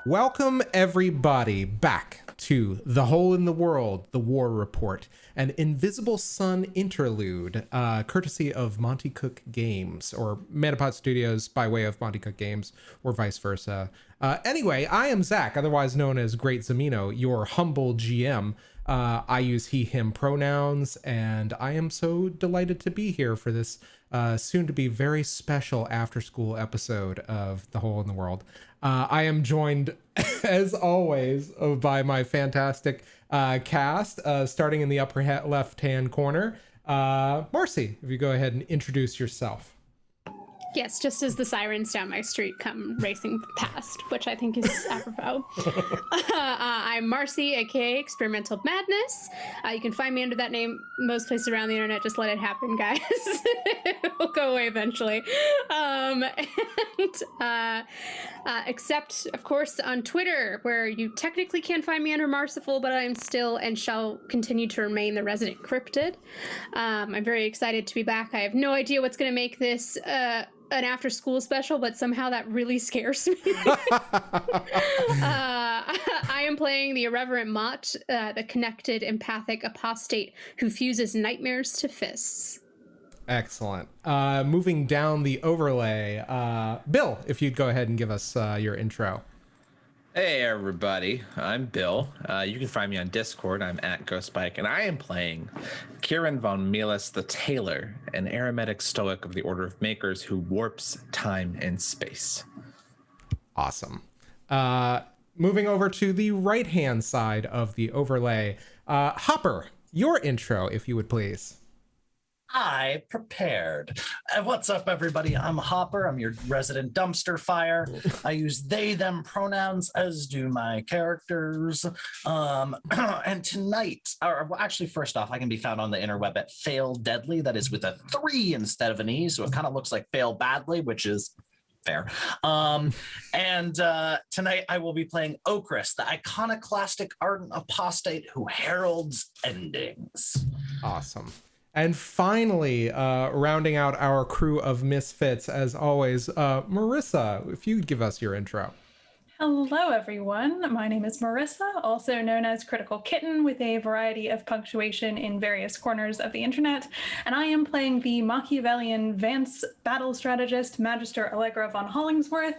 Welcome everybody back to The Hole in the World, The War Report, an Invisible Sun interlude, courtesy of Monty Cook Games, or Manapod Studios by way of Monty Cook Games, or vice versa. Anyway, I am Zach, otherwise known as Great Zamino, your humble GM. I use he, him pronouns, and I am so delighted to be here for this soon to be very special after school episode of The Hole in the World. I am joined, as always, by my fantastic cast, starting in the upper left-hand corner. Marcy, if you go ahead and introduce yourself. Yes, just as the sirens down my street come racing past, which I think is apropos. I'm Marcy, aka Experimental Madness. You can find me under that name most places around the internet. Just let it happen, guys. It'll go away eventually. Except, of course, on Twitter, where you technically can find me under Marciful, but I'm still and shall continue to remain the resident cryptid. I'm very excited to be back. I have no idea what's going to make this an after school special, but somehow that really scares me. I am playing the irreverent Mott, the connected empathic apostate who fuses nightmares to fists. Excellent. Moving down the overlay, Bill, if you'd go ahead and give us your intro. Hey everybody, I'm Bill. You can find me on Discord. I'm at GhostBike, and I am playing Kieran von Mielis the Tailor, an Aromatic Stoic of the Order of Makers who warps time and space. Awesome. Moving over to the right-hand side of the overlay, Hopper, your intro, if you would please. I prepared. What's up, everybody? I'm Hopper. I'm your resident dumpster fire. I use they, them pronouns, as do my characters. And tonight, or actually, first off, I can be found on the interweb at Fail Deadly. That is with a 3 instead of an E, so it kind of looks like Fail Badly, which is fair. And tonight I will be playing Okras, the iconoclastic ardent apostate who heralds endings. Awesome. And finally, rounding out our crew of misfits, as always, Marissa, if you would give us your intro. Hello, everyone. My name is Marissa, also known as Critical Kitten, with a variety of punctuation in various corners of the internet. And I am playing the Machiavellian Vance battle strategist, Magister Allegra von Hollingsworth,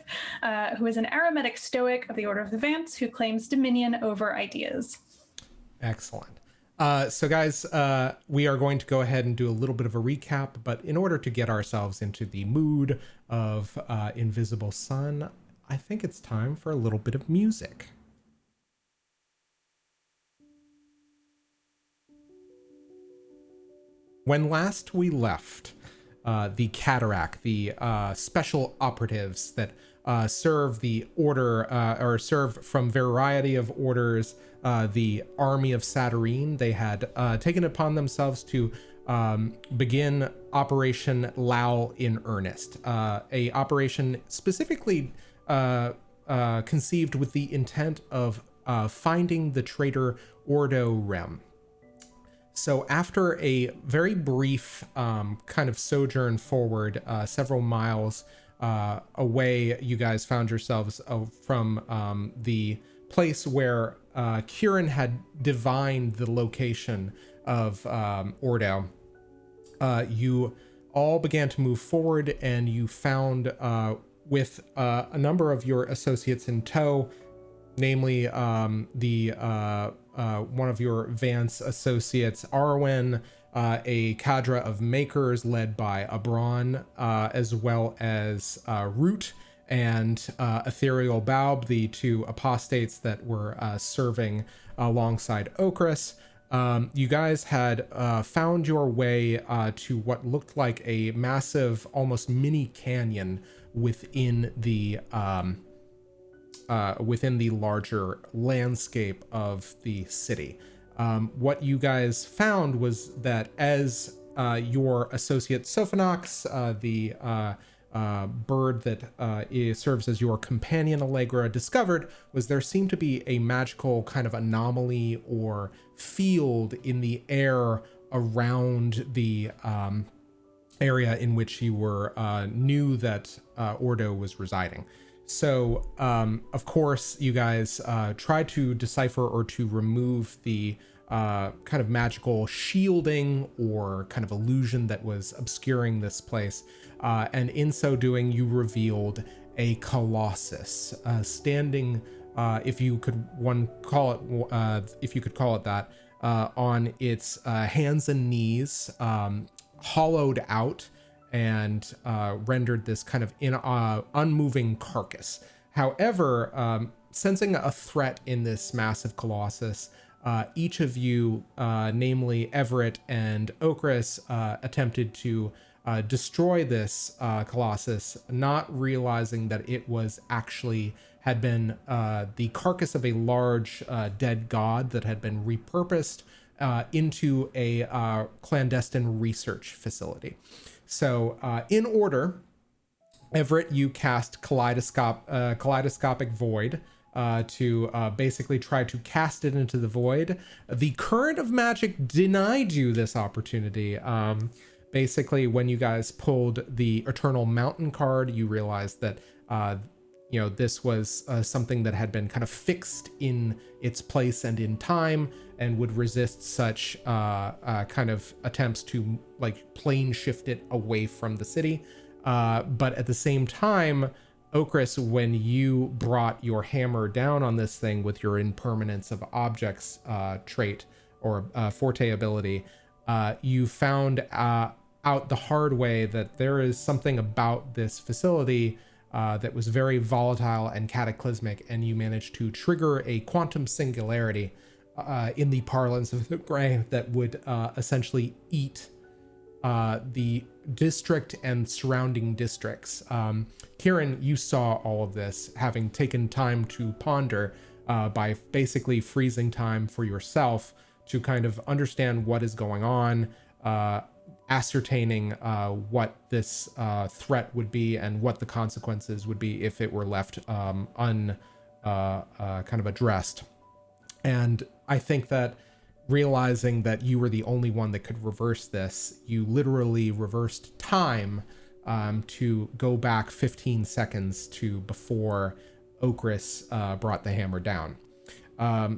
who is an Aromatic Stoic of the Order of the Vance who claims dominion over ideas. Excellent. So guys, we are going to go ahead and do a little bit of a recap, but in order to get ourselves into the mood of Invisible Sun, I think it's time for a little bit of music. When last we left the Caderak, the special operatives that serve the order, or serve from variety of orders, the Army of Satyrine, they had taken it upon themselves to begin Operation Lowl in earnest, a operation specifically conceived with the intent of finding the traitor Ordo Rem. So after a very brief kind of sojourn forward, several miles away, you guys found yourselves from the place where Kieran had divined the location of Ordo. You all began to move forward, and you found with a number of your associates in tow, namely the one of your Vance associates, Arwen, a cadre of makers led by Abron, as well as Root and Ethereal Baub, the 2 apostates that were serving alongside Okras. You guys had found your way to what looked like a massive, almost mini canyon within the larger landscape of the city. What you guys found was that as your associate Sophanox, the bird that serves as your companion Allegra, discovered, was there seemed to be a magical kind of anomaly or field in the air around the area in which you were knew that Ordo was residing. So, of course, you guys try to decipher or to remove the kind of magical shielding or kind of illusion that was obscuring this place. And in so doing, you revealed a Colossus standing, if you could call it that, on its hands and knees, hollowed out, and rendered this kind of unmoving carcass. However, sensing a threat in this massive Colossus, each of you, namely Everett and Okras, attempted to destroy this Colossus, not realizing that it was actually had been the carcass of a large dead god that had been repurposed into a clandestine research facility. So in order, Everett, you cast Kaleidoscopic Void to basically try to cast it into the void. The current of magic denied you this opportunity. Basically, when you guys pulled the Eternal Mountain card, you realized that this was something that had been kind of fixed in its place and in time, and would resist such kind of attempts to like plane shift it away from the city. But at the same time, Okras, when you brought your hammer down on this thing with your impermanence of objects trait or forte ability, you found out the hard way that there is something about this facility that was very volatile and cataclysmic, and you managed to trigger a quantum singularity in the parlance of the Grey that would essentially eat the district and surrounding districts. Kieran, you saw all of this, having taken time to ponder by basically freezing time for yourself to kind of understand what is going on, ascertaining what this threat would be and what the consequences would be if it were left kind of addressed. And I think that realizing that you were the only one that could reverse this, you literally reversed time to go back 15 seconds to before Okras brought the hammer down.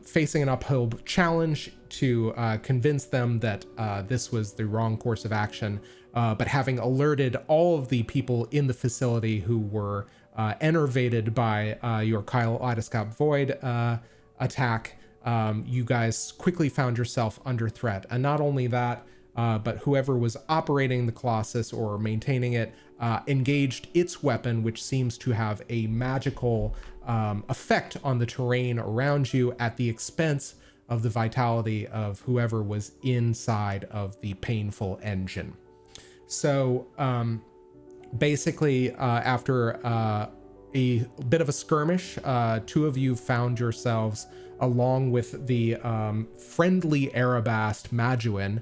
Facing an uphill challenge to convince them that this was the wrong course of action, but having alerted all of the people in the facility who were enervated by your Kaleidoscope Void attack, you guys quickly found yourself under threat. And not only that, but whoever was operating the Colossus or maintaining it engaged its weapon, which seems to have a magical effect on the terrain around you at the expense of the vitality of whoever was inside of the painful engine. So basically, after a bit of a skirmish, two of you found yourselves, along with the friendly Arabast Maduin,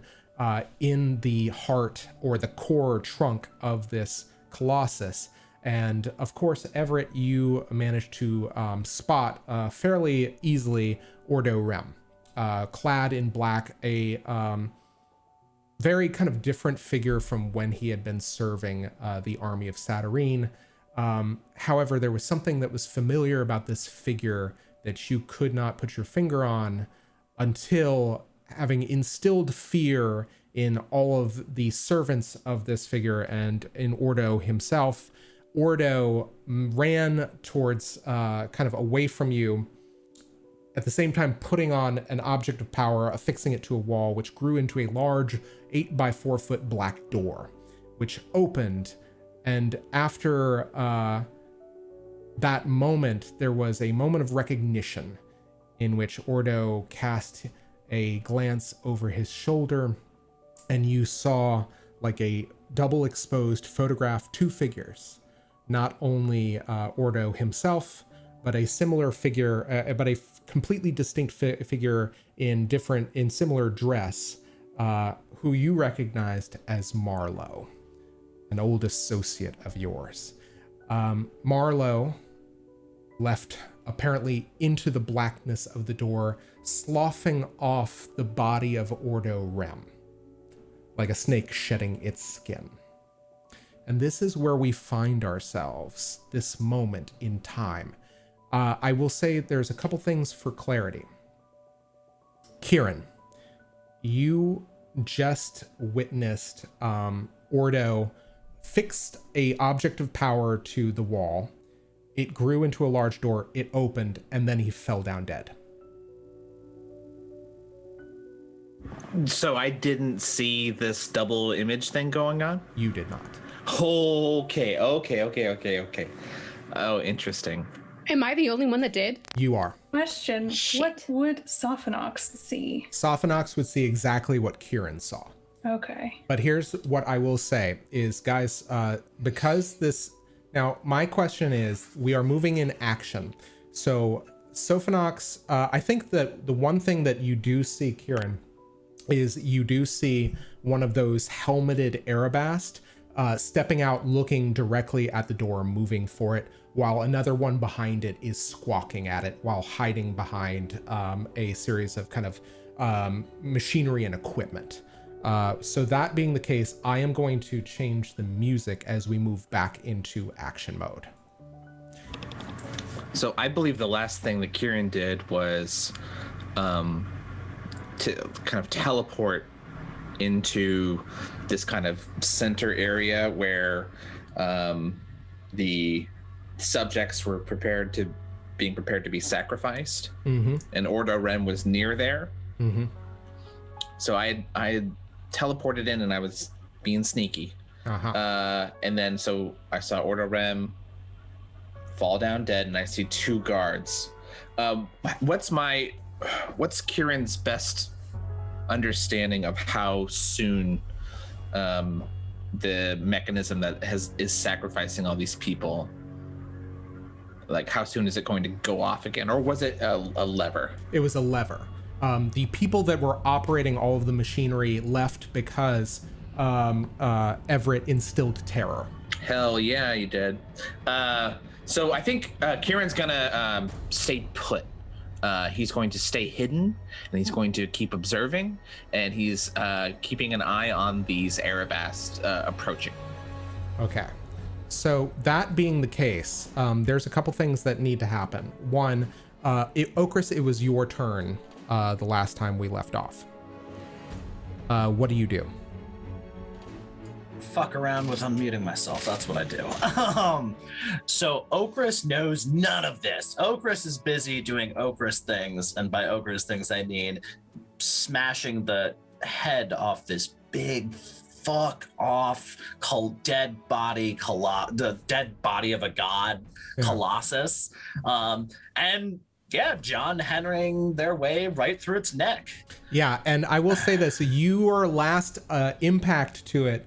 in the heart or the core trunk of this Colossus. And of course, Everett, you managed to spot fairly easily Ordo Rem, clad in black, a very kind of different figure from when he had been serving the Army of Satyrine. However, there was something that was familiar about this figure that you could not put your finger on until, having instilled fear in all of the servants of this figure and in Ordo himself, Ordo ran towards kind of away from you, at the same time putting on an object of power, affixing it to a wall, which grew into a large 8 by 4 foot black door, which opened. And after that moment, there was a moment of recognition in which Ordo cast a glance over his shoulder, and you saw, like a double exposed photograph, two figures. Not only Ordo himself, but a similar figure, but a completely distinct figure in similar dress, who you recognized as Marlowe, an old associate of yours. Marlowe left apparently into the blackness of the door, sloughing off the body of Ordo Rem, like a snake shedding its skin. And this is where we find ourselves, this moment in time. I will say there's a couple things for clarity. Kieran, you just witnessed Ordo fixed a object of power to the wall. It grew into a large door, it opened, and then he fell down dead. So I didn't see this double image thing going on? You did not. Okay. Oh, interesting. Am I the only one that did? You are. Question, Shit. what would Sophanox see? Sophanox would see exactly what Kieran saw. Okay. But here's what I will say is, guys, because this... Now, my question is, we are moving in action. So, Sophanox, I think that the one thing that you do see, Kieran, is you do see one of those helmeted Erebast stepping out, looking directly at the door, moving for it, while another one behind it is squawking at it while hiding behind a series of kind of machinery and equipment. So that being the case, I am going to change the music as we move back into action mode. So I believe the last thing that Kieran did was to kind of teleport into this kind of center area where the subjects were being prepared to be sacrificed, and Ordo Rem was near there. So I had teleported in and I was being sneaky. And then so I saw Ordo Rem fall down dead, and I see two guards. What's Kieran's best understanding of how soon the mechanism that is sacrificing all these people, like how soon is it going to go off again, or was it a lever? It was a lever. The people that were operating all of the machinery left because Everett instilled terror. Hell yeah, you did. So I think Kieran's gonna stay put. He's going to stay hidden, and he's going to keep observing, and he's keeping an eye on these Erebast approaching. Okay. So that being the case, there's a couple things that need to happen. One, Okras, it was your turn the last time we left off. What do you do? Fuck around with unmuting myself. That's what I do. So Okras knows none of this. Okras is busy doing Okras things, and by Okras things I mean smashing the head off this big fuck off dead body the dead body of a god, Colossus, and yeah, John Henrying their way right through its neck. Yeah, and I will say this: your last impact to it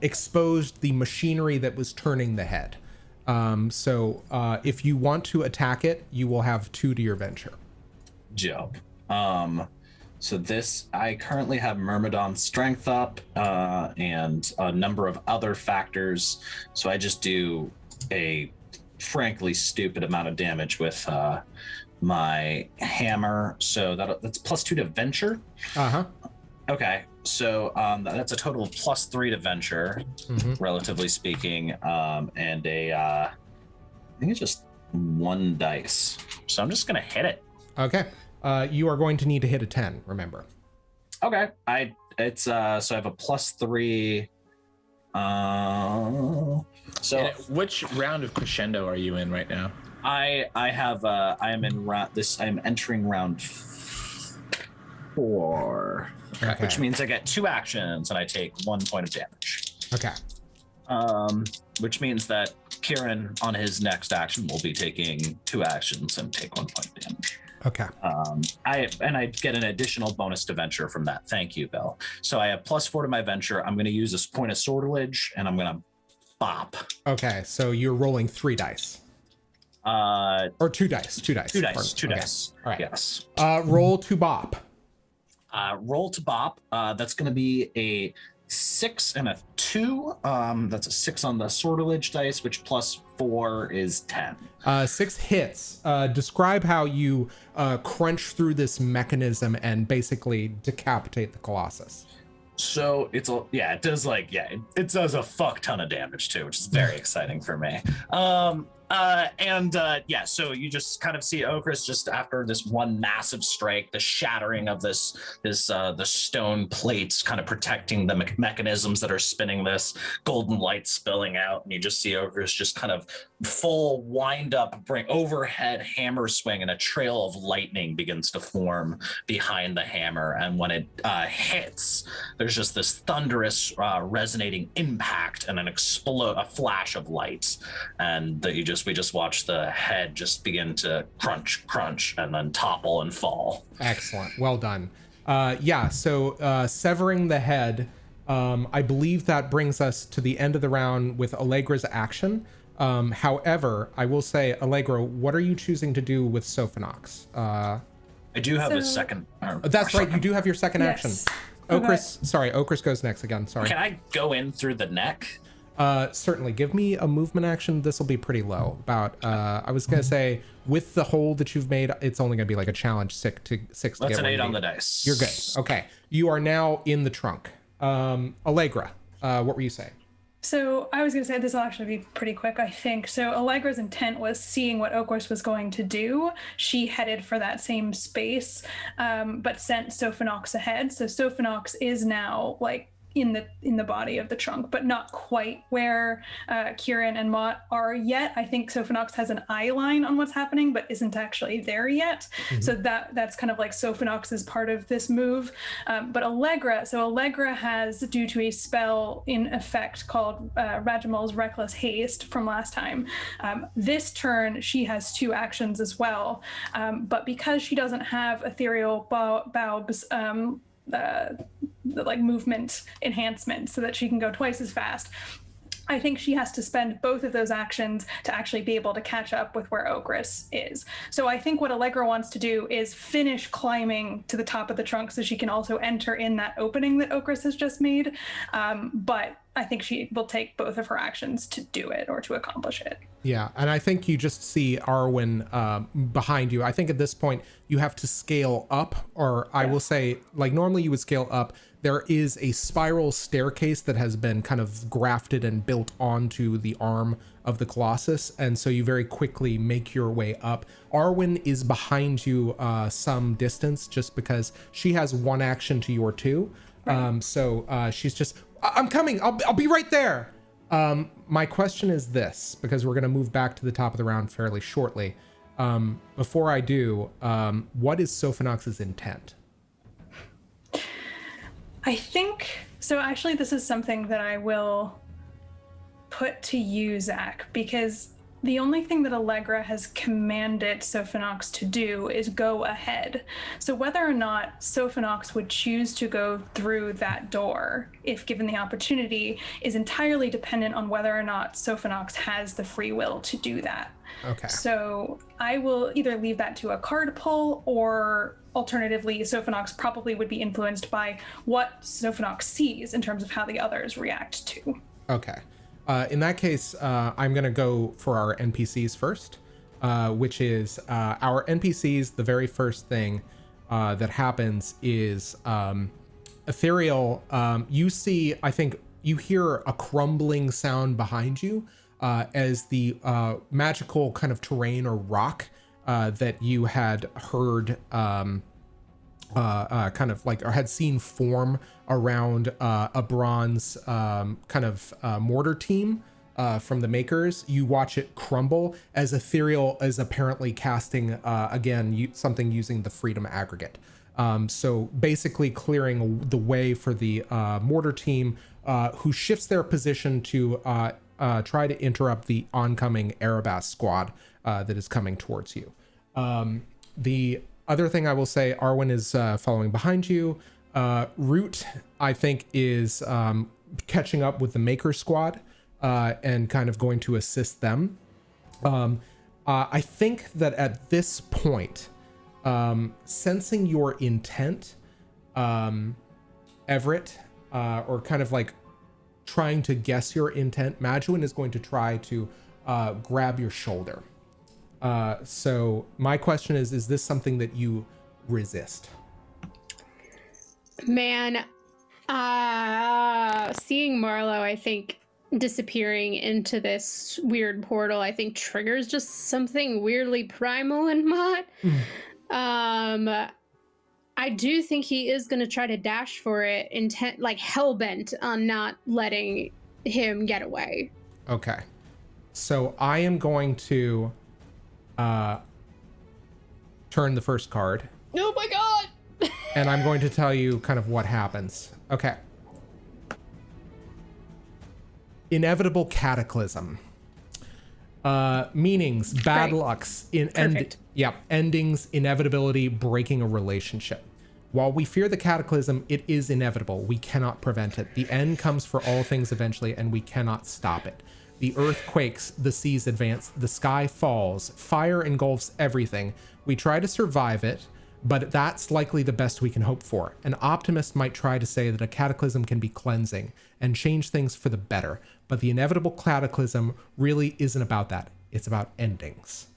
exposed the machinery that was turning the head. So if you want to attack it, you will have 2 to your venture. Job. So this, I currently have Myrmidon's strength up and a number of other factors. So I just do a frankly stupid amount of damage with my hammer. So that's +2 to venture. Okay, so that's a total of +3 to venture, relatively speaking, and I think it's just 1 dice. So I'm just gonna hit it. Okay. You are going to need to hit a 10, remember. Okay. So I have a +3. So And which round of crescendo are you in right now? I am entering round 4. Okay. Which means I get 2 actions and I take 1 point of damage. Okay. Which means that Kieran on his next action will be taking 2 actions and take 1 point of damage. Okay. I get an additional bonus to venture from that. Thank you, Bill. So I have +4 to my venture. I'm going to use this point of sortilege, and I'm going to bop. Okay, so you're rolling 3 dice. Or 2 dice. 2 dice. 2 dice. Pardon. 2 Okay. dice. All right. Yes. Roll to bop. Roll to bop. That's going to be a 6 and a 2. That's a 6 on the sortilege dice, which +4 is 10. 6 hits. Describe how you crunch through this mechanism and basically decapitate the Colossus. So it does it does a fuck ton of damage too, which is very exciting for me. So you just kind of see Okras just after this one massive strike, the shattering of the stone plates kind of protecting the mechanisms that are spinning this, golden light spilling out, and you just see Okras just kind of full wind up, bring overhead hammer swing, and a trail of lightning begins to form behind the hammer. And when it hits, there's just this thunderous resonating impact and a flash of light, and we just watch the head just begin to crunch and then topple and fall. Excellent, well done. So severing the head, I believe that brings us to the end of the round with Allegra's action. However, I will say, Allegra, what are you choosing to do with Sophanox? I do have a second. That's right, you do have your second action. Okras goes next again. Sorry. Can I go in through the neck? Certainly. Give me a movement action. This will be pretty low. I was gonna say, with the hole that you've made, it's only gonna be like a challenge six to That's get an 8 on the beat. dice. You're good. Okay. You are now in the trunk. Allegra, what were you saying? So I was going to say this will actually be pretty quick, I think. So Allegra's intent was seeing what Okras was going to do. She headed for that same space, but sent Sophanox ahead. So Sophanox is now like in the body of the trunk, but not quite where Kieran and Mott are yet. I think Sophanox has an eye line on what's happening, but isn't actually there yet. Mm-hmm. So that's kind of like Sophanox's part of this move. But Allegra has, due to a spell in effect called Rajimal's Reckless Haste from last time, this turn she has 2 actions as well. But because she doesn't have Ethereal Baub's like movement enhancement so that she can go twice as fast, I think she has to spend both of those actions to actually be able to catch up with where Okras is. So I think what Allegra wants to do is finish climbing to the top of the trunk so she can also enter in that opening that Okras has just made. But I think she will take both of her actions to do it or to accomplish it. Yeah, and I think you just see Arwen behind you. I think at this point you have to scale up, or I will say, like normally you would scale up. There is a spiral staircase that has been kind of grafted and built onto the arm of the Colossus, and so you very quickly make your way up. Arwen is behind you some distance just because she has 1 action to your 2. Right. She's just, I'm coming, I'll be right there. My question is this, because we're going to move back to the top of the round fairly shortly. Before I do, what is Sophanox's intent? I think, so actually this is something that I will put to you, Zach, because the only thing that Allegra has commanded Sophanox to do is go ahead. So whether or not Sophanox would choose to go through that door, if given the opportunity, is entirely dependent on whether or not Sophanox has the free will to do that. Okay. So I will either leave that to a card pull, or alternatively, Sophanox probably would be influenced by what Sophanox sees in terms of how the others react to. Okay. In that case, I'm going to go for our NPCs first, which is our NPCs. The very first thing that happens is Ethereal. You see, I think you hear a crumbling sound behind you as the magical kind of terrain or rock that you had heard kind of like, or had seen form around a bronze kind of mortar team from the makers. You watch it crumble as Ethereal is apparently casting again something using the Freedom Aggregate. So basically clearing the way for the mortar team, who shifts their position to try to interrupt the oncoming Erebas squad that is coming towards you. The other thing I will say, Arwen is following behind you. Root, I think, is catching up with the Maker squad and kind of going to assist them. I think that at this point, sensing your intent, Everett, or kind of like trying to guess your intent, Maduin is going to try to grab your shoulder. So my question is this something that you resist? Man, Seeing Marlowe, I think disappearing into this weird portal, I think triggers just something weirdly primal in Mott. I do think he is going to try to dash for it, intent like hellbent on not letting him get away. Okay. So I am going to turn the first card. Oh my god! And I'm going to tell you kind of what happens. Okay. Inevitable cataclysm. Meanings, bad Great. lucks, Perfect. endings, inevitability, breaking a relationship. While we fear the cataclysm, it is inevitable. We cannot prevent it. The end comes for all things eventually, and we cannot stop it. The earth quakes, the seas advance, the sky falls, fire engulfs everything. We try to survive it, but that's likely the best we can hope for. An optimist might try to say that a cataclysm can be cleansing and change things for the better, but the inevitable cataclysm really isn't about that. It's about endings.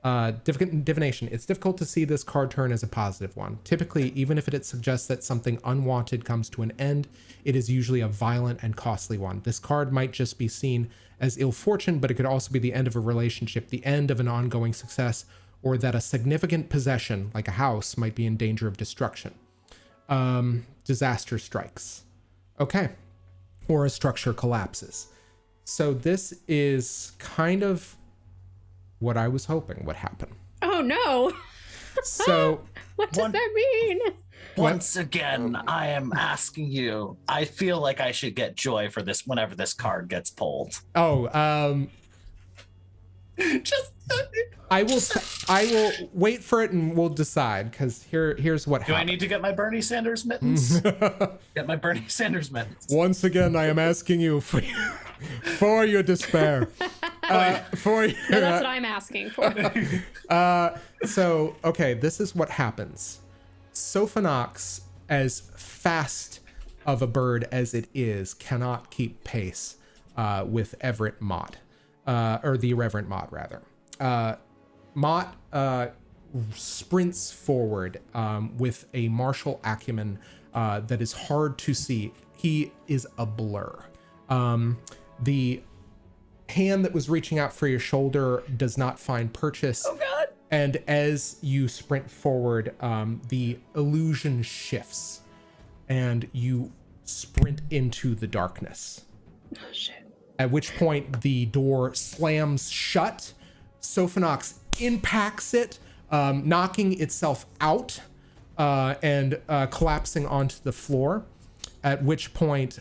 Divination. It's difficult to see this card turn as a positive one. Typically, even if it suggests that something unwanted comes to an end, it is usually a violent and costly one. This card might just be seen as ill fortune, but it could also be the end of a relationship, the end of an ongoing success, or that a significant possession, like a house, might be in danger of destruction. Disaster strikes. Okay. Or a structure collapses. So this is kind of what I was hoping would happen. Oh no! So What does that mean? Once again, I am asking you. I feel like I should get joy for this whenever this card gets pulled. Just I will wait for it and we'll decide, because here's what do I happened. need to get my Bernie Sanders mittens? Get my Bernie Sanders mittens. Once again, I am asking you for your despair. For your, No, that's what I'm asking for. So, okay, this is what happens. Sophanox, as fast of a bird as it is, cannot keep pace with Everett Mott, or the Irreverent Mott, rather. Mott sprints forward with a martial acumen that is hard to see. He is a blur. The hand that was reaching out for your shoulder does not find purchase. Oh God. And as you sprint forward, the illusion shifts and you sprint into the darkness. Oh shit. At which point the door slams shut. Sophanox impacts it, knocking itself out and collapsing onto the floor. At which point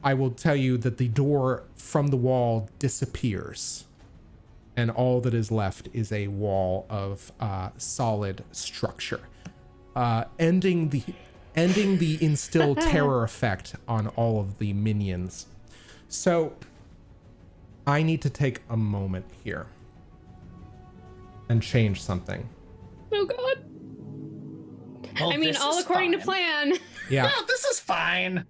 I will tell you that the door from the wall disappears. And all that is left is a wall of solid structure, ending the instill terror effect on all of the minions. So I need to take a moment here and change something. Oh god. Well, I mean, this all is according to fine. plan. Yeah. No, this is fine.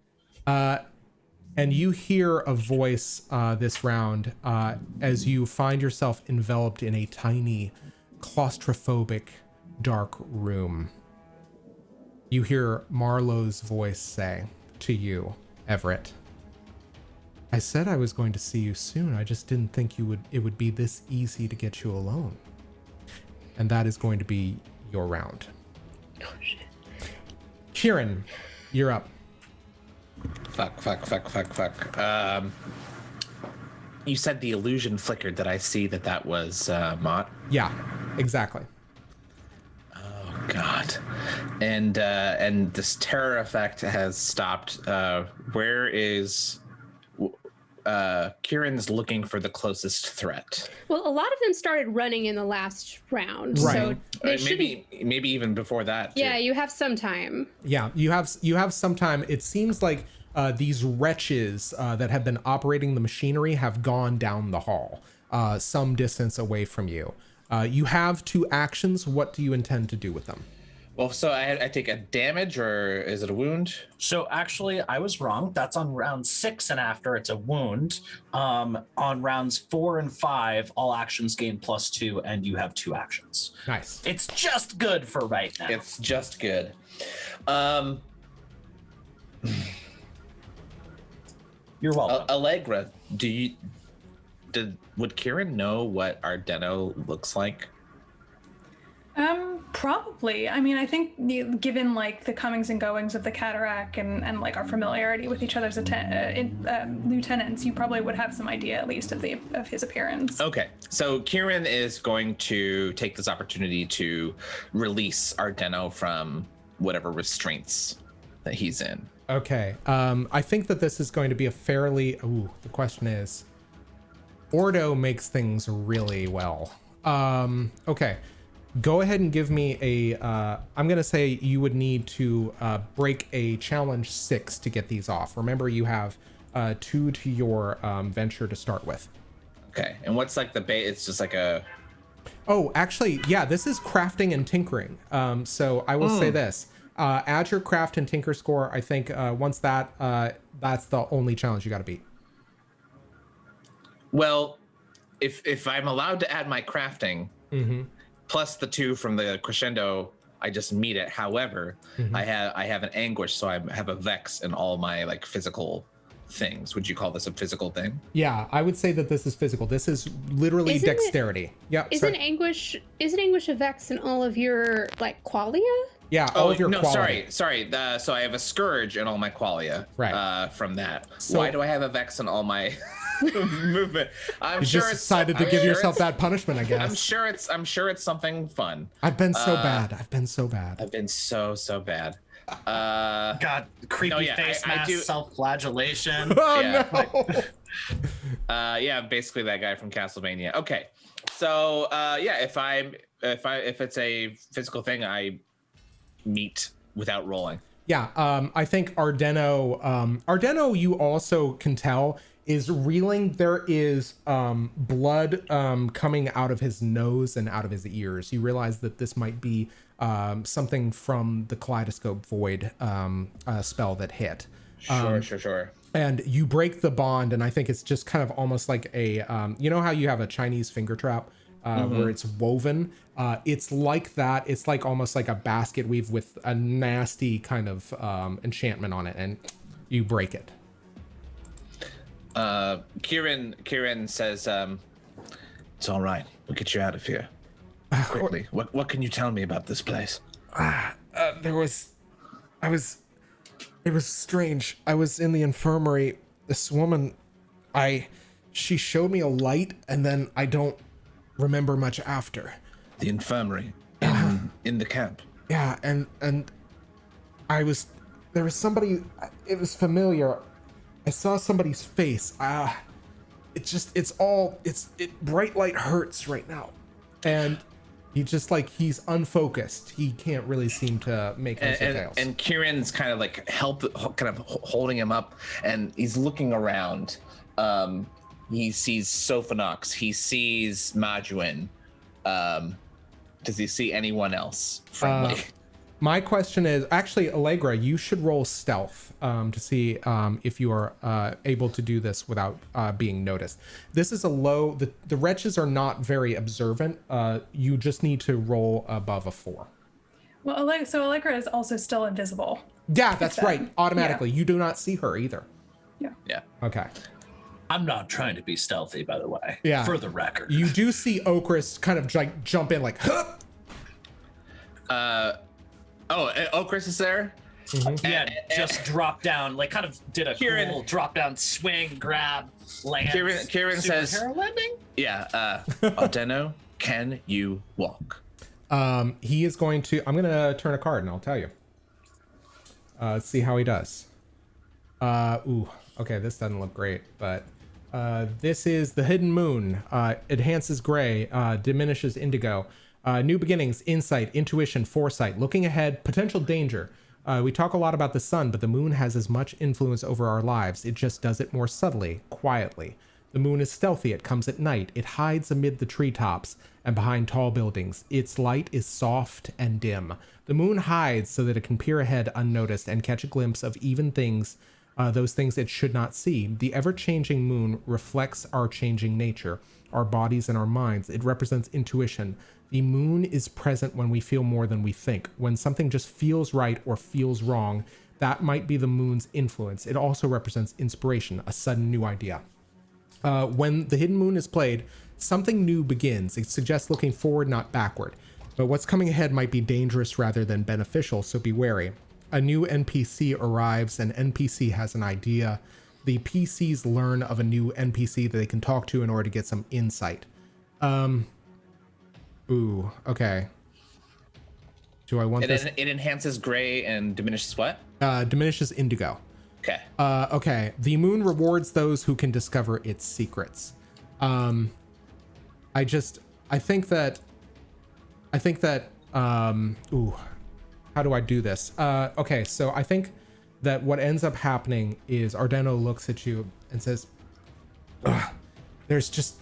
And you hear a voice this round as you find yourself enveloped in a tiny, claustrophobic, dark room. You hear Marlowe's voice say to you, Everett, I said I was going to see you soon. I just didn't think it would be this easy to get you alone. And that is going to be your round. Oh shit. Kieran, you're up. Fuck. You said the illusion flickered. Did I see that was Mott? Yeah, exactly. Oh God. And this terror effect has stopped. Where is Kieran's looking for the closest threat? Well, a lot of them started running in the last round, Right. so they shouldn't. Maybe even before that. Too. Yeah, you have some time. Yeah, you have some time. It seems like these wretches that have been operating the machinery have gone down the hall, some distance away from you. You have 2 actions. What do you intend to do with them? Well, so I take a damage, or is it a wound? So actually, I was wrong. That's on round 6 and after. It's a wound. On rounds 4 and 5, all actions gain +2, and you have 2 actions. Nice. It's just good for right now. It's just good. You're welcome. Allegra, would Kieran know what Ardenno looks like? Probably. I mean, I think given like the comings and goings of the Caderak and like our familiarity with each other's lieutenants, you probably would have some idea at least of his appearance. Okay, so Kieran is going to take this opportunity to release Ardenno from whatever restraints that he's in. Okay. I think that this is going to be a fairly. The question is, Ordo makes things really well. Okay. Go ahead and give me a, I'm going to say you would need to break a challenge 6 to get these off. Remember, you have 2 to your venture to start with. Okay, and what's like the base? It's just like a... Oh, actually, yeah, this is crafting and tinkering. So I will say this. Add your craft and tinker score. I think once that's the only challenge you got to beat. Well, if I'm allowed to add my crafting... Mm-hmm. Plus the 2 from the crescendo, I just meet it. However, I have an anguish, so I have a vex in all my like physical things. Would you call this a physical thing? Yeah, I would say that this is physical. This is literally dexterity. Yeah. Isn't anguish a vex in all of your like qualia? Yeah, all of your qualia. Sorry. So I have a scourge in all my qualia. Right. From that. So, why do I have a vex in all my movement? You just decided to give yourself that punishment, I guess. I'm sure it's something fun. I've been so bad. I've been so bad. God, creepy face mask, self-flagellation. Yeah, basically that guy from Castlevania. Okay, so if it's a physical thing, I meet without rolling. Yeah, I think Ardenno, you also can tell, is reeling. There is blood coming out of his nose and out of his ears. You realize that this might be something from the Kaleidoscope Void spell that hit. Sure. And you break the bond, and I think it's just kind of almost like a, you know how you have a Chinese finger trap where it's woven? It's like that. It's like almost like a basket weave with a nasty kind of enchantment on it, and you break it. Kieran says, it's all right. We'll get you out of here quickly. What can you tell me about this place? It was strange. I was in the infirmary. This woman, she showed me a light, and then I don't remember much after. The infirmary in the camp. Yeah, and there was somebody. It was familiar. I saw somebody's face. Bright light hurts right now, and he's unfocused. He can't really seem to make heads or tails. And Kieran's kind of like holding him up, and he's looking around. He sees Sophanox. He sees Majuin. Does he see anyone else friendly? My question is, actually, Allegra, you should roll stealth to see if you are able to do this without being noticed. This is a low. The wretches are not very observant. You just need to roll above a 4. Well, so Allegra is also still invisible. Yeah, that's right. Automatically. Yeah. You do not see her either. Yeah. Okay. I'm not trying to be stealthy, by the way. Yeah. For the record. You do see Okras kind of like jump in like, huh! Okras is there? Mm-hmm. Yeah, just dropped down, like kind of did a cool drop down swing, grab, land. Kieran says, landing? Yeah, Ardenno, can you walk? He is going to, I'm going to turn a card and I'll tell you. Let's see how he does. Okay, this doesn't look great, but this is the Hidden Moon. Enhances gray, diminishes indigo. New beginnings, insight, intuition, foresight, looking ahead, potential danger. We talk a lot about the sun, but the moon has as much influence over our lives. It just does it more subtly, quietly. The moon is stealthy. It comes at night. It hides amid the treetops and behind tall buildings. Its light is soft and dim. The moon hides so that it can peer ahead unnoticed and catch a glimpse of even things, those things it should not see. The ever-changing moon reflects our changing nature, our bodies and our minds. It represents intuition. The moon is present when we feel more than we think. When something just feels right or feels wrong, that might be the moon's influence. It also represents inspiration, a sudden new idea. When the hidden moon is played, something new begins. It suggests looking forward, not backward. But what's coming ahead might be dangerous rather than beneficial, so be wary. A new NPC arrives, and NPC has an idea. The PCs learn of a new NPC that they can talk to in order to get some insight. Ooh, okay. Do I want this? It enhances gray and diminishes what? Diminishes indigo. Okay. Okay. The moon rewards those who can discover its secrets. I think that, ooh, how do I do this? Okay. So I think that what ends up happening is Ardenno looks at you and says, there's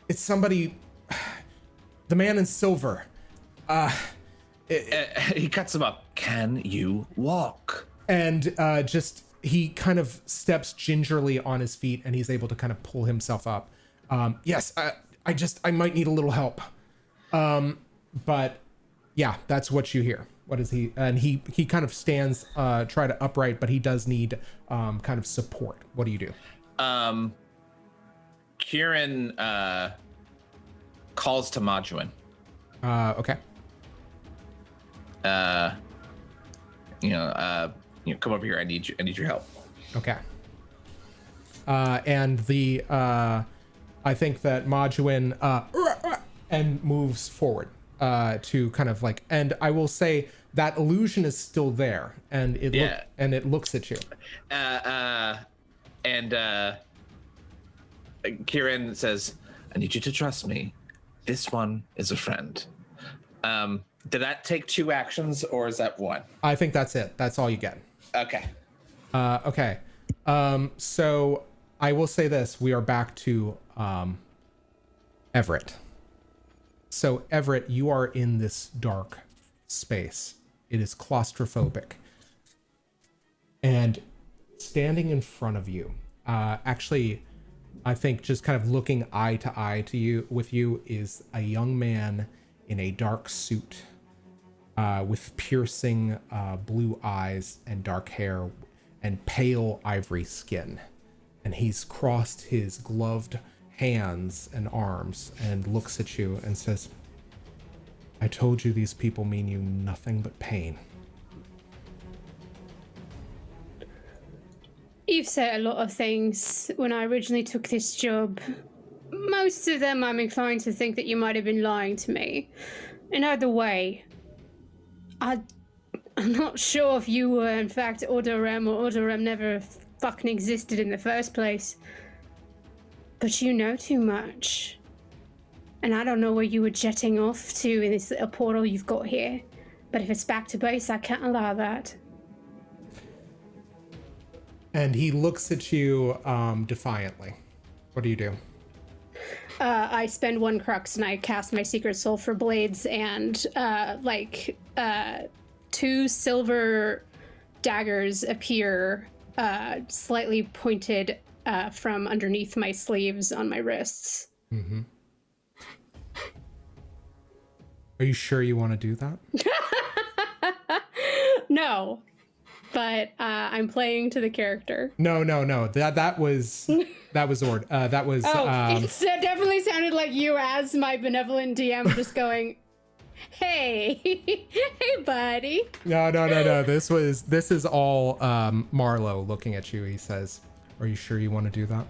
it's somebody, the man in silver. He cuts him up. Can you walk? And he kind of steps gingerly on his feet, and he's able to kind of pull himself up. Yes, I might need a little help. But yeah, that's what you hear. What is he? And he kind of stands, try to upright, but he does need kind of support. What do you do? Kieran calls to Majuin. Okay. Come over here. I need your help. Okay. And I think that Majuin and moves forward to kind of like, and I will say that illusion is still there, and it looks at you. Kieran says, I need you to trust me. This one is a friend. Did that take 2 actions, or is that 1? I think that's it. That's all you get. Okay. Okay. So I will say this. We are back to Everett. So Everett, you are in this dark space. It is claustrophobic. And standing in front of you, actually, I think just kind of looking eye to eye with you is a young man in a dark suit with piercing blue eyes and dark hair and pale ivory skin. And he's crossed his gloved hands and arms and looks at you and says, I told you these people mean you nothing but pain. You've said a lot of things when I originally took this job. Most of them I'm inclined to think that you might have been lying to me. In either way, I'm not sure if you were in fact Ordo or Ordo never fucking existed in the first place. But you know too much. And I don't know where you were jetting off to in this little portal you've got here. But if it's back to base, I can't allow that. And he looks at you defiantly. What do you do? I spend 1 crux and I cast my Secret Soul for Blades, and 2 silver daggers appear slightly pointed from underneath my sleeves on my wrists. Mm-hmm. Are you sure you want to do that? No. But I'm playing to the character. No. That was Ord. That was. It definitely sounded like you, as my benevolent DM, just going, "Hey, hey, buddy." No. This is all Marlowe looking at you. He says, "Are you sure you want to do that?"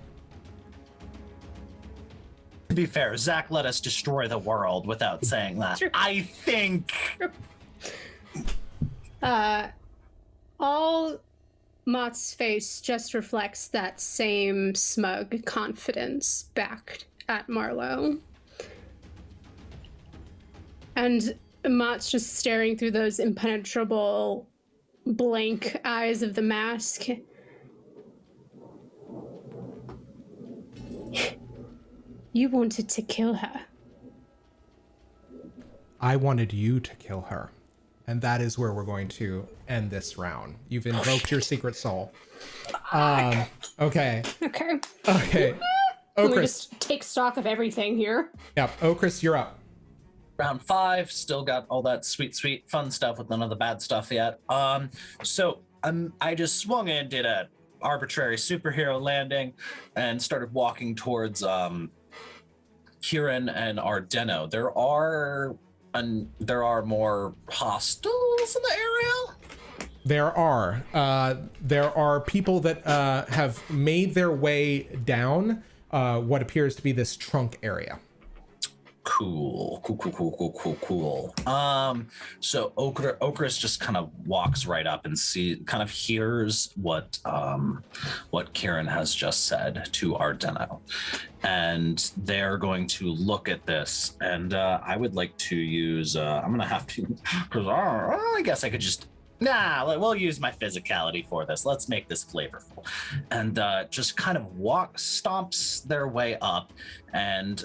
To be fair, Zach let us destroy the world without saying that. True. I think. All Mott's face just reflects that same smug confidence back at Marlowe. And Mott's just staring through those impenetrable, blank eyes of the mask. You wanted to kill her. I wanted you to kill her. And that is where we're going to end this round. You've invoked your secret soul. Okay. Okay. Okras. We just take stock of everything here. Yep. Okras, you're up. Round 5, still got all that sweet fun stuff with none of the bad stuff yet. So I just swung in, did a arbitrary superhero landing, and started walking towards Kieran and Ardenno. There are more hostiles in the area. There are people that have made their way down what appears to be this trunk area. Cool. So Okras just kind of walks right up and hears what Kieran has just said to Ardenno, and they're going to look at this. And I would like to use. I'm gonna have to, because I guess I could just. We'll use my physicality for this. Let's make this flavorful. And just kind of stomps their way up, and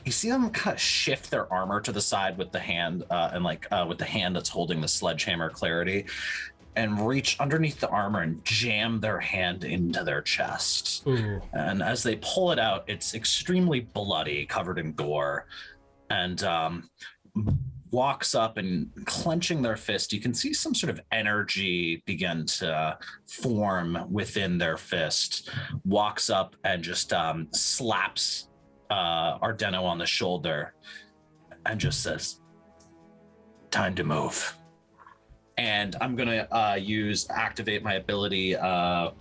you see them kind of shift their armor to the side with the hand, with the hand that's holding the sledgehammer clarity, and reach underneath the armor and jam their hand into their chest. Ooh. And as they pull it out, it's extremely bloody, covered in gore, and walks up and clenching their fist. You can see some sort of energy begin to form within their fist. Walks up and just slaps Ardenno on the shoulder and just says, "Time to move." And I'm gonna activate my ability of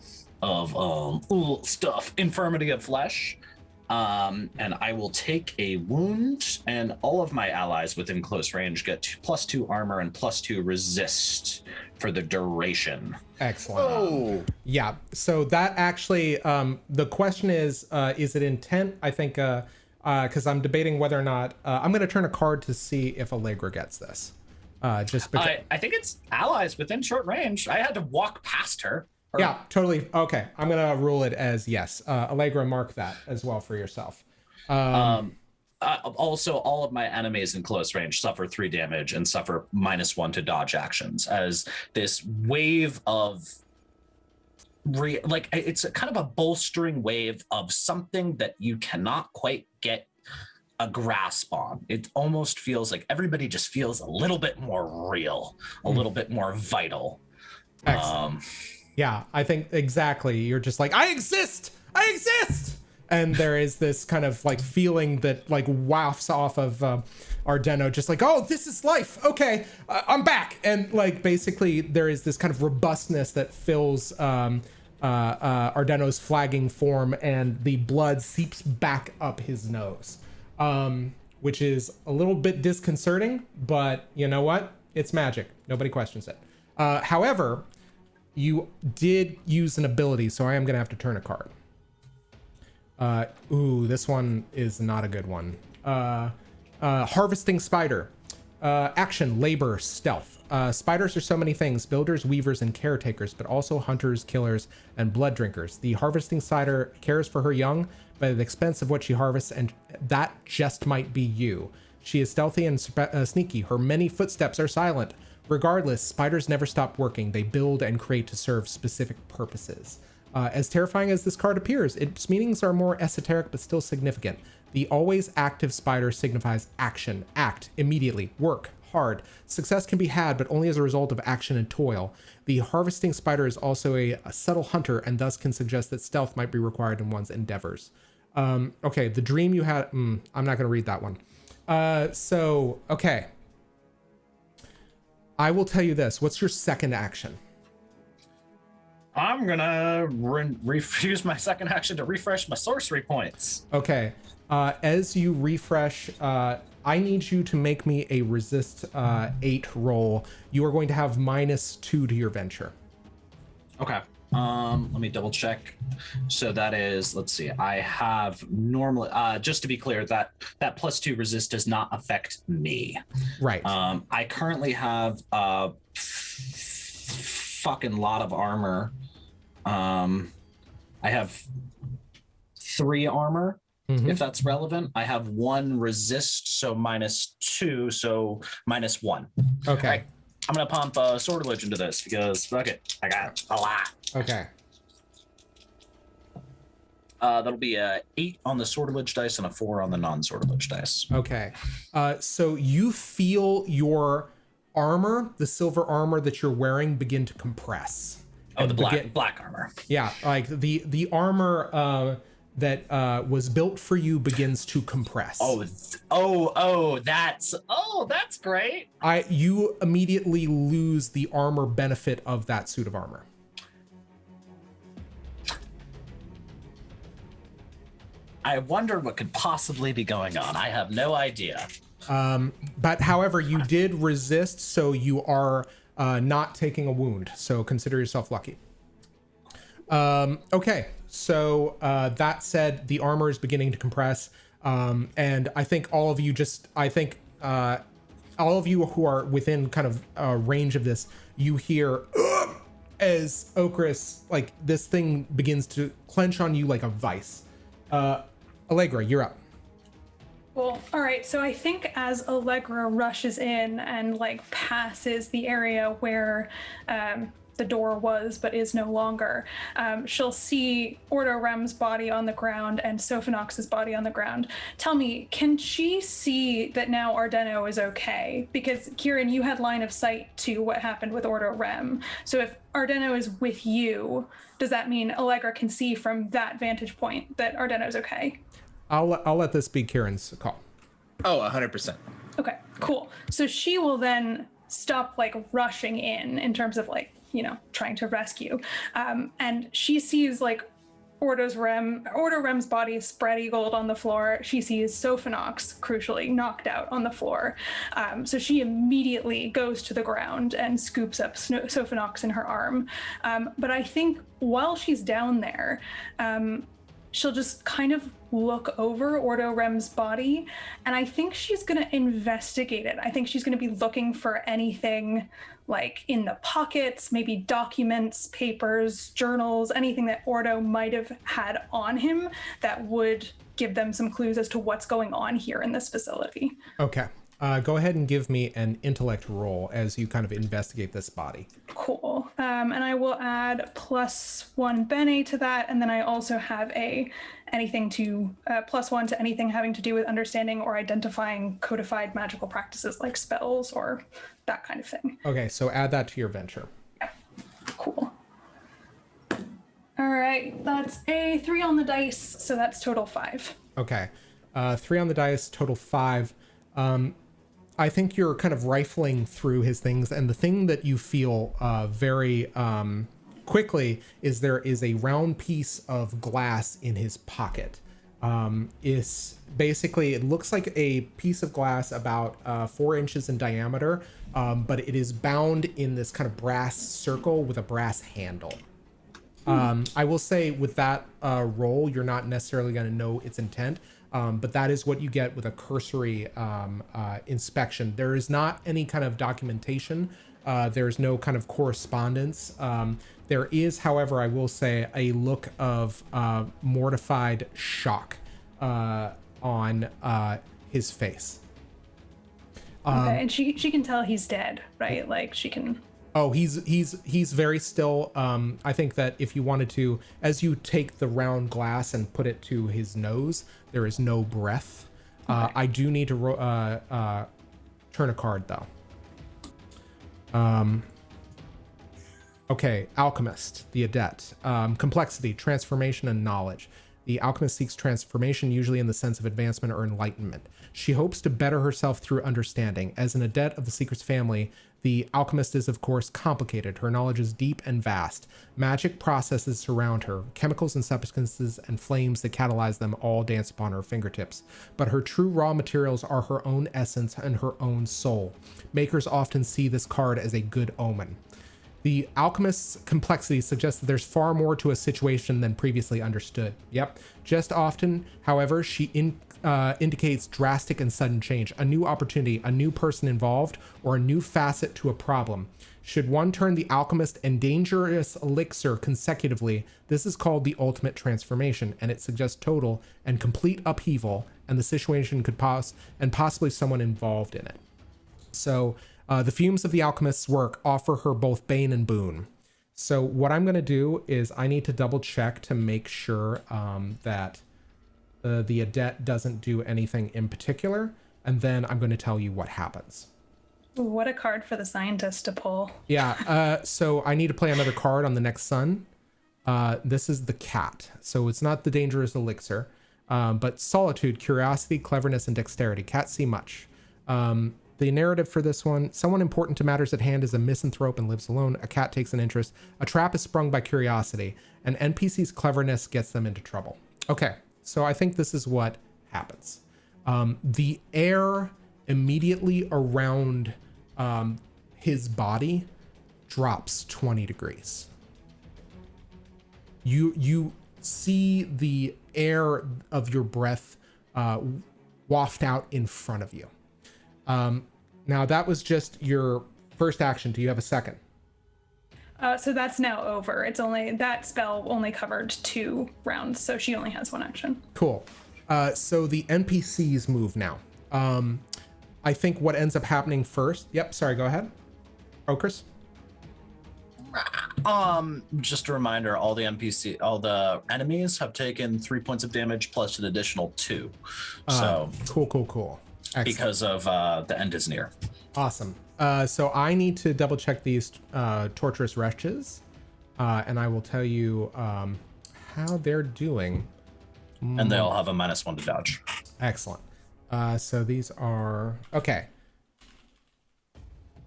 Infirmity of Flesh, and I will take a wound, and all of my allies within close range get +2 armor and +2 resist for the duration. Excellent. Oh, Yeah. So that actually, the question is it intent? I think, because I'm debating whether or not I'm going to turn a card to see if Allegra gets this. Just because. I think it's allies within short range. I had to walk past her. Yeah, totally. Okay. I'm going to rule it as yes. Allegra, mark that as well for yourself. Also, all of my enemies in close range suffer 3 damage and suffer -1 to dodge actions, as this wave of it's a kind of a bolstering wave of something that you cannot quite get a grasp on. It almost feels like everybody just feels a little bit more real, a little bit more vital. Excellent. Yeah, I think exactly. You're just like, I exist! And there is this kind of like feeling that like wafts off of Ardenno, just like, oh, this is life. Okay, I'm back. And like basically there is this kind of robustness that fills Ardenno's flagging form, and the blood seeps back up his nose, which is a little bit disconcerting, but you know what? It's magic. Nobody questions it. However, you did use an ability, so I am going to have to turn a card. This one is not a good one. Harvesting Spider. Action, labor, stealth. Spiders are so many things: builders, weavers, and caretakers, but also hunters, killers, and blood drinkers. The harvesting spider cares for her young, but at the expense of what she harvests, and that just might be you. She is stealthy and sneaky. Her many footsteps are silent. Regardless, spiders never stop working. They build and create to serve specific purposes. As terrifying as this card appears, its meanings are more esoteric but still significant. The always active spider signifies action, act, immediately, work, hard. Success can be had, but only as a result of action and toil. The harvesting spider is also a subtle hunter, and thus can suggest that stealth might be required in one's endeavors. Okay, the dream you had, I'm not going to read that one. Okay. I will tell you this. What's your second action? I'm gonna use my second action to refresh my sorcery points. Okay. As you refresh, I need you to make me a resist 8 roll. You are going to have -2 to your venture. Okay. Let me double check. So that is, let's see, I have normally, just to be clear, that +2 resist does not affect me. Right. I currently have a fucking lot of armor. I have 3 armor, if that's relevant. I have 1 resist, so -2, so -1. Okay. Right. I'm gonna pump Sortilege into this because fuck it, I got a lot. Okay. That'll be a 8 on the sortilege dice and a 4 on the non-sortilege dice. Okay. So you feel your armor, the silver armor that you're wearing, begin to compress. Oh, the black armor. Yeah, like the armor that was built for you begins to compress. That's great. You immediately lose the armor benefit of that suit of armor. I wonder what could possibly be going on. I have no idea. But however, you did resist, so you are not taking a wound. So consider yourself lucky. Okay, so that said, the armor is beginning to compress, and I think all of you all of you who are within kind of range of this, you hear as Okras, like this thing begins to clench on you like a vice. Allegra, you're up. Well, all right. So I think as Allegra rushes in and like passes the area where the door was but is no longer, she'll see Ordo Rem's body on the ground and Sophanox's body on the ground. Tell me, can she see that now Ardenno is okay? Because Kieran, you had line of sight to what happened with Ordo Rem. So if Ardenno is with you, does that mean Allegra can see from that vantage point that Ardenno is okay? I'll let this be Kieran's call. Oh, 100%. Okay, cool. So she will then stop like rushing in terms of like, trying to rescue. And she sees like Ordo Rem's body spread eagled on the floor. She sees Sophanox, crucially, knocked out on the floor. So she immediately goes to the ground and scoops up Sophanox in her arm. But I think while she's down there, she'll just kind of look over Ordo Rem's body, and I think she's going to investigate it. I think she's going to be looking for anything like in the pockets, maybe documents, papers, journals, anything that Ordo might have had on him that would give them some clues as to what's going on here in this facility. Okay. Go ahead and give me an intellect roll as you kind of investigate this body. Cool. And I will add +1 bene to that, and then I also have anything to +1 to anything having to do with understanding or identifying codified magical practices like spells or that kind of thing. Okay, so add that to your venture. Yeah. Cool. All right, that's a 3 on the dice, so that's total 5. Okay, 3 on the dice, total 5. I think you're kind of rifling through his things, and the thing that you feel very quickly is there is a round piece of glass in his pocket. It's basically, it looks like a piece of glass about 4 inches in diameter, but it is bound in this kind of brass circle with a brass handle. I will say with that roll, you're not necessarily going to know its intent. But that is what you get with a cursory inspection. There is not any kind of documentation. There's no kind of correspondence. There is, however, I will say, a look of mortified shock on his face. Okay, and she can tell he's dead, right? Like she can... Oh, he's very still. I think that if you wanted to, as you take the round glass and put it to his nose, there is no breath. Okay. I do need to turn a card though. Okay, Alchemist, the Adept. Complexity, transformation, and knowledge. The Alchemist seeks transformation, usually in the sense of advancement or enlightenment. She hopes to better herself through understanding. As an Adept of the Secrets family, the Alchemist is, of course, complicated. Her knowledge is deep and vast. Magic processes surround her. Chemicals and substances and flames that catalyze them all dance upon her fingertips. But her true raw materials are her own essence and her own soul. Makers often see this card as a good omen. The Alchemist's complexity suggests that there's far more to a situation than previously understood. Yep. Just often, however, she indicates drastic and sudden change, a new opportunity, a new person involved, or a new facet to a problem. Should one turn the Alchemist and dangerous elixir consecutively, this is called the ultimate transformation, and it suggests total and complete upheaval, and the situation could possibly someone involved in it. So, the fumes of the Alchemist's work offer her both bane and boon. So what I'm going to do is I need to double check to make sure that the adept doesn't do anything in particular, and then I'm going to tell you what happens. What a card for the scientist to pull. Yeah, so I need to play another card on the next sun. This is the cat. So it's not the dangerous elixir, but solitude, curiosity, cleverness, and dexterity. Cats see much. The narrative for this one: someone important to matters at hand is a misanthrope and lives alone. A cat takes an interest. A trap is sprung by curiosity. An NPC's cleverness gets them into trouble. Okay, so I think this is what happens. The air immediately around his body drops 20 degrees. You see the air of your breath waft out in front of you. Now that was just your first action. Do you have a second? So that's now over. It's only that spell only covered 2 rounds, so she only has 1 action. Cool. So the NPCs move now. I think what ends up happening first. Yep. Sorry. Go ahead. Okras. Just a reminder, all the enemies have taken 3 points of damage plus an additional 2. So Cool. Excellent. Because of the end is near. Awesome. So I need to double check these torturous wretches, and I will tell you how they're doing. And they all have a -1 to dodge. Excellent. So these are okay.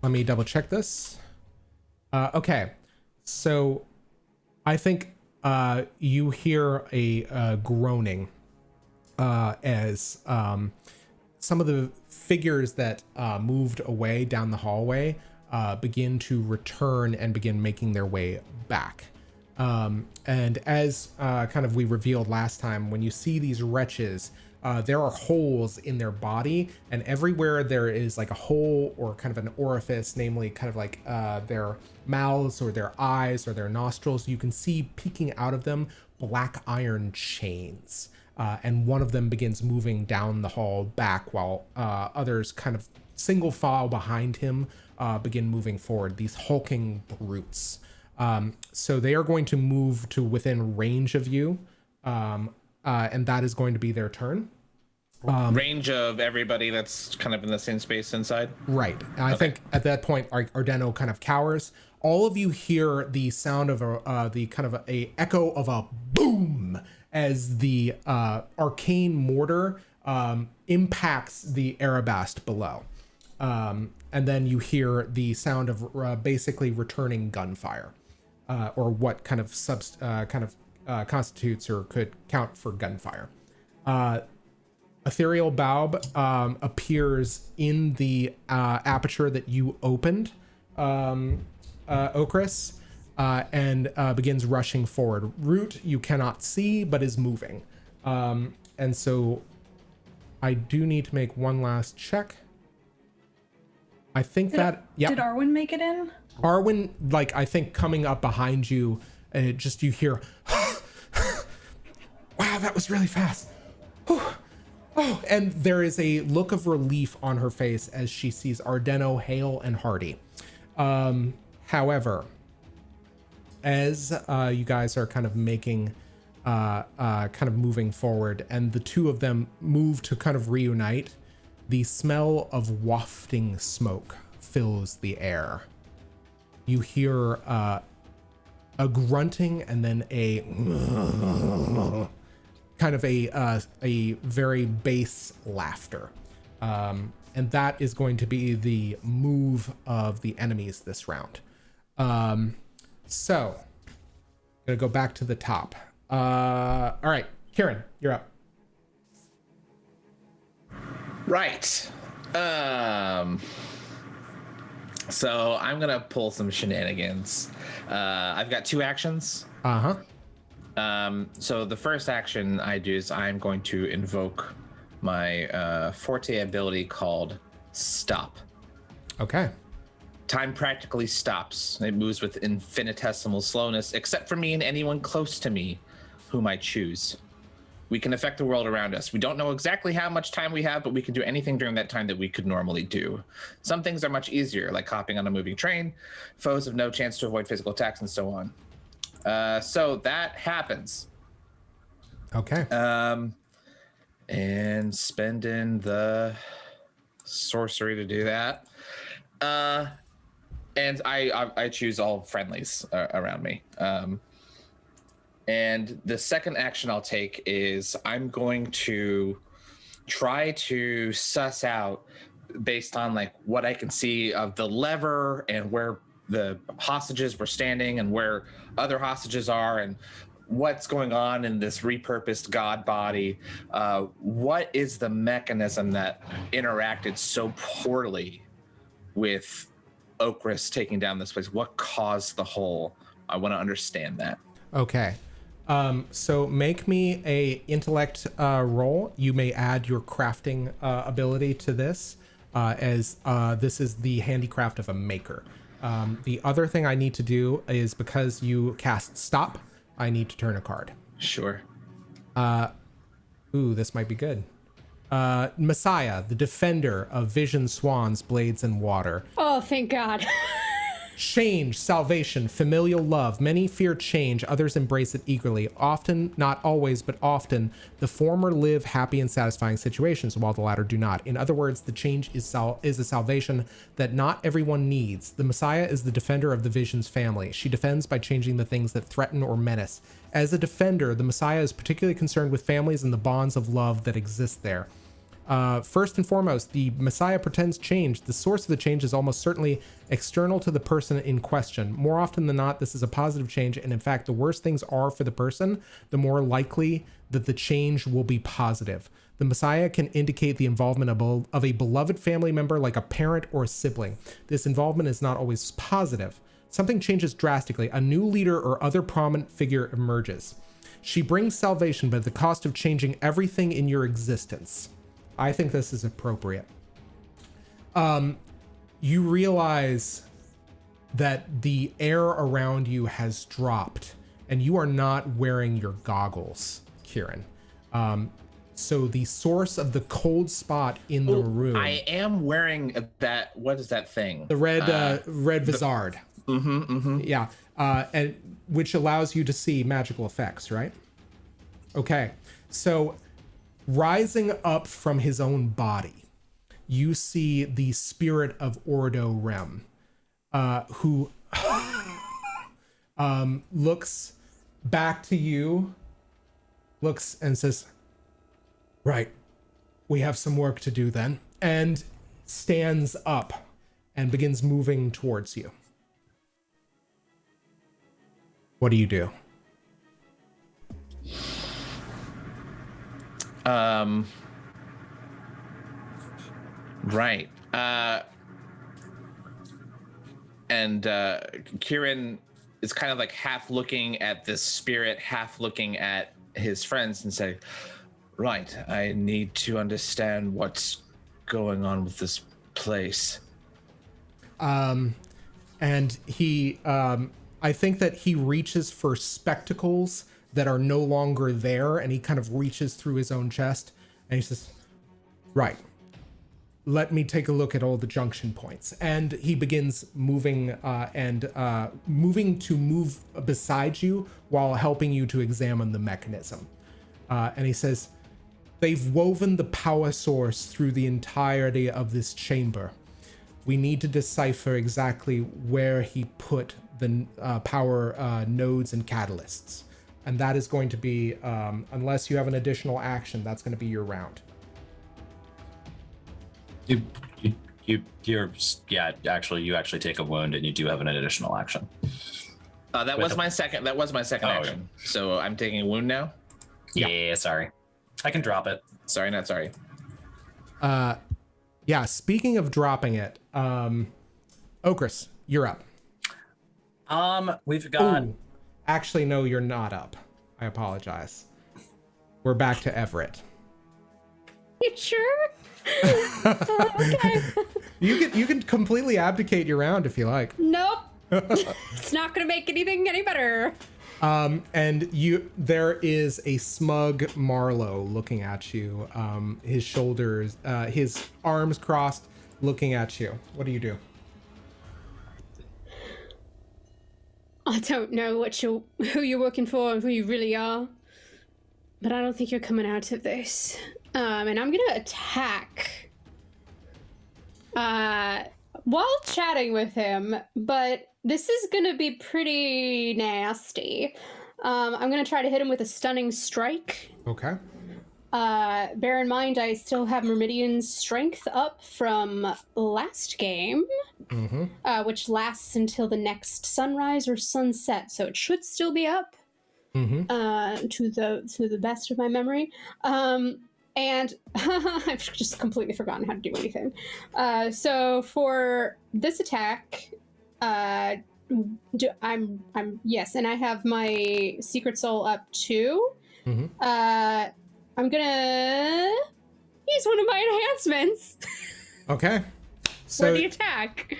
Let me double check this. Okay. So I think you hear a groaning as some of the figures that moved away down the hallway begin to return and begin making their way back. And as kind of we revealed last time, when you see these wretches, there are holes in their body, and everywhere there is like a hole or kind of an orifice, namely kind of like their mouths or their eyes or their nostrils, you can see peeking out of them black iron chains. And one of them begins moving down the hall back while others kind of single file behind him begin moving forward, these hulking brutes. So they are going to move to within range of you, and that is going to be their turn. Range of everybody that's kind of in the same space inside? Right. I think at that point, Ardenno kind of cowers. All of you hear the sound of the kind of a echo of a boom as the arcane mortar impacts the Arabast below. And then you hear the sound of basically returning gunfire, or what kind of constitutes or could count for gunfire. Ethereal Baub appears in the aperture that you opened, Okras, and begins rushing forward. Root you cannot see, but is moving. And so I do need to make one last check. I think Did Arwen make it in? Arwen, like, I think coming up behind you, just you hear, wow, that was really fast. Oh, and there is a look of relief on her face as she sees Ardenno, hale and hearty. However, as you guys are kind of making, kind of moving forward, and the two of them move to kind of reunite, the smell of wafting smoke fills the air. You hear a grunting and then a kind of a very bass laughter. And that is going to be the move of the enemies this round. So, gonna go back to the top. All right, Kieran, you're up. Right. So I'm gonna pull some shenanigans. I've got 2 actions. So the first action I do is I'm going to invoke my forte ability called Stop. Okay. Time practically stops. It moves with infinitesimal slowness, except for me and anyone close to me, whom I choose. We can affect the world around us. We don't know exactly how much time we have, but we can do anything during that time that we could normally do. Some things are much easier, like hopping on a moving train. Foes have no chance to avoid physical attacks and so on. So that happens. Okay. And spending the sorcery to do that. And I choose all friendlies around me. And the second action I'll take is I'm going to try to suss out, based on like what I can see of the lever and where the hostages were standing and where other hostages are and what's going on in this repurposed god body. What is the mechanism that interacted so poorly with Okras taking down this place? What caused the hole? I want to understand that. Okay. So make me a intellect roll. You may add your crafting ability to this, as this is the handicraft of a maker. The other thing I need to do is, because you cast stop, I need to turn a card. Sure. Ooh, this might be good. Messiah, the defender of vision, swans, blades, and water. Oh, thank God. Change, salvation, familial love. Many fear change, others embrace it eagerly. Often, not always, but often, the former live happy and satisfying situations, while the latter do not. In other words, the change is a salvation that not everyone needs. The Messiah is the defender of the Vision's family. She defends by changing the things that threaten or menace. As a defender, the Messiah is particularly concerned with families and the bonds of love that exist there. First and foremost, the Messiah pretends change. The source of the change is almost certainly external to the person in question. More often than not, this is a positive change, and in fact, the worse things are for the person, the more likely that the change will be positive. The Messiah can indicate the involvement of a beloved family member, like a parent or a sibling. This involvement is not always positive. Something changes drastically. A new leader or other prominent figure emerges. She brings salvation, but at the cost of changing everything in your existence. I think this is appropriate. You realize that the air around you has dropped, and you are not wearing your goggles, Kieran. So the source of the cold spot in the room. I am wearing that. What is that thing? The red vizard. Yeah, and which allows you to see magical effects, right? Okay, so rising up from his own body, you see the spirit of Ordo Rem, who looks back to you, looks and says, "Right, we have some work to do then," and stands up and begins moving towards you. What do you do? Right. And Kieran is kind of like half looking at this spirit, half looking at his friends and say, right, I need to understand what's going on with this place. And he, I think that he reaches for spectacles that are no longer there, and he kind of reaches through his own chest and he says, right, let me take a look at all the junction points. And he begins moving to move beside you while helping you to examine the mechanism. And he says, they've woven the power source through the entirety of this chamber. We need to decipher exactly where he put the power nodes and catalysts. And that is going to be, unless you have an additional action, that's going to be your round. Actually, you actually take a wound and you do have an additional action. That was my second action. Okay. So I'm taking a wound now? Yeah, sorry. I can drop it. Sorry, not sorry. Yeah, speaking of dropping it, Okras, you're up. We've got... Ooh, actually, no, you're not up. I apologize. We're back to Everett. You sure? Okay. You can completely abdicate your round if you like. Nope. It's not going to make anything any better. And there is a smug Marlowe looking at you, his shoulders, his arms crossed, looking at you. What do you do? I don't know who you're working for and who you really are, but I don't think you're coming out of this. And I'm gonna attack while chatting with him, but this is gonna be pretty nasty. I'm gonna try to hit him with a stunning strike. Okay. Bear in mind, I still have Myrmidian's strength up from last game, which lasts until the next sunrise or sunset, so it should still be up to the best of my memory. And I've just completely forgotten how to do anything. So for this attack, yes, and I have my Secret Soul up too. I'm gonna use one of my enhancements. Okay. For the attack.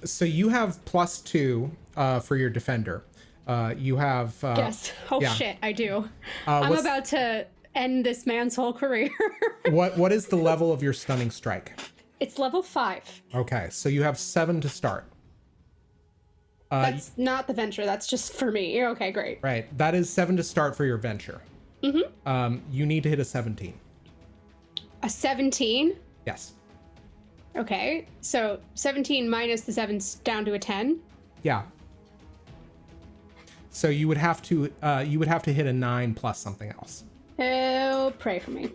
So you have +2 for your defender. You have yes. Oh yeah. shit, I do. I'm about to end this man's whole career. What is the level of your stunning strike? It's level 5. Okay, so you have 7 to start. That's not the venture. That's just for me. Okay, great. Right. That is 7 to start for your venture. You need to hit a 17. A 17? Yes. Okay, so 17 minus the 7's down to a 10. Yeah. So you would have to hit a 9 plus something else. Oh, pray for me.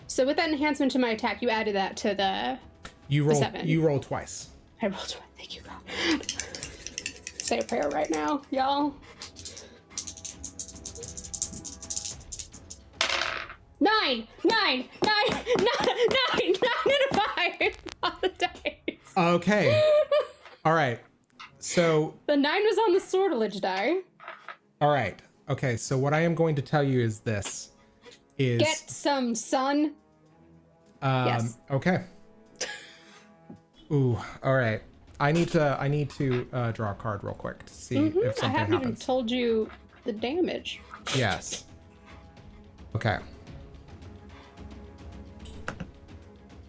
So with that enhancement to my attack, you added that to the You roll 7. You roll twice. I rolled twice. Thank you, God. Say a prayer right now, y'all. 9 and a 5 on the dice. Okay. All right. So the 9 was on the sortilege die. All right. Okay. So what I am going to tell you is this: get some sun. Yes. Okay. Ooh. All right. I need to draw a card real quick to see if something happens. I haven't even told you the damage. Yes. Okay.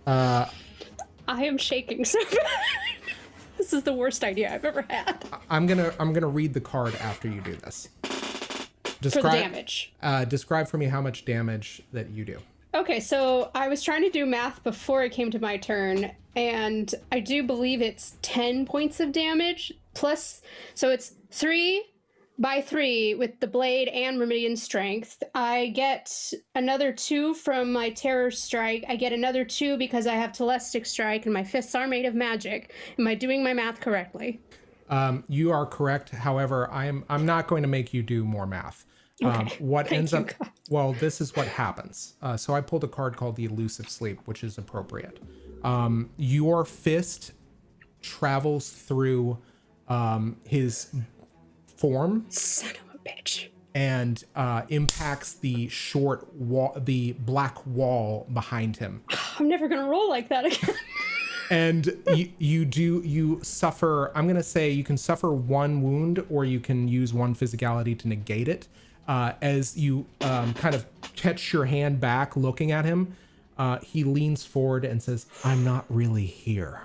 I am shaking so bad. This is the worst idea I've ever had. I'm gonna read the card after you do this. For the damage. Describe for me how much damage that you do. Okay, so I was trying to do math before it came to my turn, and I do believe it's 10 points of damage plus, so it's 3 by 3 with the blade and Myrmidian strength. I get another 2 from my terror strike. I get another 2 because I have telestic strike and my fists are made of magic. Am I doing my math correctly? You are correct. However, I'm not going to make you do more math. Okay. What ends up, well, this is what happens. So I pulled a card called the Elusive Sleep, which is appropriate. Your fist travels through his form. Son of a bitch. And impacts the short wall, the black wall behind him. I'm never gonna roll like that again. And you suffer, I'm gonna say you can suffer 1 wound, or you can use 1 physicality to negate it. As you kind of catch your hand back looking at him, he leans forward and says, "I'm not really here."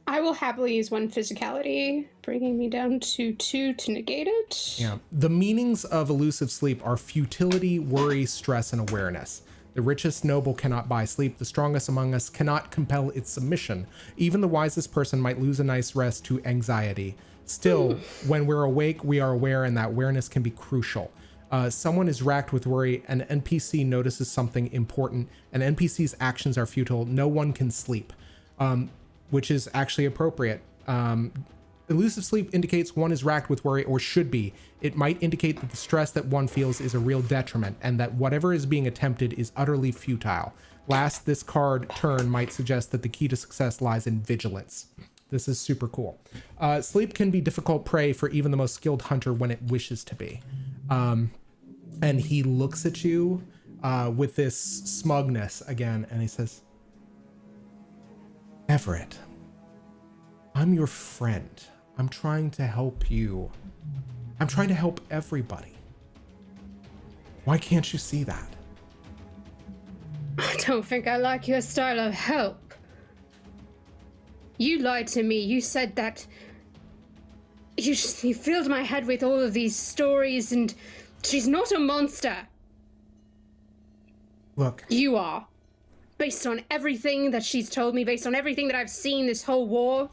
I will happily use 1 physicality, bringing me down to 2 to negate it. Yeah. The meanings of elusive sleep are futility, worry, stress, and awareness. The richest noble cannot buy sleep. The strongest among us cannot compel its submission. Even the wisest person might lose a night's rest to anxiety. Still, when we're awake, we are aware, and that awareness can be crucial. Someone is racked with worry. An NPC notices something important. An NPC's actions are futile. No one can sleep. Which is actually appropriate. Elusive sleep indicates one is racked with worry, or should be. It might indicate that the stress that one feels is a real detriment, and that whatever is being attempted is utterly futile. Last, this card turn might suggest that the key to success lies in vigilance. This is super cool. Sleep can be difficult prey for even the most skilled hunter when it wishes to be. And he looks at you with this smugness again, and he says, "Everett, I'm your friend. I'm trying to help you. I'm trying to help everybody. Why can't you see that? I don't think I like your style of help. You lied to me. You said that you filled my head with all of these stories, and she's not a monster. Look. You are. Based on everything that she's told me, based on everything that I've seen this whole war.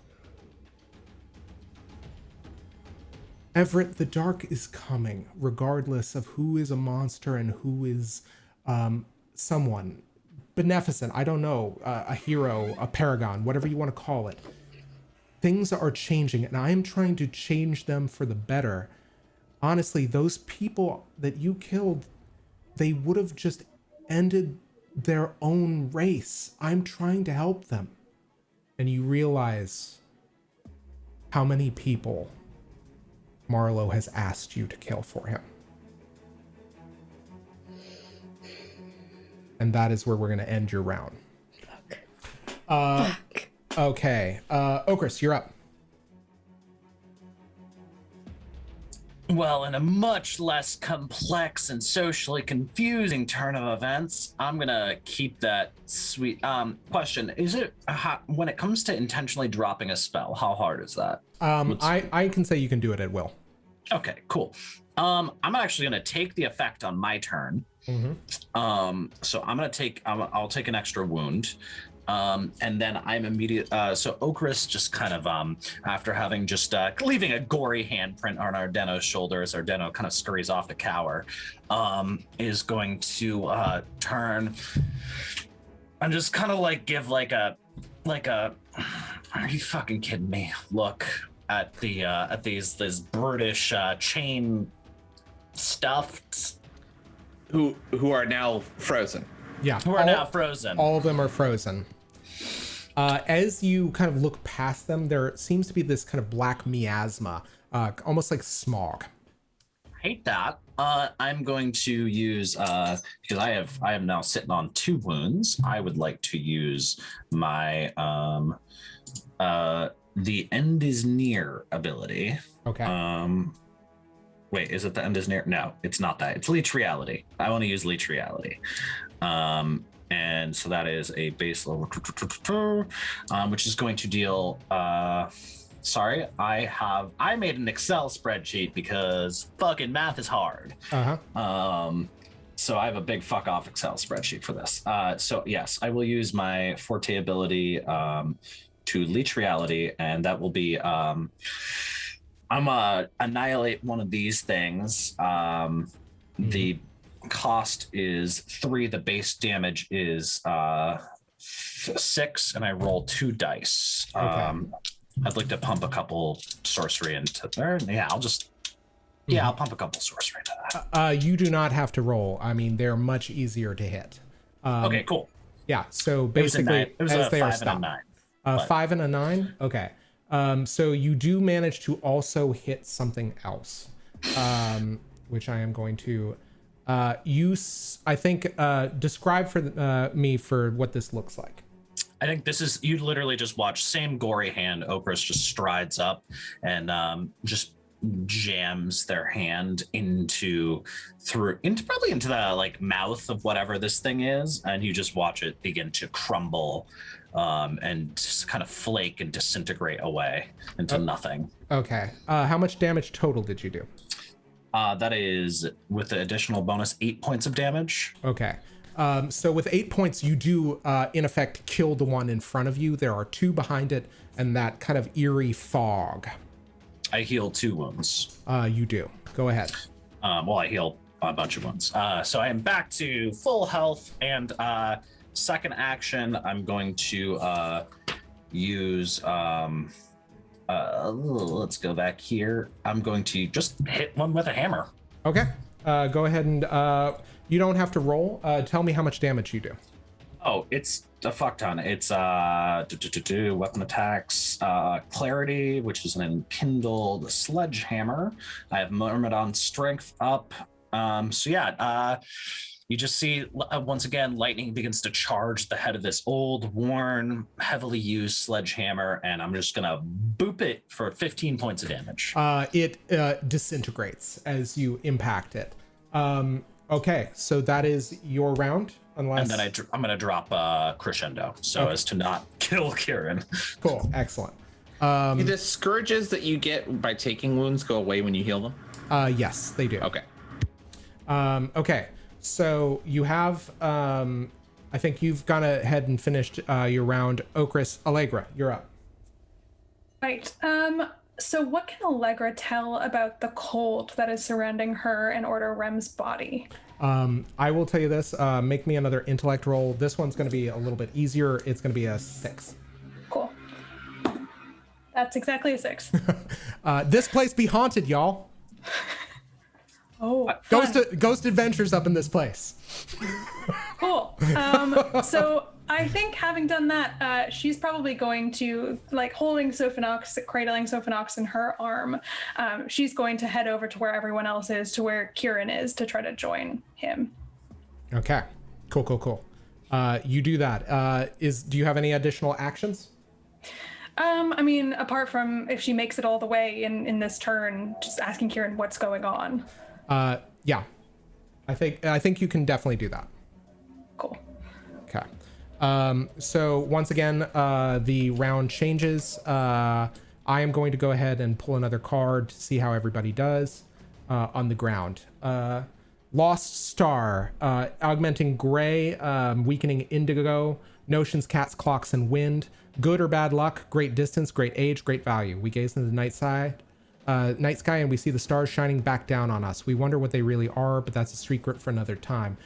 Everett, the dark is coming, regardless of who is a monster and who is someone beneficent. I don't know, a hero, a paragon, whatever you want to call it. Things are changing, and I am trying to change them for the better. Honestly, those people that you killed, they would have just ended their own race. I'm trying to help them. And you realize how many people Marlowe has asked you to kill for him. And that is where we're going to end your round. Fuck. Okay. Okras, you're up. Well, in a much less complex and socially confusing turn of events, I'm gonna keep that sweet question. Is it when it comes to intentionally dropping a spell, how hard is that? I can say you can do it at will. Okay, cool. I'm actually gonna take the effect on my turn. Mm-hmm. So I'm gonna take I'll take an extra wound. And then I'm immediate. So Okras just kind of, after having just leaving a gory handprint on Ardenno's shoulder as Ardenno kind of scurries off to cower, is going to turn and just kind of like give like a, are you fucking kidding me? Look at the at this brutish chain stuffed who are now frozen. Yeah, who are now frozen. All of them are frozen. As you kind of look past them, there seems to be this kind of black miasma, almost like smog. Hate that. I'm going to use because I am now sitting on 2 wounds. I would like to use my the end is near ability. Okay. Wait, is it the end is near? No, it's not that. It's Leech Reality. I want to use Leech Reality. And so that is a base level, which is going to deal, sorry, I made an Excel spreadsheet because fucking math is hard. So I have a big fuck off Excel spreadsheet for this. So yes, I will use my Forte ability to Leech Reality, and that will be, I'm annihilate one of these things. The cost is 3, the base damage is 6, and I roll 2 dice. Okay. I'd like to pump a couple sorcery into there. Yeah, I'll pump a couple sorcery into that. You do not have to roll. I mean, they're much easier to hit. Okay, cool. Yeah, so basically, it was as they are 5 and a stopped. 9. 5 and a 9? Okay. So you do manage to also hit something else, which I am going to use. I think describe for me for what this looks like. I think this is, you literally just watch same gory hand. Okras just strides up and just jams their hand into the like mouth of whatever this thing is, and you just watch it begin to crumble and just kind of flake and disintegrate away into nothing. Okay. How much damage total did you do? That is, with the additional bonus, 8 points of damage. Okay. So with 8 points, you do, in effect, kill the one in front of you. There are 2 behind it, and that kind of eerie fog. I heal 2 wounds. You do. Go ahead. Well, I heal a bunch of wounds. So I am back to full health, and second action, I'm going to use... let's go back here. I'm going to just hit one with a hammer. Okay. Go ahead and you don't have to roll. Tell me how much damage you do. Oh, it's a fuck ton. It's weapon attacks, clarity, which is an enkindled sledgehammer. I have Myrmidon strength up. So yeah, You just see, once again, lightning begins to charge the head of this old, worn, heavily used sledgehammer, and I'm just going to boop it for 15 points of damage. It disintegrates as you impact it. Okay, so that is your round, unless... And then I'm going to drop Crescendo, so as to not kill Kieran. Cool, excellent. The scourges that you get by taking wounds go away when you heal them? Yes, they do. Okay. Okay, so you have, I think you've gone ahead and finished your round. Okras, Allegra, you're up. Right. So what can Allegra tell about the cold that is surrounding her and Ordo Rem's body? I will tell you this. Make me another intellect roll. This one's going to be a little bit easier. It's going to be a 6. Cool. That's exactly a 6. This place be haunted, y'all. Oh, Ghost adventures up in this place. cool. So I think having done that, she's probably going to, like, holding Sophanox, cradling Sophanox in her arm. She's going to head over to where everyone else is, to where Kieran is, to try to join him. Okay. Cool. You do that. Do you have any additional actions? I mean, apart from if she makes it all the way in this turn, just asking Kieran what's going on. Yeah. I think you can definitely do that. Cool. Okay. So once again, the round changes. I am going to go ahead and pull another card to see how everybody does on the ground. Lost Star, augmenting gray, weakening indigo, notions, cats, clocks, and wind. Good or bad luck, great distance, great age, great value. We gaze into the night sky, and we see the stars shining back down on us. We wonder what they really are, but that's a secret for another time.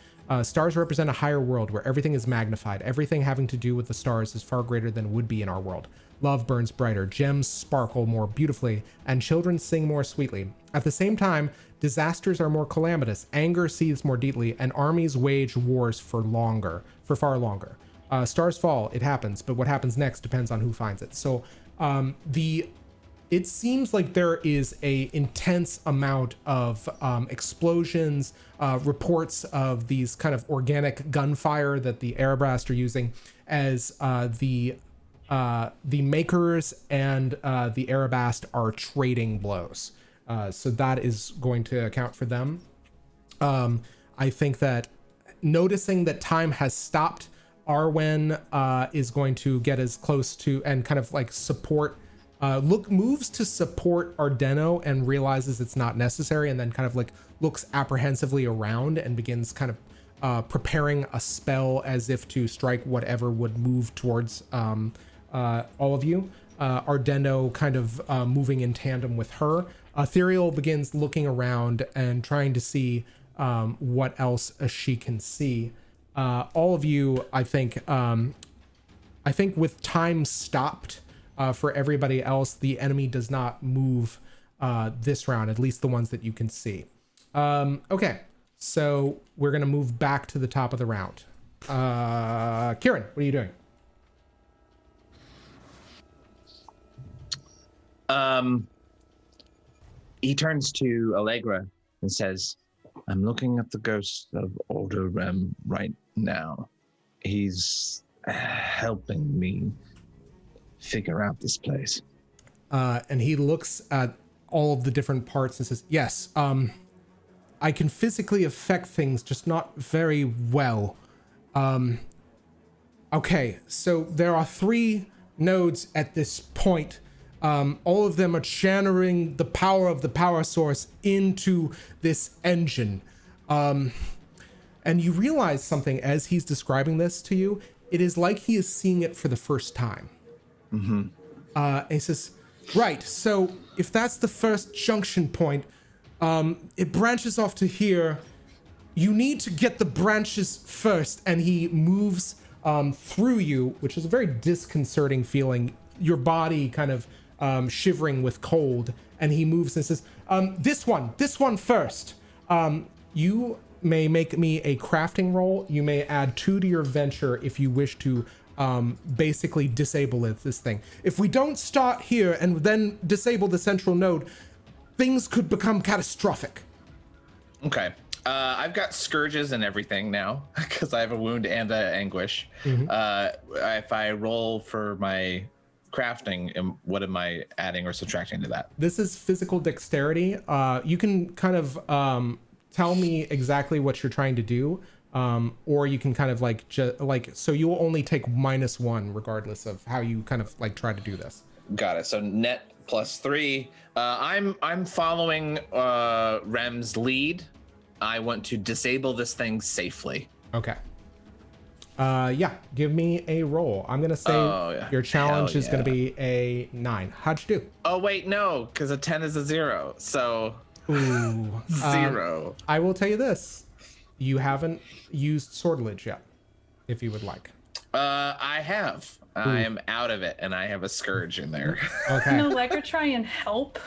Stars represent a higher world where everything is magnified. Everything having to do with the stars is far greater than would be in our world. Love burns brighter, gems sparkle more beautifully, and children sing more sweetly. At the same time, disasters are more calamitous, anger seethes more deeply, and armies wage wars for far longer. Stars fall, it happens, but what happens next depends on who finds it. So it seems like there is a intense amount of explosions, reports of these kind of organic gunfire that the Ereblast are using as the makers and the Ereblast are trading blows. So that is going to account for them. I think that noticing that time has stopped, Arwen is going to get as close to and kind of like support, moves to support Ardenno and realizes it's not necessary, and then kind of like looks apprehensively around and begins kind of preparing a spell as if to strike whatever would move towards all of you. Ardenno kind of moving in tandem with her. Ethereal begins looking around and trying to see what else she can see. All of you, I think with time stopped for everybody else, the enemy does not move this round, at least the ones that you can see. Okay, so we're going to move back to the top of the round. Kieran, what are you doing? He turns to Allegra and says, I'm looking at the ghost of Ordo Rem right now. He's helping me figure out this place. And he looks at all of the different parts and says, yes, I can physically affect things, just not very well. Okay, so there are 3 nodes at this point. All of them are channeling the power of the power source into this engine. And you realize something as he's describing this to you. It is like he is seeing it for the first time. Mm-hmm. And he says, right, so if that's the first junction point, it branches off to here. You need to get the branches first. And he moves through you, which is a very disconcerting feeling. Your body kind of shivering with cold, and he moves and says, this one first. You may make me a crafting roll. You may add 2 to your venture if you wish to basically disable this thing. If we don't start here and then disable the central node, things could become catastrophic. Okay. I've got scourges and everything now because I have a wound and a anguish. If I roll for my crafting, what am I adding or subtracting to that? This is physical dexterity. You can kind of tell me exactly what you're trying to do, or you can kind of like so you will only take -1 regardless of how you kind of like try to do this. Got it. So net +3. I'm following Rem's lead. I want to disable this thing safely. Okay. Yeah, give me a roll. I'm gonna say your challenge is gonna be a 9. How'd you do? Oh wait, no, because a 10 is a 0. So Ooh. 0. I will tell you this. You haven't used Swordledge yet, if you would like. I have. I am out of it, and I have a scourge in there. Okay. Can Allegra try and help?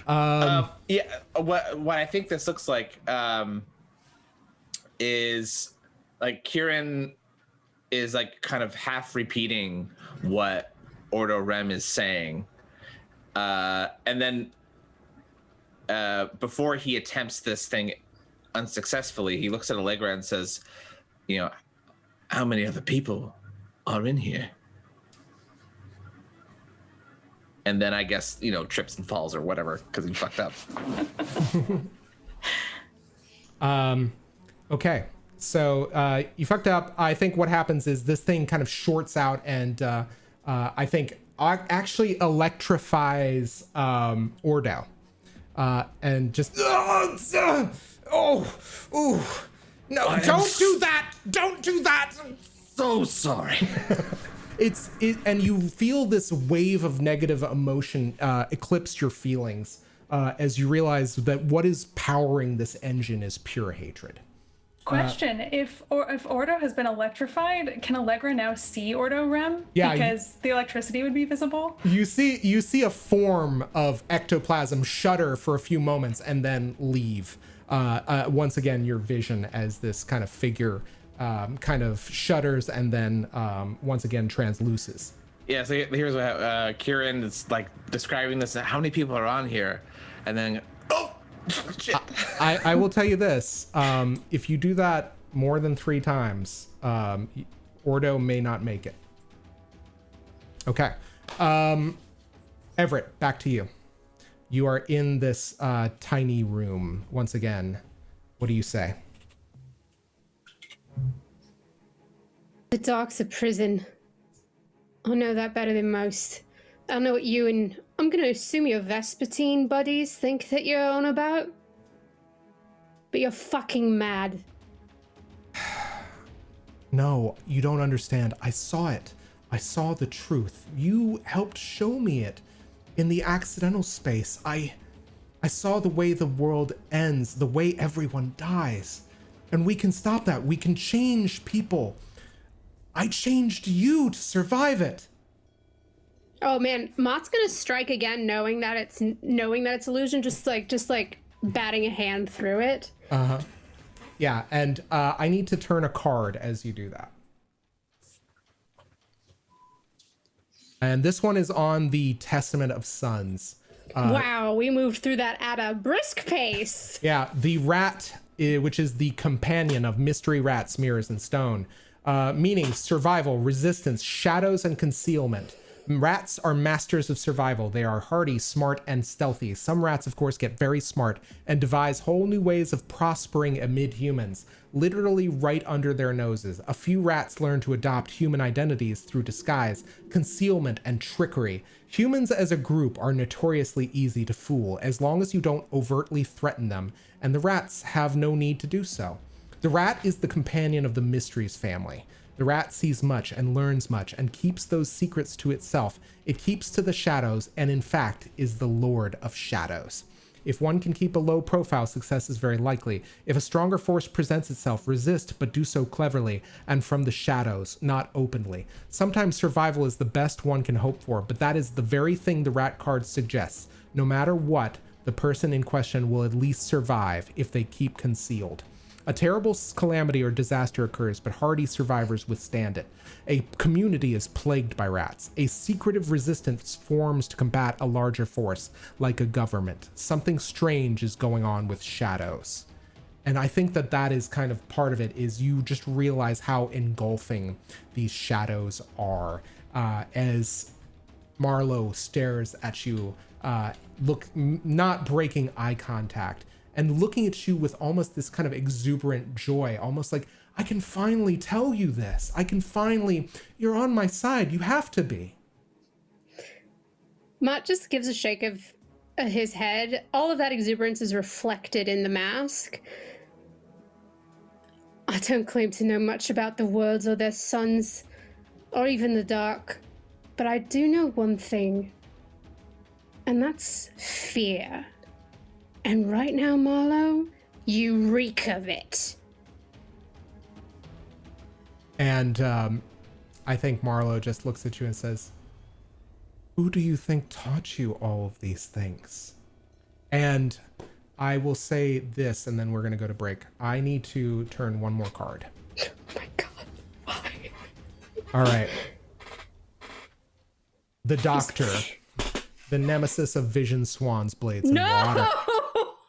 Yeah. What I think this looks like is like Kieran is like kind of half repeating what Ordo Rem is saying, and then before he attempts this thing unsuccessfully, he looks at Allegra and says, "You know, how many other people are in here?" And then I guess, trips and falls or whatever because he fucked up. Okay. So you fucked up. I think what happens is this thing kind of shorts out and I think actually electrifies Ordo. And just no, don't do that. Don't do that. So sorry. And you feel this wave of negative emotion eclipse your feelings as you realize that what is powering this engine is pure hatred. Question: If Ordo has been electrified, can Allegra now see Ordo Rem? Yeah, because the electricity would be visible. You see a form of ectoplasm shudder for a few moments and then leave. Once again, your vision as this kind of figure kind of shudders and then once again transluces. Yeah, so here's what Kieran is like describing this. How many people are on here? And then, shit. I will tell you this. If you do that more than 3 times, Ordo may not make it. Okay. Everett, back to you. You are in this tiny room once again. What do you say? The dark's a prison. I know that better than most. I know what you and I'm gonna assume your Vespertine buddies think that you're on about. But you're fucking mad. No, you don't understand. I saw it. I saw the truth. You helped show me it in the accidental space. I saw the way the world ends, the way everyone dies. And we can stop that. We can change people. I changed you to survive it. Oh man, Mott's gonna strike again, knowing that it's illusion, just like batting a hand through it. Yeah, and I need to turn a card as you do that. And this one is on the Testament of Suns. Wow, we moved through that at a brisk pace. Yeah, the rat, which is the companion of mystery rats, mirrors, and stone, meaning survival, resistance, shadows, and concealment. Rats are masters of survival. They are hardy, smart, and stealthy. Some rats, of course, get very smart and devise whole new ways of prospering amid humans, literally right under their noses. A few rats learn to adopt human identities through disguise, concealment, and trickery. Humans as a group are notoriously easy to fool as long as you don't overtly threaten them, and the rats have no need to do so. The rat is the companion of the Mysteries family. The rat sees much and learns much and keeps those secrets to itself. It keeps to the shadows and in fact is the Lord of Shadows. If one can keep a low profile, success is very likely. If a stronger force presents itself, resist, but do so cleverly and from the shadows, not openly. Sometimes survival is the best one can hope for, but that is the very thing the rat card suggests. No matter what, the person in question will at least survive if they keep concealed. A terrible calamity or disaster occurs, but hardy survivors withstand it. A community is plagued by rats. A secretive resistance forms to combat a larger force, like a government. Something strange is going on with shadows. And I think that is kind of part of it, is you just realize how engulfing these shadows are as Marlowe stares at you, not breaking eye contact, and looking at you with almost this kind of exuberant joy, almost like, I can finally tell you this. You're on my side. You have to be. Mott just gives a shake of his head. All of that exuberance is reflected in the mask. I don't claim to know much about the worlds or their suns, or even the dark, but I do know one thing, and that's fear. And right now, Marlowe, you reek of it. And I think Marlowe just looks at you and says, who do you think taught you all of these things? And I will say this, and then we're going to go to break. I need to turn one more card. Oh my God, why? All right. The Doctor, the nemesis of vision, swans, blades, and water.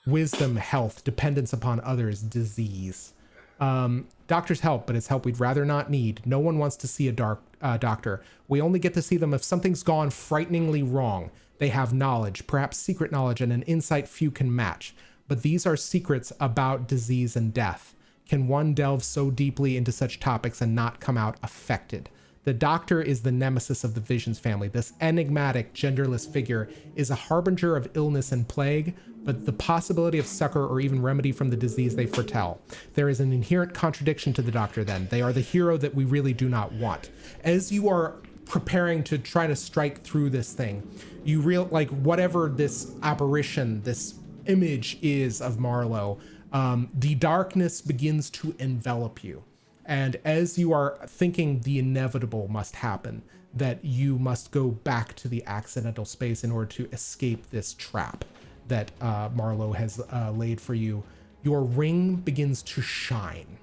Wisdom, health, dependence upon others, disease. Doctors help, but it's help we'd rather not need. No one wants to see a doctor. We only get to see them if something's gone frighteningly wrong. They have knowledge, perhaps secret knowledge, and an insight few can match. But these are secrets about disease and death. Can one delve so deeply into such topics and not come out affected? The Doctor is the nemesis of the Visions family. This enigmatic, genderless figure is a harbinger of illness and plague, but the possibility of succor or even remedy from the disease they foretell. There is an inherent contradiction to the Doctor then. They are the hero that we really do not want. As you are preparing to try to strike through this thing, you whatever this apparition, this image is of Marlowe, the darkness begins to envelop you. And as you are thinking the inevitable must happen, that you must go back to the accidental space in order to escape this trap that Marlowe has laid for you, your ring begins to shine.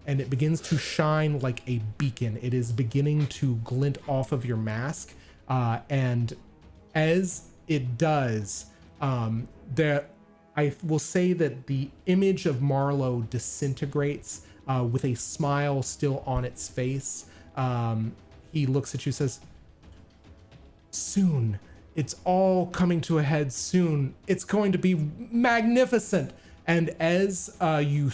And it begins to shine like a beacon. It is beginning to glint off of your mask. And as it does, I will say that the image of Marlowe disintegrates with a smile still on its face. He looks at you and says, soon. It's all coming to a head soon. It's going to be magnificent. And as you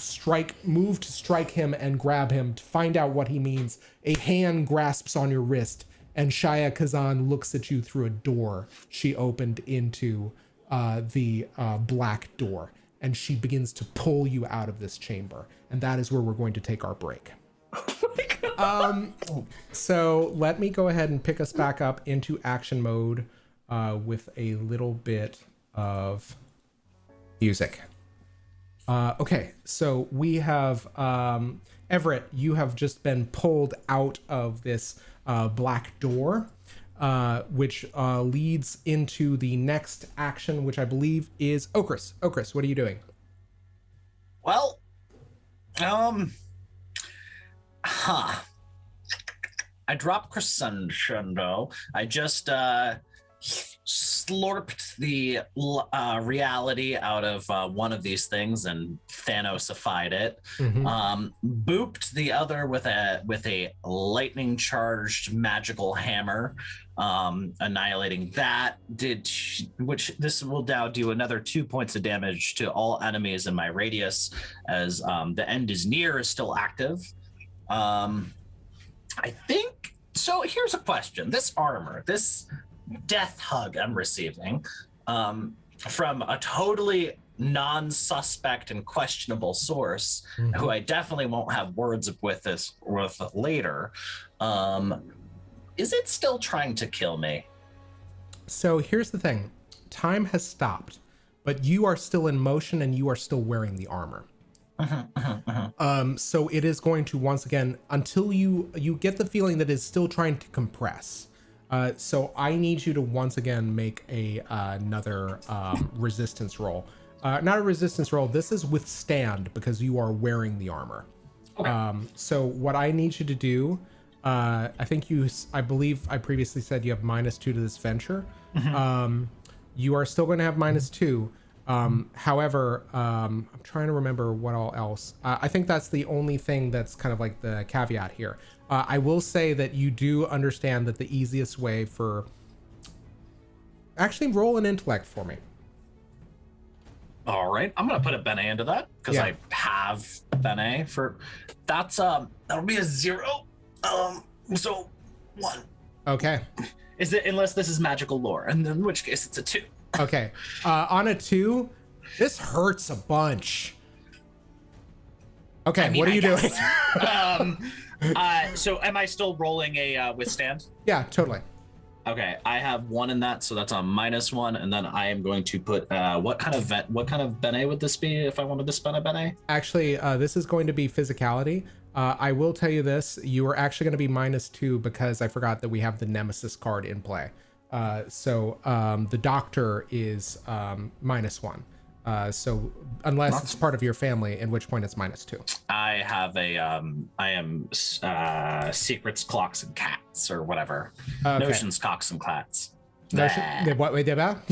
move to strike him and grab him to find out what he means, a hand grasps on your wrist, and Shaya Kazan looks at you through a door she opened into the black door, and she begins to pull you out of this chamber. And that is where we're going to take our break. Oh my God. So let me go ahead and pick us back up into action mode with a little bit of music. Okay, so we have Everett, you have just been pulled out of this black door, which leads into the next action, which I believe is Okras. Okras, what are you doing? Well, I dropped Crescendo. I just slurped the reality out of one of these things and Thanosified it. Booped the other with a lightning charged magical hammer, annihilating that. Which this will now do another 2 points of damage to all enemies in my radius, as the end is near is still active. I think so. Here's a question: this armor, this death hug I'm receiving from a totally non-suspect and questionable source, who I definitely won't have words with later, is it still trying to kill me? So here's the thing: time has stopped, but you are still in motion and you are still wearing the armor. So it is going to, once again, until you get the feeling that it's still trying to compress. So I need you to once again make another resistance roll. Not a resistance roll. This is withstand, because you are wearing the armor. Okay. So what I need you to do, I believe I previously said you have -2 to this venture. You are still going to have -2. However, I'm trying to remember what all else. I think that's the only thing that's kind of like the caveat here. I will say that you do understand that the easiest way for... Actually, roll an intellect for me. All right, I'm gonna put a Bene into that because I have Bene for that's that'll be a 0. So 1. Okay. Is it, unless this is magical lore, and in which case it's a 2. Okay. On a 2, this hurts a bunch. Okay, what are you doing? So am I still rolling a withstand? Yeah, totally. Okay, I have 1 in that, so that's a -1, and then I am going to put what kind of Bene would this be if I wanted to spend a Bene? Actually, this is going to be physicality. I will tell you this: you are actually going to be -2 because I forgot that we have the Nemesis card in play. So the Doctor is -1. So unless it's part of your family, in which point it's -2. I have a I am secrets, clocks, and cats, or whatever. Okay. Notions, cocks, and cats. What we did about?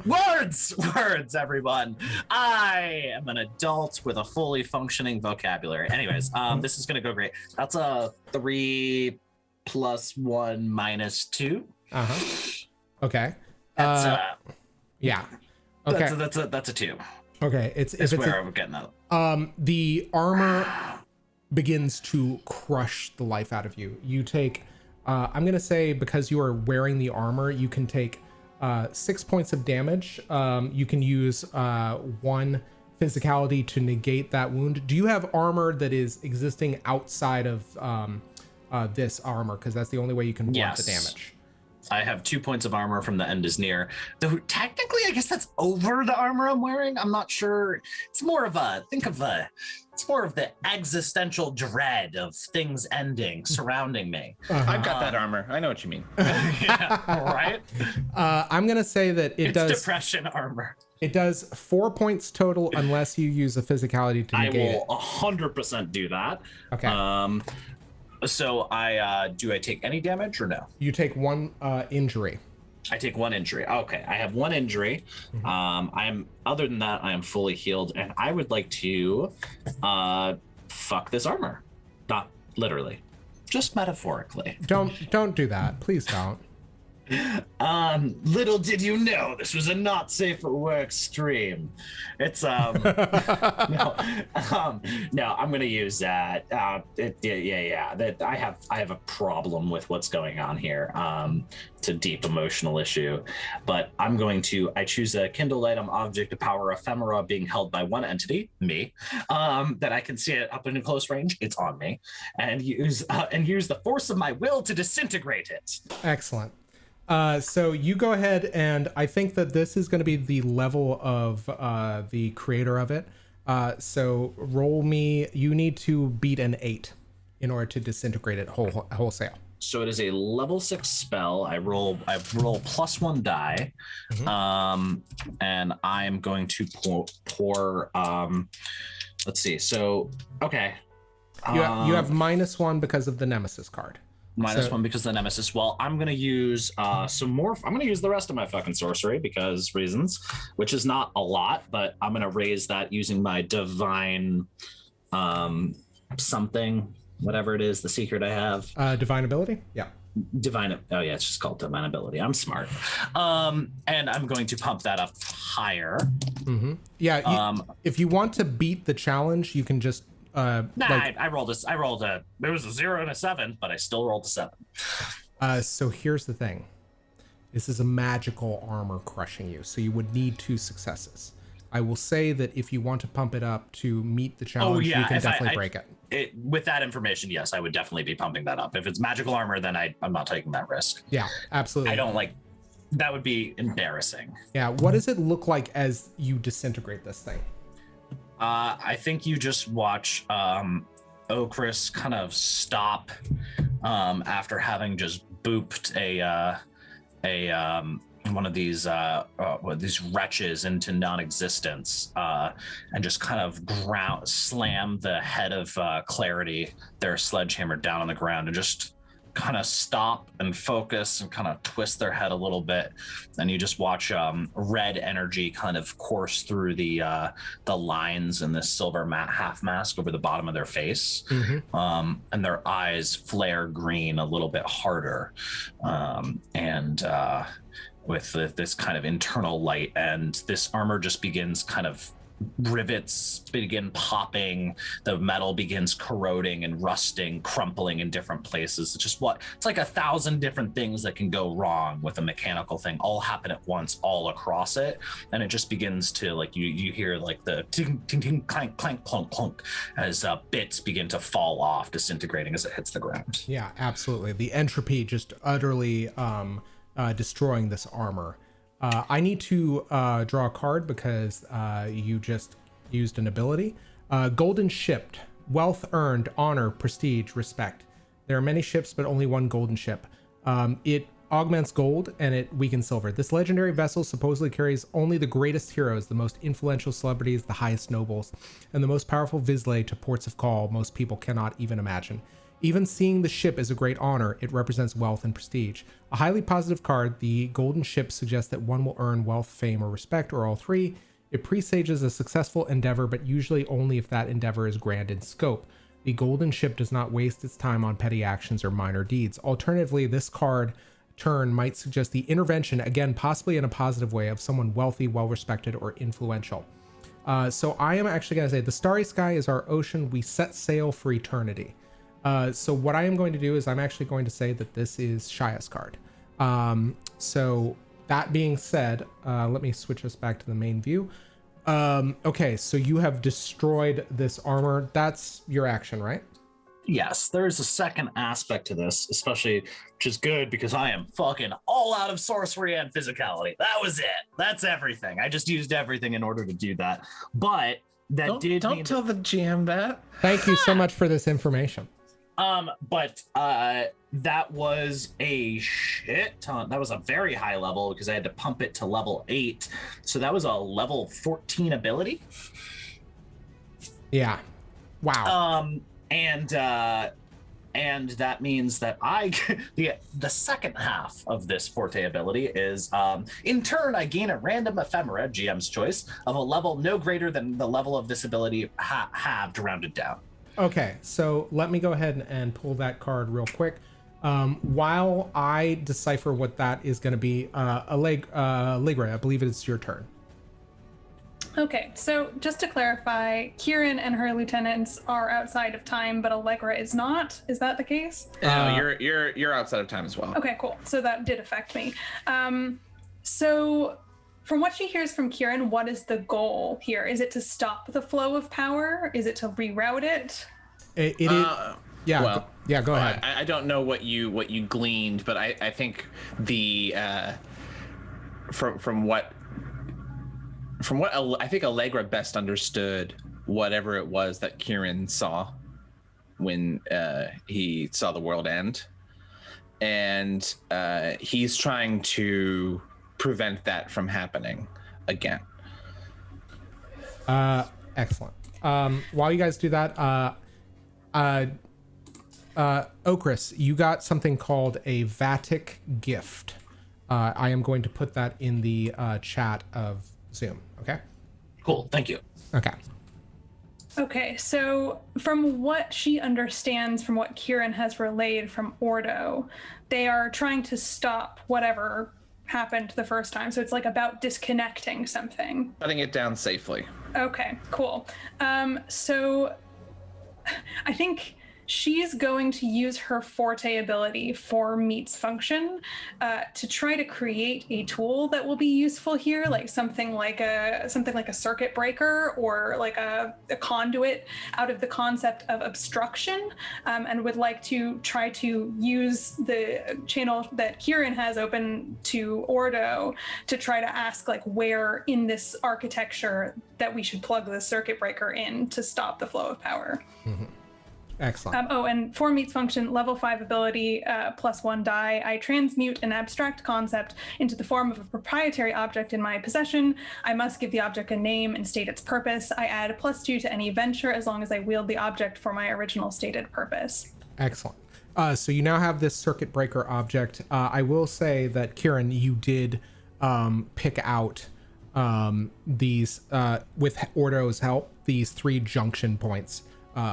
Words, everyone. I am an adult with a fully functioning vocabulary. Anyways, this is gonna go great. That's a 3 + 1 - 2. Okay. That's Yeah. Okay. that's a 2. Okay. That's where I'm getting that. The armor begins to crush the life out of you. You take, I'm gonna say, because you are wearing the armor, you can take 6 points of damage. You can use 1 physicality to negate that wound. Do you have armor that is existing outside of this armor? Because that's the only way you can warp the damage. I have 2 points of armor from the end is near. Though technically, I guess that's over the armor I'm wearing. I'm not sure. It's more of it's more of the existential dread of things ending surrounding me. I've got that armor. I know what you mean. Right? I'm gonna say that it's does depression armor. It does 4 points total unless you use a physicality to negate it. I will 100% do that. Okay. So do I take any damage or no? You take 1 injury. I take 1 injury. Okay, I have 1 injury. Other than that, I am fully healed, and I would like to fuck this armor. Not literally, just metaphorically. Don't do that. Please don't. Little did you know this was a not safe for work stream. It's no, I'm gonna use that. That I have a problem with what's going on here. It's a deep emotional issue, but I choose a kindle item, object of power, ephemera being held by one entity, me, that I can see it up in close range. It's on me, and use the force of my will to disintegrate it. Excellent. So you go ahead, and I think that this is going to be the level of the creator of it. So roll me. You need to beat an 8 in order to disintegrate it wholesale. So it is a level 6 spell. I roll +1 die, and I'm going to pour. Let's see. So okay, you have -1 because of the Nemesis card. -1 because of the Nemesis. Well, I'm going to use some more. I'm going to use the rest of my fucking sorcery because reasons, which is not a lot, but I'm going to raise that using my divine something, whatever it is, the secret I have. Divine ability? Yeah. Divine. Oh, yeah, it's just called divine ability. I'm smart. And I'm going to pump that up higher. Mm-hmm. Yeah. If you want to beat the challenge, you can just I rolled this. It was a 0 and a 7, but I still rolled a 7. So here's the thing. This is a magical armor crushing you, so you would need 2 successes. I will say that if you want to pump it up to meet the challenge, you can definitely break it. With that information, yes, I would definitely be pumping that up. If it's magical armor, then I'm not taking that risk. Yeah, absolutely. I don't that would be embarrassing. Yeah, what does it look like as you disintegrate this thing? I think you just watch Okras kind of stop after having just booped one of these wretches into non-existence, and just kind of slam the head of Clarity, their sledgehammer, down on the ground, and just kind of stop and focus and kind of twist their head a little bit, and you just watch red energy kind of course through the lines in this silver half mask over the bottom of their face, and their eyes flare green a little bit harder, and with this kind of internal light, and this armor just begins kind of rivets begin popping, the metal begins corroding and rusting, crumpling in different places. It's like 1,000 different things that can go wrong with a mechanical thing all happen at once all across it, and it just begins to, like, you hear like the ting ting ting clank clank clunk clunk as bits begin to fall off, disintegrating as it hits the ground. Yeah, absolutely. The entropy just utterly destroying this armor. I need to draw a card because you just used an ability. Golden shipped, wealth earned, honor, prestige, respect. There are many ships, but only one golden ship. It augments gold and it weakens silver. This legendary vessel supposedly carries only the greatest heroes, the most influential celebrities, the highest nobles, and the most powerful Vislay to ports of call most people cannot even imagine. Even seeing the ship is a great honor. It represents wealth and prestige. A highly positive card, the golden ship suggests that one will earn wealth, fame, or respect, or all three. It presages a successful endeavor, but usually only if that endeavor is grand in scope. The golden ship does not waste its time on petty actions or minor deeds. Alternatively, this card turn might suggest the intervention, again, possibly in a positive way, of someone wealthy, well-respected, or influential. So I am actually going to say the starry sky is our ocean. We set sail for eternity. So what I am going to do is I'm actually going to say that this is Shia's card. So that being said, let me switch us back to the main view. Okay, so you have destroyed this armor. That's your action, right? Yes, there's a second aspect to this, especially, which is good because I am fucking all out of sorcery and physicality. That was it. That's everything. I just used everything in order to do that. But that don't tell the GM that. Thank you so much for this information. But that was a shit ton. That was a very high level because I had to pump it to level 8. So that was a level 14 ability. Yeah. Wow. And that means that the second half of this forte ability is, in turn, I gain a random ephemera, GM's choice, of a level no greater than the level of this ability halved rounded down. Okay, so let me go ahead and pull that card real quick. While I decipher what that is going to be, Allegra, I believe it's your turn. Okay, so just to clarify, Kieran and her lieutenants are outside of time, but Allegra is not. Is that the case? No, you're outside of time as well. Okay, cool. So that did affect me. So from what she hears from Kieran, what is the goal here? Is it to stop the flow of power? Is it to reroute it? It is. Yeah. Well, go ahead. I don't know what you gleaned, but I think the from what I think Allegra best understood whatever it was that Kieran saw when he saw the world end, and he's trying to prevent that from happening again. Excellent. While you guys do that, Okras, you got something called a Vatic gift. I am going to put that in the chat of Zoom. Okay. Cool. Thank you. Okay. Okay, so from what she understands, from what Kieran has relayed from Ordo, they are trying to stop whatever happened the first time. So it's like about disconnecting something. Shutting it down safely. Okay, cool. So I think she's going to use her forte ability for meets function to try to create a tool that will be useful here, like something like a circuit breaker or like a conduit out of the concept of obstruction, and would like to try to use the channel that Kieran has open to Ordo to try to ask like where in this architecture that we should plug the circuit breaker in to stop the flow of power. Mm-hmm. Excellent. And for meets function, level 5 ability, +1 die. I transmute an abstract concept into the form of a proprietary object in my possession. I must give the object a name and state its purpose. I add +2 to any venture as long as I wield the object for my original stated purpose. Excellent. So you now have this circuit breaker object. I will say that Kieran, you did pick out these with Ordo's help, these 3 junction points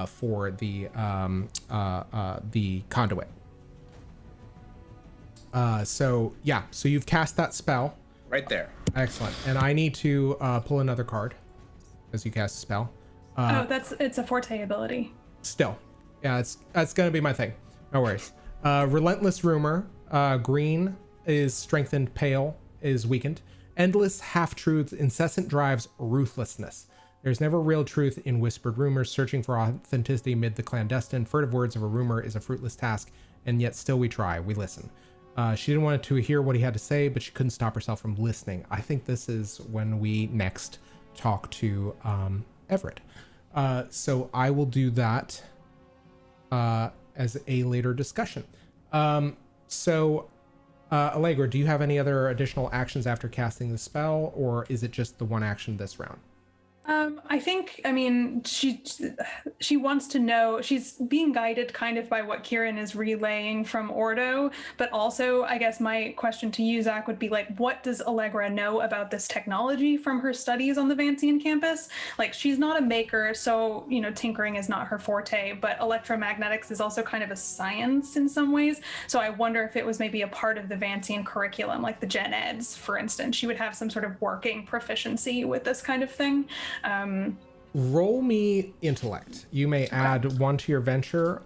for the conduit. So you've cast that spell. Right there. Excellent. And I need to pull another card as you cast a spell. It's a forte ability. Still, yeah, that's gonna be my thing. No worries. Relentless Rumor. Green is strengthened. Pale is weakened. Endless half-truths. Incessant drives. Ruthlessness. There's never real truth in whispered rumors. Searching for authenticity amid the clandestine. Furtive words of a rumor is a fruitless task, and yet still we try. We listen. She didn't want to hear what he had to say, but she couldn't stop herself from listening. I think this is when we next talk to Everett. So I will do that as a later discussion. Allegra, do you have any other additional actions after casting the spell, or is it just the one action this round? She wants to know, she's being guided kind of by what Kieran is relaying from Ordo, but also I guess my question to you, Zach, would be like, what does Allegra know about this technology from her studies on the Vancian campus? Like, she's not a maker, so, tinkering is not her forte, but electromagnetics is also kind of a science in some ways. So I wonder if it was maybe a part of the Vancian curriculum, like the Gen Eds, for instance. She would have some sort of working proficiency with this kind of thing. Roll me intellect. You may add 1 to your venture.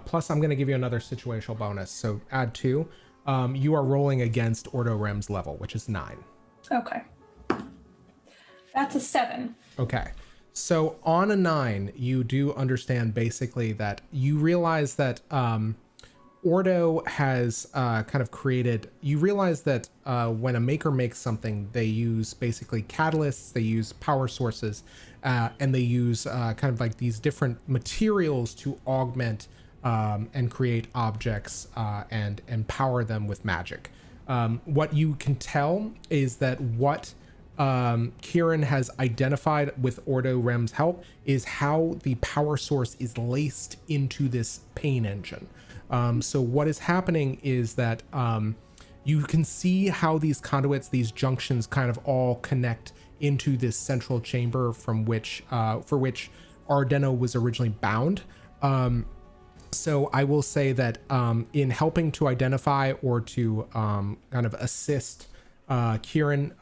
Plus, I'm going to give you another situational bonus. So add 2. You are rolling against Ordo Rem's level, which is 9. Okay. That's a 7. Okay. So on a 9, you do understand basically that you realize that Ordo has kind of created, you realize that when a maker makes something, they use basically catalysts, they use power sources, and they use kind of like these different materials to augment and create objects and empower them with magic. What you can tell is that what Kieran has identified with Ordo Rem's help is how the power source is laced into this pain engine. So what is happening is that you can see how these conduits, these junctions kind of all connect into this central chamber from which, for which Ardenno was originally bound. So I will say that in helping to identify or to kind of assist Kieran,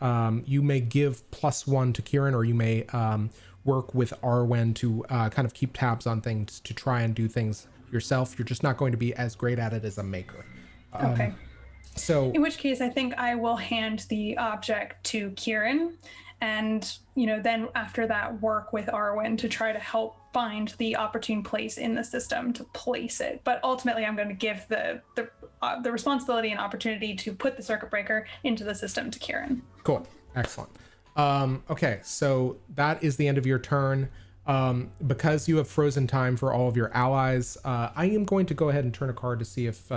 you may give +1 to Kieran, or you may work with Arwen to kind of keep tabs on things to try and do things yourself. You're just not going to be as great at it as a maker. Okay. So in which case I think I will hand the object to Kieran, and then after that work with Arwen to try to help find the opportune place in the system to place it. But ultimately I'm going to give the responsibility and opportunity to put the circuit breaker into the system to Kieran. Cool. Excellent. Okay, so that is the end of your turn. Because you have frozen time for all of your allies, I am going to go ahead and turn a card to see if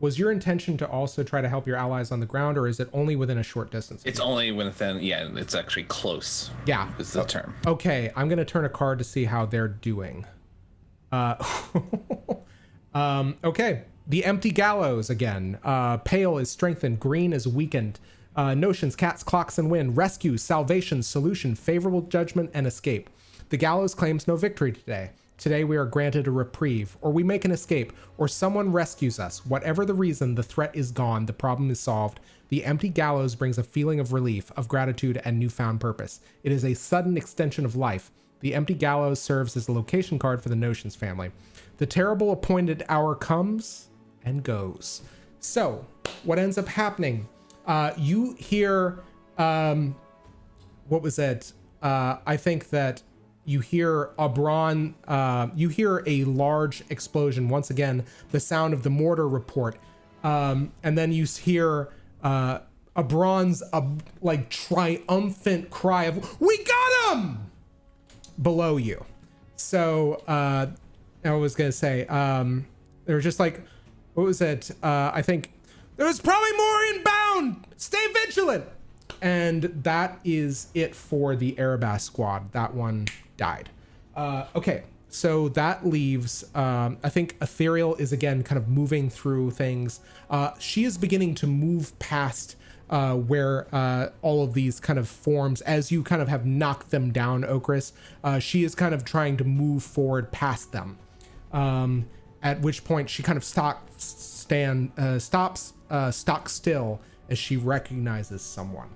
was your intention to also try to help your allies on the ground, or is it only within a short distance? It's only within, it's actually close. Yeah. Is the term. Okay, I'm going to turn a card to see how they're doing. Okay, the Empty Gallows again. Pale is strengthened, green is weakened. Notions, cats, clocks, and wind. Rescue, salvation, solution, favorable judgment, and escape. The gallows claims no victory today. Today we are granted a reprieve, or we make an escape, or someone rescues us. Whatever the reason, the threat is gone, the problem is solved. The empty gallows brings a feeling of relief, of gratitude, and newfound purpose. It is a sudden extension of life. The empty gallows serves as a location card for the Notions family. The terrible appointed hour comes and goes. So, what ends up happening? You hear, what was it? I think that you hear you hear a large explosion. Once again, the sound of the mortar report. And then you hear Abron's like triumphant cry of, "We got him!" below you. So I was gonna say, they were just like, what was it? I think there was probably more inbound. Stay vigilant. And that is it for the Erebus squad. That one died. Okay, So that leaves, I think Ethereal is again kind of moving through things. She is beginning to move past where all of these kind of forms, as you kind of have knocked them down, Okras, she is kind of trying to move forward past them. At which point she kind of stops stock still as she recognizes someone.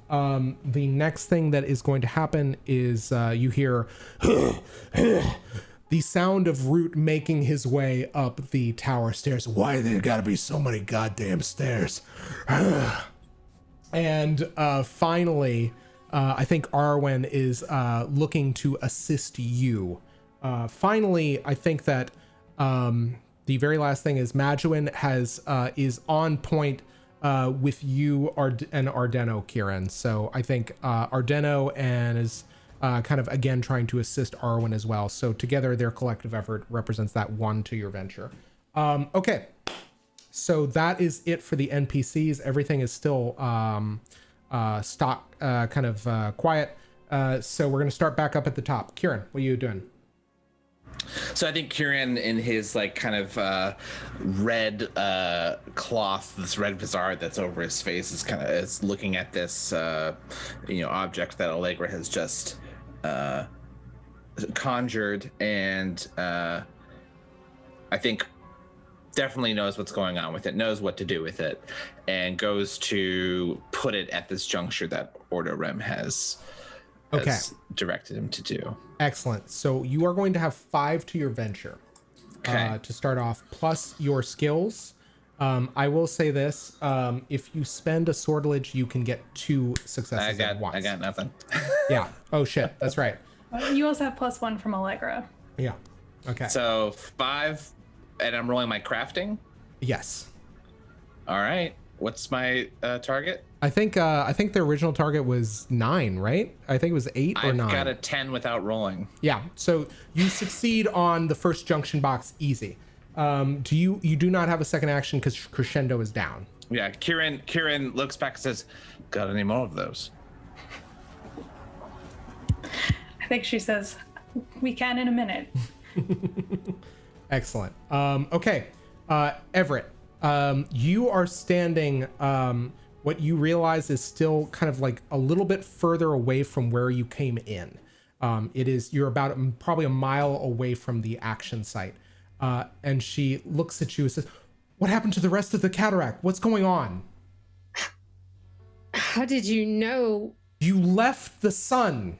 The next thing that is going to happen is you hear the sound of Root making his way up the tower stairs. Why there gotta be so many goddamn stairs? And finally, I think Arwen is looking to assist you. Finally, I think that the very last thing is Maduin is on point with you and Ardenno, Kieran. So I think Ardenno and is kind of again trying to assist Arwen as well. So together their collective effort represents that 1 to your venture. Okay, so that is it for the NPCs. Everything is still stock kind of quiet. So we're gonna start back up at the top. Kieran, what are you doing? So I think Kieran, in his like kind of red cloth, this red vizard that's over his face, is looking at this object that Allegra has just conjured, and I think definitely knows what's going on with it, knows what to do with it, and goes to put it at this juncture that Ordo Rem has directed him to do. Excellent. So you are going to have 5 to your venture to start off, plus your skills. I will say this: if you spend a sortilege, you can get 2 successes at once. I got nothing. Yeah. Oh shit. That's right. You also have +1 from Allegra. Yeah. Okay. So 5, and I'm rolling my crafting. Yes. All right. What's my target? I think the original target was 9, right? I think it was 8 or 9. I've got a 10 without rolling. Yeah. So you succeed on the first junction box, easy. You do not have a second action because Crescendo is down. Yeah. Kieran looks back and says, "Got any more of those?" I think she says, "We can in a minute." Excellent. Okay. Everett, you are standing, what you realize is still kind of like a little bit further away from where you came in. You're about probably a mile away from the action site. And she looks at you and says, "What happened to the rest of the Caderak? What's going on?" How did you know? You left the sun.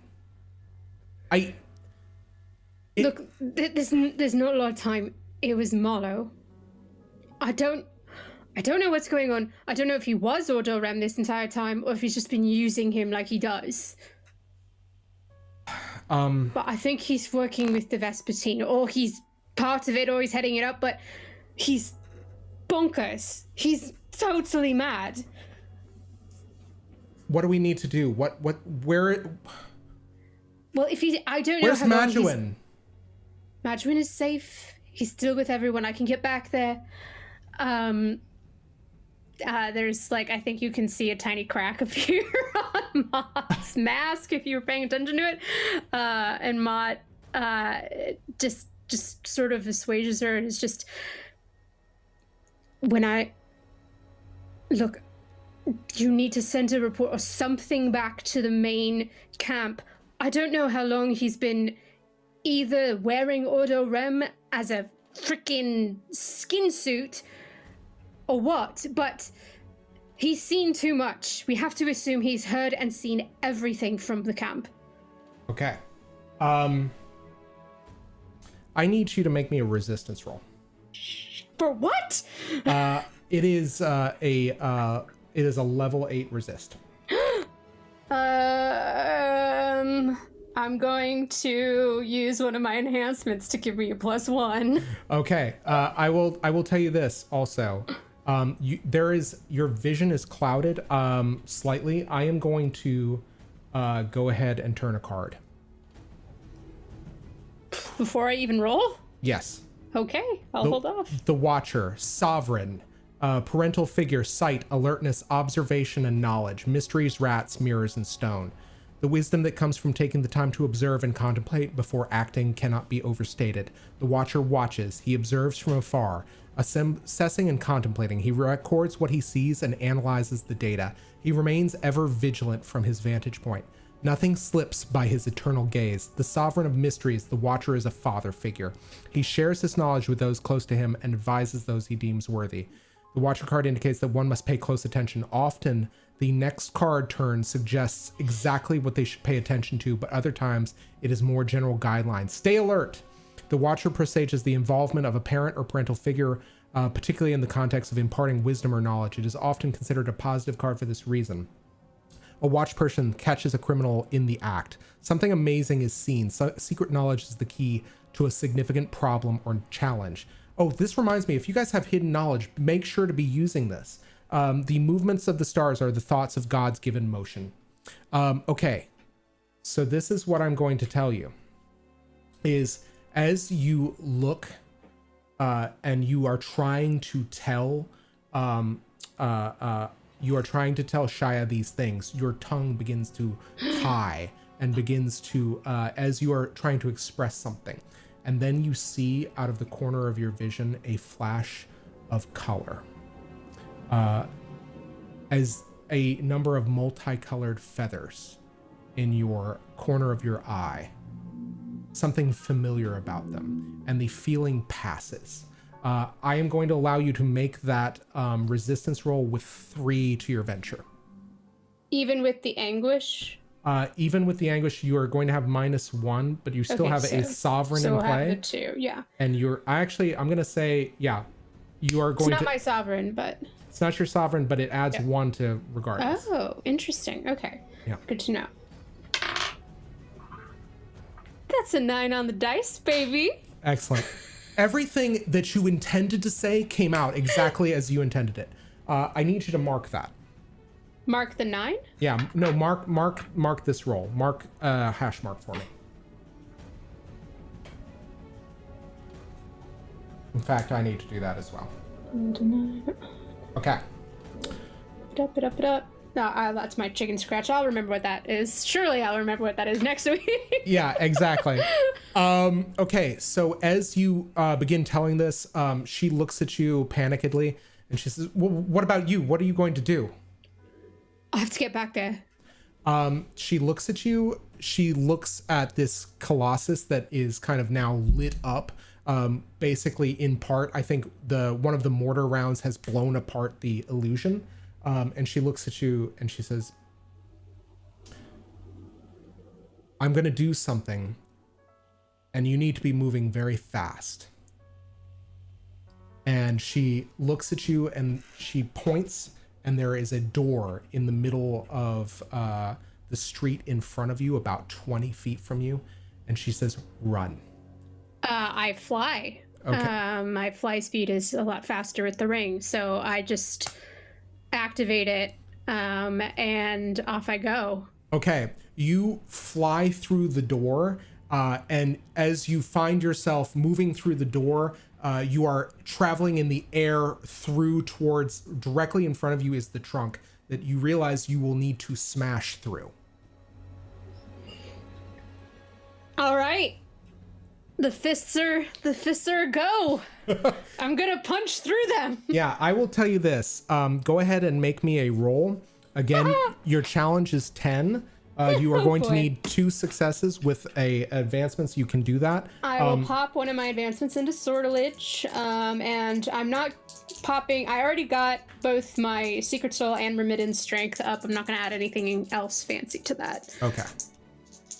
Look, there's not a lot of time. It was Marlowe. I don't know what's going on. I don't know if he was Ordo Rem this entire time or if he's just been using him like he does. But I think he's working with the Vespertine, or he's part of it, or he's heading it up, but he's bonkers. He's totally mad. What do we need to do? Where? Well, I don't know. Where's Maduin? Maduin is safe. He's still with everyone. I can get back there. There's I think you can see a tiny crack appear on Mott's mask if you were paying attention to it. And Mott just sort of assuages her and is just, look, you need to send a report or something back to the main camp. I don't know how long he's been either wearing Ordo Rem as a freaking skin suit or what, but he's seen too much. We have to assume he's heard and seen everything from the camp. Okay. I need you to make me a resistance roll. For what? It is a level 8 resist. I'm going to use one of my enhancements to give me a +1. Okay. I will tell you this also. Your vision is clouded slightly. I am going to go ahead and turn a card. Before I even roll? Yes. Okay, I'll hold off. The Watcher, Sovereign, Parental Figure, Sight, Alertness, Observation, and Knowledge, Mysteries, Rats, Mirrors, and Stone. The wisdom that comes from taking the time to observe and contemplate before acting cannot be overstated. The watcher watches. He observes from afar, assessing and contemplating. He records what he sees and analyzes the data. He remains ever vigilant from his vantage point. Nothing slips by his eternal gaze. The sovereign of mysteries, the watcher is a father figure. He shares his knowledge with those close to him and advises those he deems worthy. The watcher card indicates that one must pay close attention. Often, the next card turn suggests exactly what they should pay attention to, but other times it is more general guidelines. Stay alert. The watcher presages the involvement of a parent or parental figure, particularly in the context of imparting wisdom or knowledge. It is often considered a positive card for this reason. A watch person catches a criminal in the act. Something amazing is seen. Secret knowledge is the key to a significant problem or challenge. Oh, this reminds me, if you guys have hidden knowledge, make sure to be using this. The movements of the stars are the thoughts of God's given motion. Okay, so this is what I'm going to tell you, is as you look and you are trying to tell Shia these things, your tongue begins to tie and begins to, as you are trying to express something. And then you see out of the corner of your vision a flash of color. As a number of multicolored feathers in your corner of your eye. Something familiar about them. And the feeling passes. I am going to allow you to make that resistance roll with 3 to your venture. Even with the anguish? Even with the anguish, you are going to have -1, but you still have a sovereign in play. So have the 2, yeah. And I'm going to say, yeah, you are going to... It's not my sovereign, but... It's not your sovereign, but it adds 1 to regardless. Oh, interesting. Okay. Yeah. Good to know. That's a 9 on the dice, baby. Excellent. Everything that you intended to say came out exactly as you intended it. I need you to mark that. Mark the 9? Yeah, no, mark this roll. Mark hash mark for me. In fact, I need to do that as well. Okay. It up. No, that's my chicken scratch. I'll remember what that is. Surely I'll remember what that is next week. Yeah, exactly. Okay, so as you begin telling this, she looks at you panikedly and she says, well, what about you? What are you going to do? I have to get back there. She looks at you. She looks at this Colossus that is kind of now lit up. Basically, in part, I think one of the mortar rounds has blown apart the illusion. And she looks at you and she says, I'm going to do something, and you need to be moving very fast. And she looks at you and she points, and there is a door in the middle of the street in front of you, about 20 feet from you. And she says, run. I fly. Okay. My fly speed is a lot faster with the ring, so I just activate it, and off I go. Okay, you fly through the door, and as you find yourself moving through the door, you are traveling in the air through towards, directly in front of you is the trunk that you realize you will need to smash through. All right. The fists are a go. I'm gonna punch through them. Yeah, I will tell you this. Go ahead and make me a roll. Again, your challenge is 10. You are going to need 2 successes with a advancement, so you can do that. I will pop one of my advancements into sortilege, and I'm not popping. I already got both my secret soul and remittance strength up. I'm not going to add anything else fancy to that. Okay,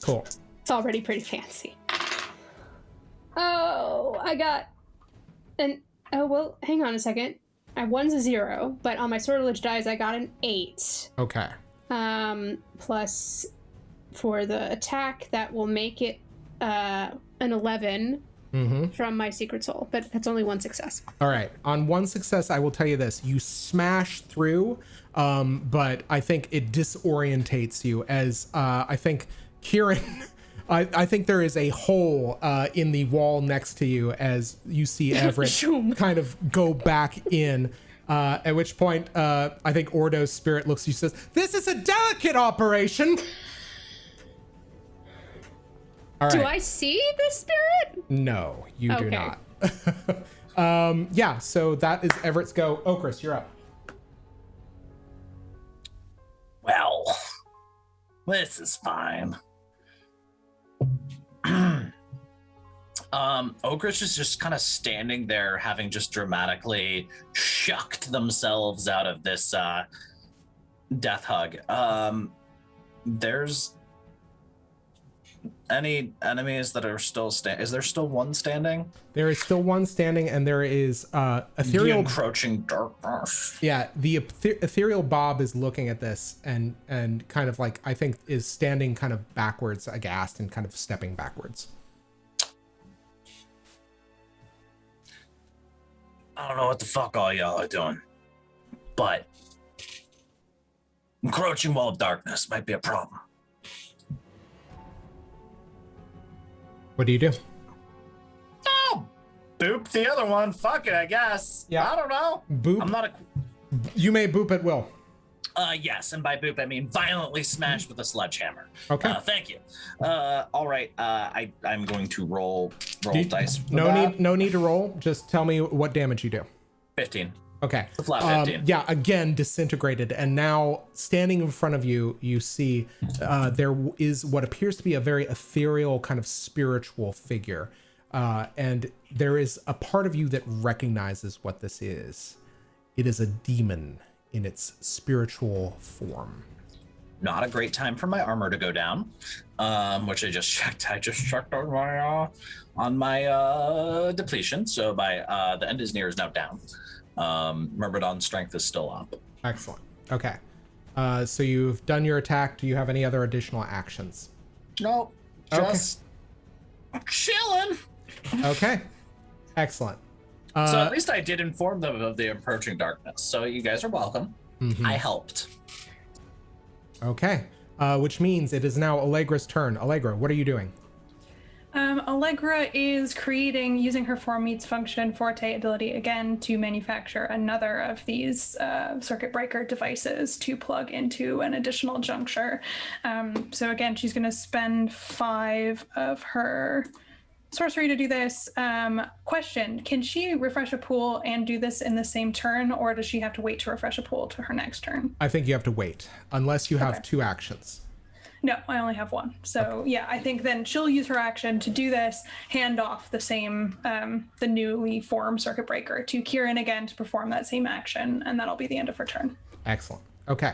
cool. It's already pretty fancy. Oh, I got well, hang on a second. One's a 0, but on my sortilege dice, I got an 8. Okay. Plus for the attack, that will make it an 11 from my secret soul, but that's only 1 success. All right. On 1 success, I will tell you this. You smash through, but I think it disorientates you as I think Kieran... I think there is a hole in the wall next to you as you see Everett kind of go back in, at which point I think Ordo's spirit looks at you and says, this is a delicate operation. All right. Do I see the spirit? No, you do Okay. not. Yeah, so that is Everett's go. Okras, you're up. Well, this is fine. Okras is just kind of standing there, having just dramatically shucked themselves out of this death hug. There's any enemies that are still standing? Is there still one standing? There is still one standing, and there is Ethereal. The encroaching darkness. Yeah, the Ethereal Baub is looking at this and kind of like, I think, is standing kind of backwards, aghast, and kind of stepping backwards. I don't know what the fuck all y'all are doing, but encroaching wall of darkness might be a problem. What do you do? Oh, boop the other one. Fuck it, I guess. Yeah. I don't know. Boop. I'm not a. You may boop at will. Yes, and by boop I mean violently smashed with a sledgehammer. Okay. Thank you. All right. I'm going to roll dice. For No that. no need to roll. Just tell me what damage you do. 15. Okay. The flat 15. Yeah, again, disintegrated. And now standing in front of you, you see there is what appears to be a very ethereal kind of spiritual figure. And there is a part of you that recognizes what this is. It is a demon in its spiritual form. Not a great time for my armor to go down, which I just checked. I just checked on my depletion. So by the end is near is now down. Myrmidon strength is still up. Excellent. Okay. So you've done your attack. Do you have any other additional actions? Nope. Just chilling. Okay. Excellent. So at least I did inform them of the approaching darkness. So you guys are welcome. I helped. Okay. Which means it is now Allegra's turn. Allegra, what are you doing? Allegra is using her form meets function forte ability again to manufacture another of these circuit breaker devices to plug into an additional juncture. So again, she's going to spend 5 of her sorcery to do this. Question, can she refresh a pool and do this in the same turn, or does she have to wait to refresh a pool to her next turn? I think you have to wait, unless you have 2 actions. No, I only have 1. So yeah, I think then she'll use her action to do this, hand off the same, the newly formed circuit breaker to Kieran again to perform that same action, and that'll be the end of her turn. Excellent. Okay.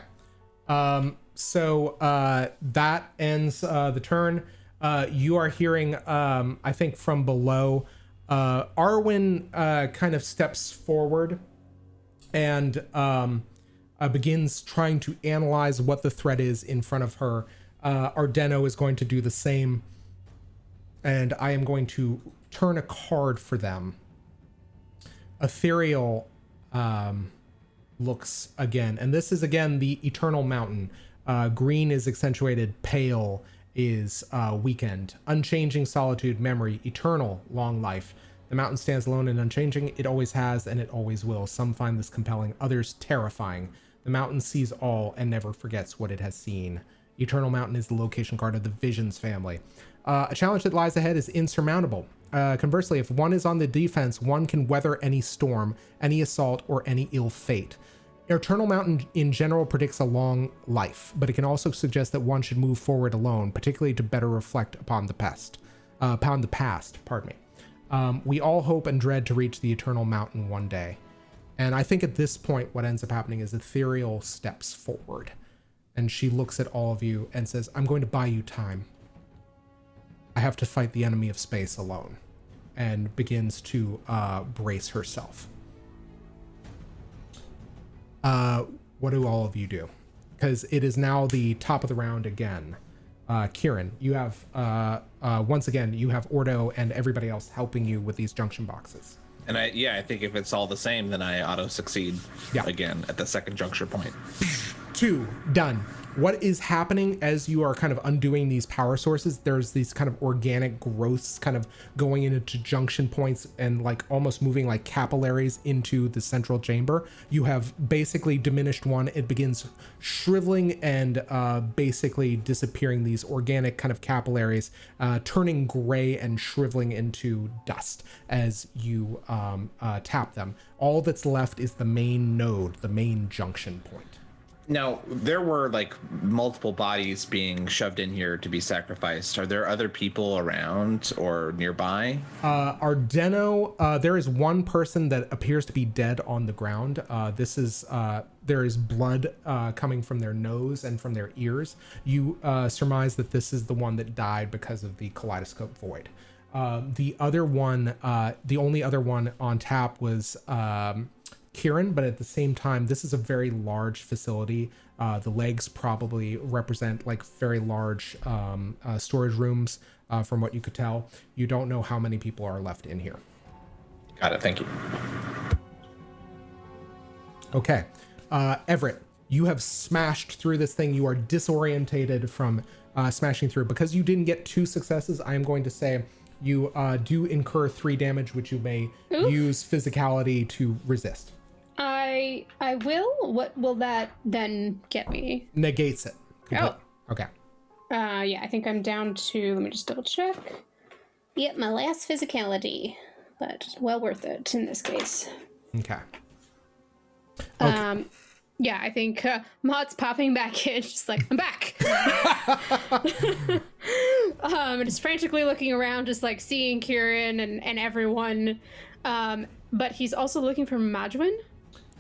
So that ends the turn. You are hearing, I think from below, Arwen kind of steps forward and begins trying to analyze what the threat is in front of her. Ardenno is going to do the same, and I am going to turn a card for them. Ethereal looks again, and this is again the Eternal Mountain. Green is accentuated, pale is weakened, unchanging solitude, memory, eternal, long life. The mountain stands alone and unchanging. It always has and it always will. Some find this compelling, others terrifying. The mountain sees all and never forgets what it has seen. Eternal Mountain is the location card of the Visions family. A challenge that lies ahead is insurmountable. Conversely, if one is on the defense, one can weather any storm, any assault, or any ill fate. Eternal Mountain in general predicts a long life, but it can also suggest that one should move forward alone, particularly to better reflect upon the past. Pardon me. We all hope and dread to reach the Eternal Mountain one day. And I think at this point, what ends up happening is Ethereal steps forward, and she looks at all of you and says, I'm going to buy you time. I have to fight the enemy of space alone, and begins to brace herself. What do all of you do? Because it is now the top of the round again. Kieran, you have, once again, you have Ordo and everybody else helping you with these junction boxes. And I think if it's all the same, then I auto succeed again at the second juncture point. 2, done. What is happening as you are kind of undoing these power sources? There's these kind of organic growths kind of going into junction points and like almost moving like capillaries into the central chamber. You have basically diminished one. It begins shriveling and basically disappearing, these organic kind of capillaries, turning gray and shriveling into dust as you tap them. All that's left is the main node, the main junction point. Now, there were like multiple bodies being shoved in here to be sacrificed. Are there other people around or nearby? Ardenno, there is one person that appears to be dead on the ground. There is blood coming from their nose and from their ears. You surmise that this is the one that died because of the kaleidoscope void. The only other one on tap was Kieran, but at the same time, this is a very large facility. The legs probably represent like very large storage rooms from what you could tell. You don't know how many people are left in here. Got it. Thank you. Okay. Everett, you have smashed through this thing. You are disorientated from smashing through. Because you didn't get 2 successes, I am going to say you do incur 3 damage, which you may use physicality to resist. I will. What will that then get me? Negates it. Oh. Okay. Yeah, I think I'm down to, let me just double check. Yep, my last physicality, but well worth it in this case. Okay. Yeah, I think Mott's popping back in, just like, I'm back. Just frantically looking around, just like seeing Kieran and everyone. But he's also looking for Majuin.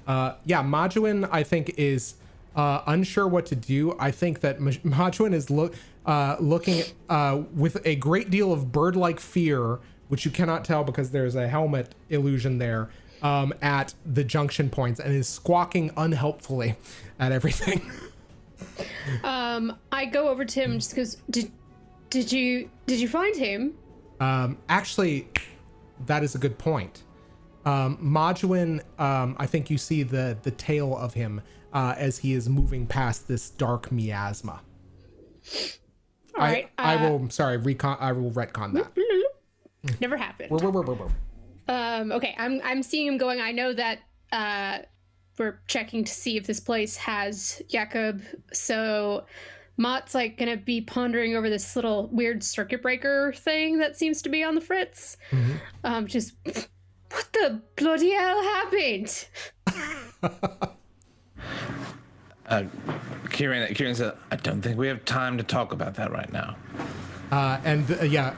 Yeah, Majuin, I think, is unsure what to do. I think that Majuin is looking with a great deal of bird-like fear, which you cannot tell because there's a helmet illusion there, at the junction points, and is squawking unhelpfully at everything. I go over to him just because, did you find him? Actually, that is a good point. Majuin, I think you see the tail of him as he is moving past this dark miasma. All right. I will retcon that. Never happened. Whoa. Okay, I'm seeing him going. I know that we're checking to see if this place has Jakob. So Mott's like gonna be pondering over this little weird circuit breaker thing that seems to be on the fritz. Mm-hmm. Just what the bloody hell happened? Kieran said, I don't think we have time to talk about that right now.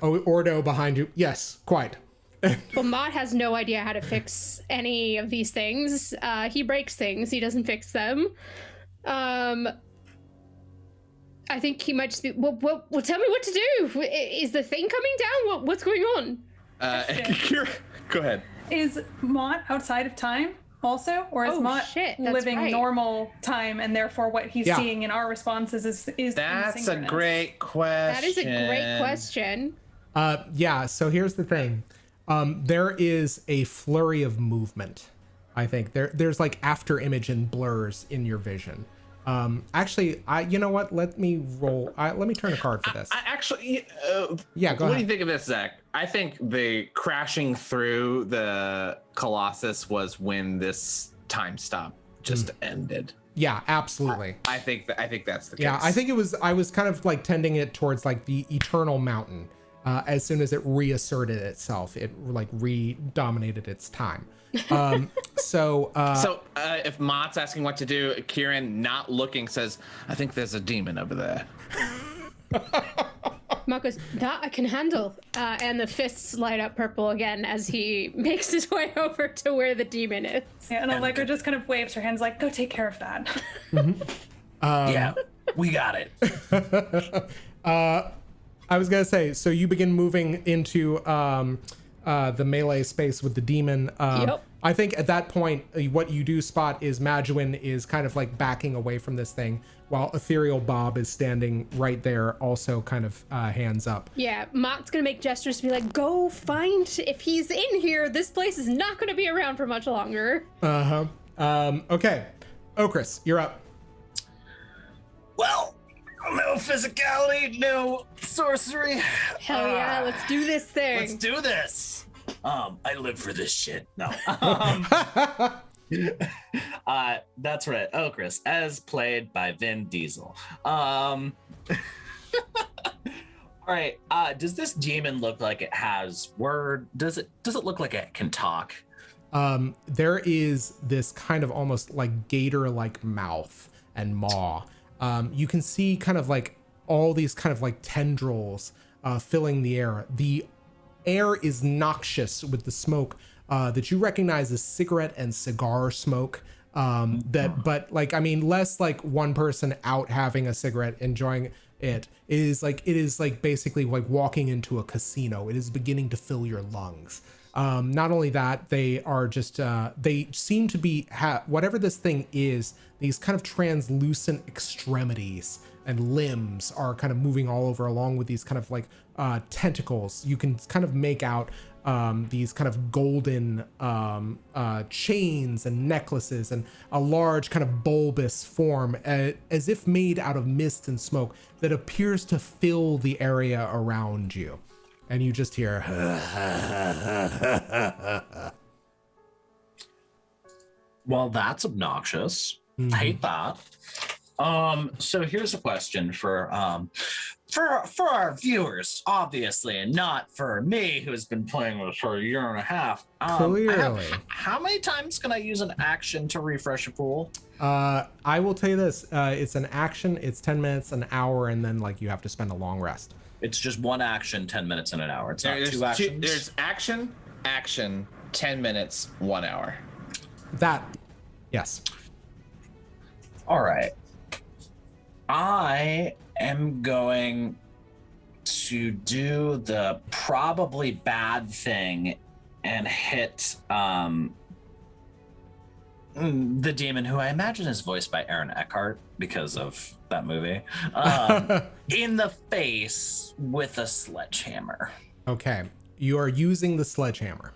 Ordo behind you. Yes, quite. Well, Mott has no idea how to fix any of these things. He breaks things. He doesn't fix them. I think he might just be, well, tell me what to do. Is the thing coming down? What's going on? Kieran, go ahead. Is Mott outside of time also? Or is Mott living normal time, and therefore what he's seeing in our responses is That's a great question. That is a great question. So here's the thing. There is a flurry of movement. I think there's like after image and blurs in your vision. Actually, you know what? Let me roll. Let me turn a card for this. Go ahead. What do you think of this, Zach? I think the crashing through the Colossus was when this time stop just ended. Yeah, absolutely. I think that's the case. Yeah, I think I was kind of like tending it towards like the eternal mountain. As soon as it reasserted itself, it like redominated its time. So if Mott's asking what to do, Kieran, not looking, says, I think there's a demon over there. Mott goes, that I can handle. And the fists light up purple again as he makes his way over to where the demon is. Yeah, and Allegra just kind of waves her hands like, go take care of that. Mm-hmm. Yeah, we got it. I was gonna say, so you begin moving into the melee space with the demon. Yep. I think at that point, what you do spot is Majuin is kind of like backing away from this thing, while Ethereal Baub is standing right there, also kind of hands up. Yeah, Mott's gonna make gestures to be like, go find, if he's in here, this place is not gonna be around for much longer. Okay. Okras, you're up. Well, no physicality, no sorcery. Hell yeah, let's do this thing. Let's do this. I live for this shit. No. That's right, Okras, as played by Vin Diesel. All right. Does this demon look like it has word? Does it look like it can talk? There is this kind of almost like gator-like mouth and maw. You can see kind of like all these kind of like tendrils filling the air. The air is noxious with the smoke that you recognize as cigarette and cigar smoke. But like, I mean, less like one person out having a cigarette enjoying it. It is like basically like walking into a casino. It is beginning to fill your lungs. Not only that, they are just they seem to be whatever this thing is, these kind of translucent extremities and limbs are kind of moving all over, along with these kind of like tentacles. You can kind of make out these kind of golden chains and necklaces, and a large kind of bulbous form, as if made out of mist and smoke, that appears to fill the area around you. And you just hear Well, that's obnoxious. I hate that. So here's a question for our viewers, obviously, and not for me, who's been playing this for a year and a half. clearly. How many times can I use an action to refresh a pool? I will tell you this, it's an action, it's 10 minutes, an hour, and then like you have to spend a long rest. It's just one action, 10 minutes in an hour. It's not two actions. There's action, 10 minutes, 1 hour. That, yes. All right. I am going to do the probably bad thing and hit the demon, who I imagine is voiced by Aaron Eckhart because of that movie, in the face with a sledgehammer. Okay, you are using the sledgehammer.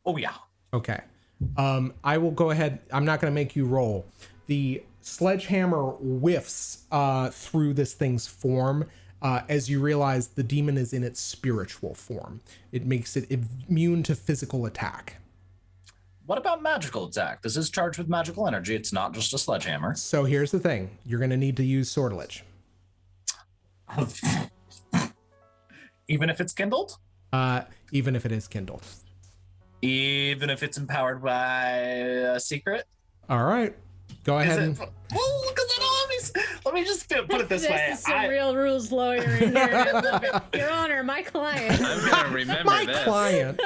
Oh yeah. Okay. I will go ahead. I'm not going to make you roll. The sledgehammer whiffs through this thing's form as you realize the demon is in its spiritual form. It makes it immune to physical attack. What about magical attack? This is charged with magical energy. It's not just a sledgehammer. So here's the thing. You're going to need to use sortilege. Even if it's kindled? Even if it is kindled. Even if it's empowered by a secret? All right. Go ahead. Well, because I don't let me just put it this way. This is some real rules lawyer in here. I love it. Your Honor, my client. I'm gonna remember My this. client.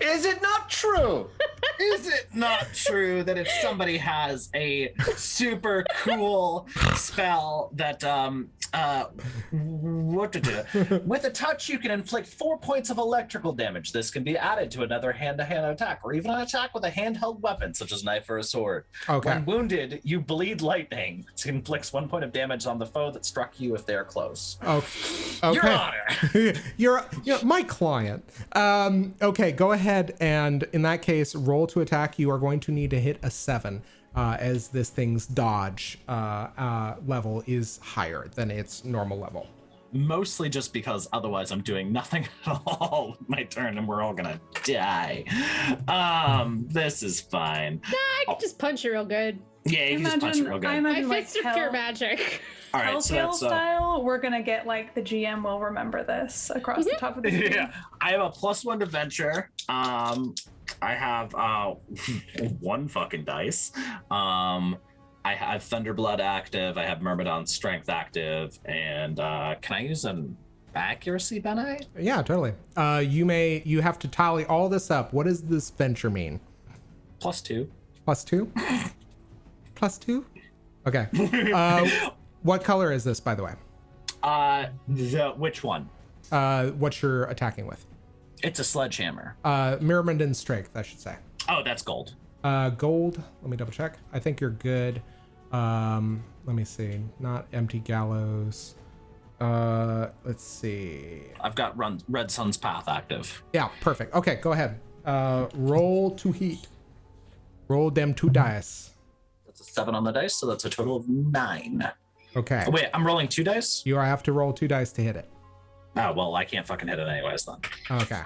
Is it not true? Is it not true that if somebody has a super cool spell that with a touch you can inflict 4 points of electrical damage? This can be added to another hand-to-hand attack, or even an attack with a handheld weapon such as knife or a sword. Okay. When wounded, you bleed lightning. It inflicts 1 point of damage on the foe that struck you if they are close. Okay. Your Honor. you're my client. Okay, go ahead, and in that case, roll to attack. You are going to need to hit a 7, as this thing's dodge level is higher than its normal level. Mostly just because otherwise I'm doing nothing at all with my turn and we're all gonna die. This is fine. Nah, I could just punch you real good. Yeah, you can just punch it real I good. imagine My like fists are pure magic. All right, so Telltale that's style, we're gonna get like the GM will remember this across the top of the screen. yeah. I have a +1 to venture. I have 1 fucking dice. I have Thunderblood active. I have Myrmidon's Strength active, and can I use an accuracy benefit? Yeah, totally. You have to tally all this up. What does this venture mean? +2. +2? +2? Okay. What color is this, by the way? Which one? What you're attacking with? It's a sledgehammer. Myrmidon's Strength, I should say. Oh, that's gold. Gold. Let me double check. I think you're good. Let me see. Not Empty Gallows. Let's see. I've got Red Sun's Path active. Yeah, perfect. Okay, go ahead. Roll to heat. Roll them 2 dice. That's a 7 on the dice, so that's a total of 9. Okay. Oh, wait, I'm rolling 2 dice? You have to roll 2 dice to hit it. Oh, well, I can't fucking hit it anyways then. Okay.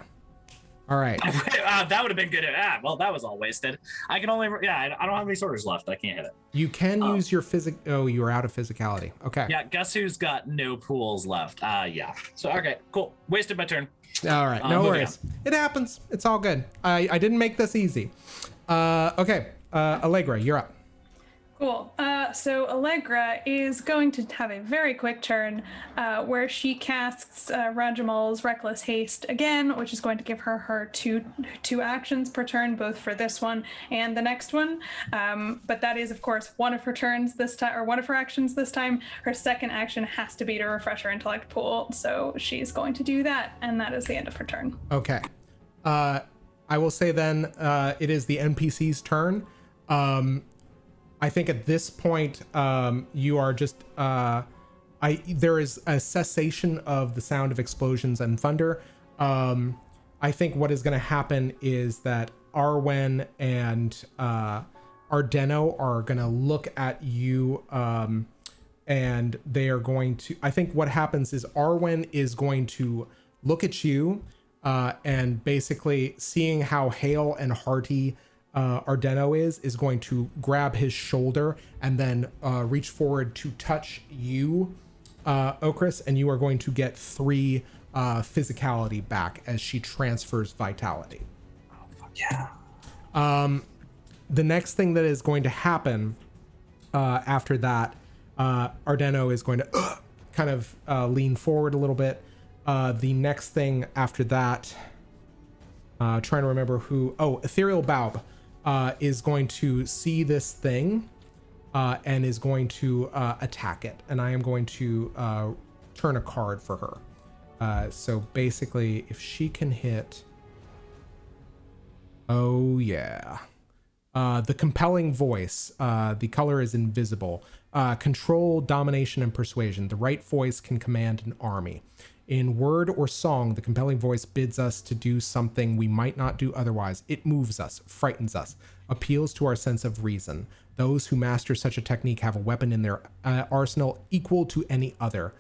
All right. That would have been good. Well, that was all wasted. I can only, I don't have any sorters left. I can't hit it. You can use your Oh, you are out of physicality. Okay. Yeah, guess who's got no pools left? Yeah. So, okay, cool. Wasted my turn. All right. No worries. It happens. It's all good. I didn't make this easy. Okay. Allegra, you're up. Cool. So Allegra is going to have a very quick turn where she casts Rajamal's Reckless Haste again, which is going to give her two actions per turn, both for this one and the next one. But that is, of course, one of her turns this time, or one of her actions this time. Her second action has to be to refresh her intellect pool, so she's going to do that, and that is the end of her turn. Okay. I will say then it is the NPC's turn. I think at this point, you are just, there is a cessation of the sound of explosions and thunder. I think what is going to happen is that Arwen and Ardenno are going to look at you, and they are going to, I think what happens is Arwen is going to look at you, and basically seeing how hale and hearty Ardenno is going to grab his shoulder and then reach forward to touch you, Okras, and you are going to get 3 physicality back as she transfers vitality. Oh, fuck yeah. The next thing that is going to happen after that, Ardenno is going to kind of lean forward a little bit. The next thing after that, trying to remember who, Ethereal Baub. Is going to see this thing and is going to attack it. And I am going to turn a card for her. So basically, if she can hit... Oh, yeah. The Compelling Voice. The color is invisible. Control, domination, and persuasion. The right voice can command an army. In word or song, the compelling voice bids us to do something we might not do otherwise. It moves us, frightens us, appeals to our sense of reason. Those who master such a technique have a weapon in their arsenal equal to any other.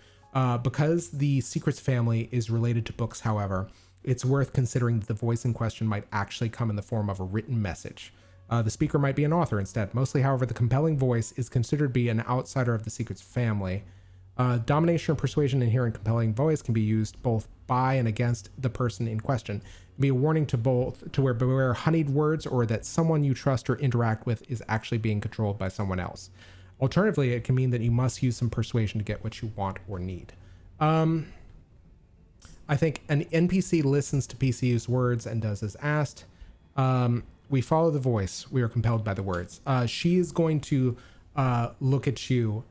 Because the Secrets family is related to books, however, it's worth considering that the voice in question might actually come in the form of a written message. The speaker might be an author instead. Mostly, however, the compelling voice is considered to be an outsider of the Secrets family. Domination or persuasion inherent compelling voice can be used both by and against the person in question. It can be a warning to both to beware honeyed words or that someone you trust or interact with is actually being controlled by someone else. Alternatively, it can mean that you must use some persuasion to get what you want or need. I think an NPC listens to PC's words and does as asked. We follow the voice. We are compelled by the words. She is going to look at you,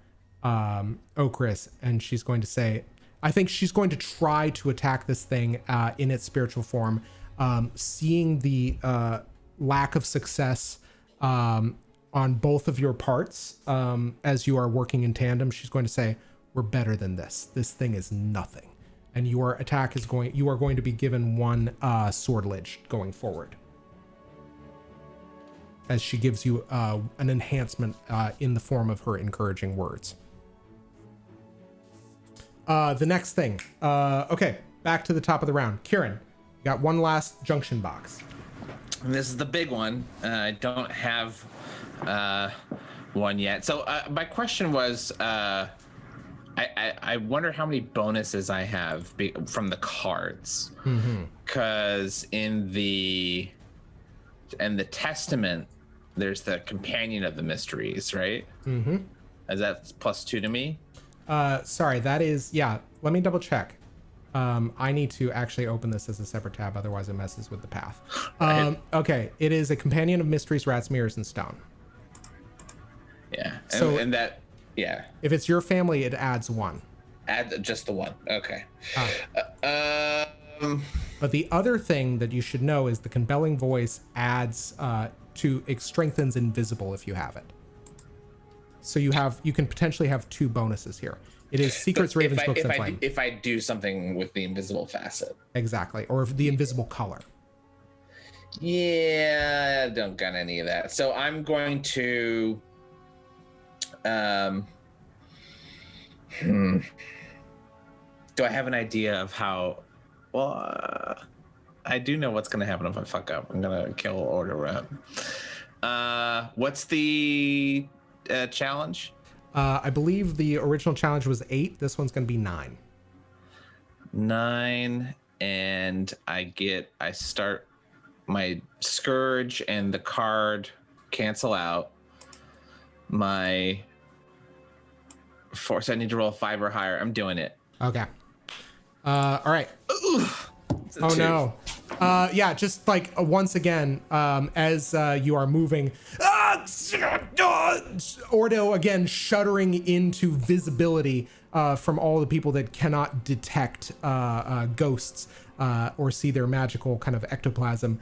Okras, and she's going to say, I think she's going to try to attack this thing in its spiritual form. Seeing the lack of success on both of your parts as you are working in tandem, she's going to say, we're better than this. This thing is nothing. And your attack is you are going to be given 1 swordledge going forward. As she gives you an enhancement in the form of her encouraging words. The next thing. Okay, back to the top of the round. Kieran, you got 1 last junction box. And this is the big one. I don't have one yet. So my question was, I wonder how many bonuses I have from the cards. Because in the Testament, there's the Companion of the Mysteries, right? Is that +2 to me? Sorry, that is, yeah, let me double check. I need to actually open this as a separate tab, otherwise it messes with the path. Right. Okay, it is a Companion of Mysteries, Rats, Mirrors, and Stone. Yeah, So and that, yeah. If it's your family, it adds 1. Add just the 1, okay. But the other thing that you should know is the Compelling Voice adds it strengthens Invisible if you have it. So you can potentially have 2 bonuses here. It is Secrets, Ravens, Books, and Flame. If I do something with the invisible facet. Exactly, or the invisible color. Yeah, I don't got any of that. So I'm going to Do I have an idea of how? Well, I do know what's gonna happen if I fuck up. I'm gonna kill Ordo Rep. What's the challenge? I believe the original challenge was 8. This one's going to be 9. 9, and I start my Scourge and the card cancel out. My force, I need to roll a 5 or higher. I'm doing it. Okay. All right. Oh 2. no. Yeah, just like once again, as you are moving, Ordo again shuddering into visibility from all the people that cannot detect ghosts or see their magical kind of ectoplasm.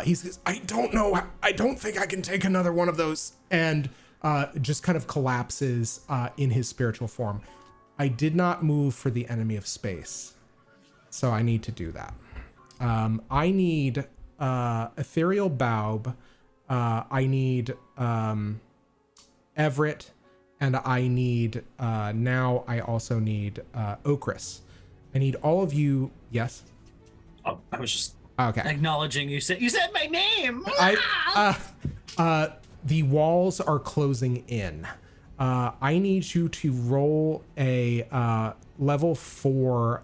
He says, I don't know. I don't think I can take another one of those. And just kind of collapses in his spiritual form. I did not move for the enemy of space, so I need to do that. I need Ethereal Baub, I need Everett, and I need, now I also need Okras. I need all of you, yes? Oh, I was just Okay. Acknowledging you said my name. The walls are closing in. I need you to roll a level 4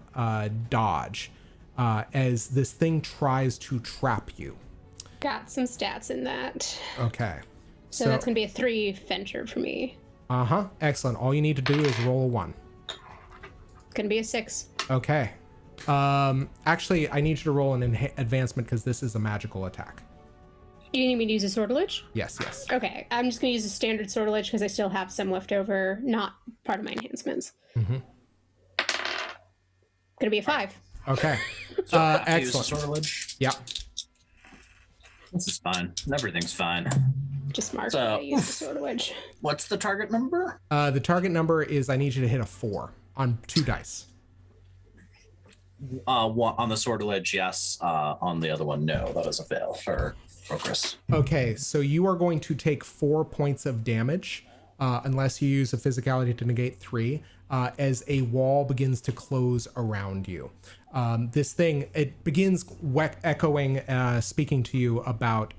dodge as this thing tries to trap you. Got some stats in that. Okay. So that's going to be a 3 venture for me. Uh-huh. Excellent. All you need to do is roll a 1. Going to be a 6. Okay. Actually, I need you to roll an advancement because this is a magical attack. You need me to use a sortilege? Yes, yes. Okay, I'm just going to use a standard sortilege because I still have some left over, not part of my enhancements. Mm-hmm. Going to be a 5. Okay. So I have to use a Excellent. sortilege. Yeah. This is fine. Everything's fine. Just mark So- that I use the sortilege. What's the target number? The target number is I need you to hit a 4 on 2 dice. One, on the sortilege, yes. On the other one, no. That was a fail for Okras. Okay, so you are going to take 4 points of damage, unless you use a physicality to negate 3, as a wall begins to close around you. This thing, it begins echoing, speaking to you about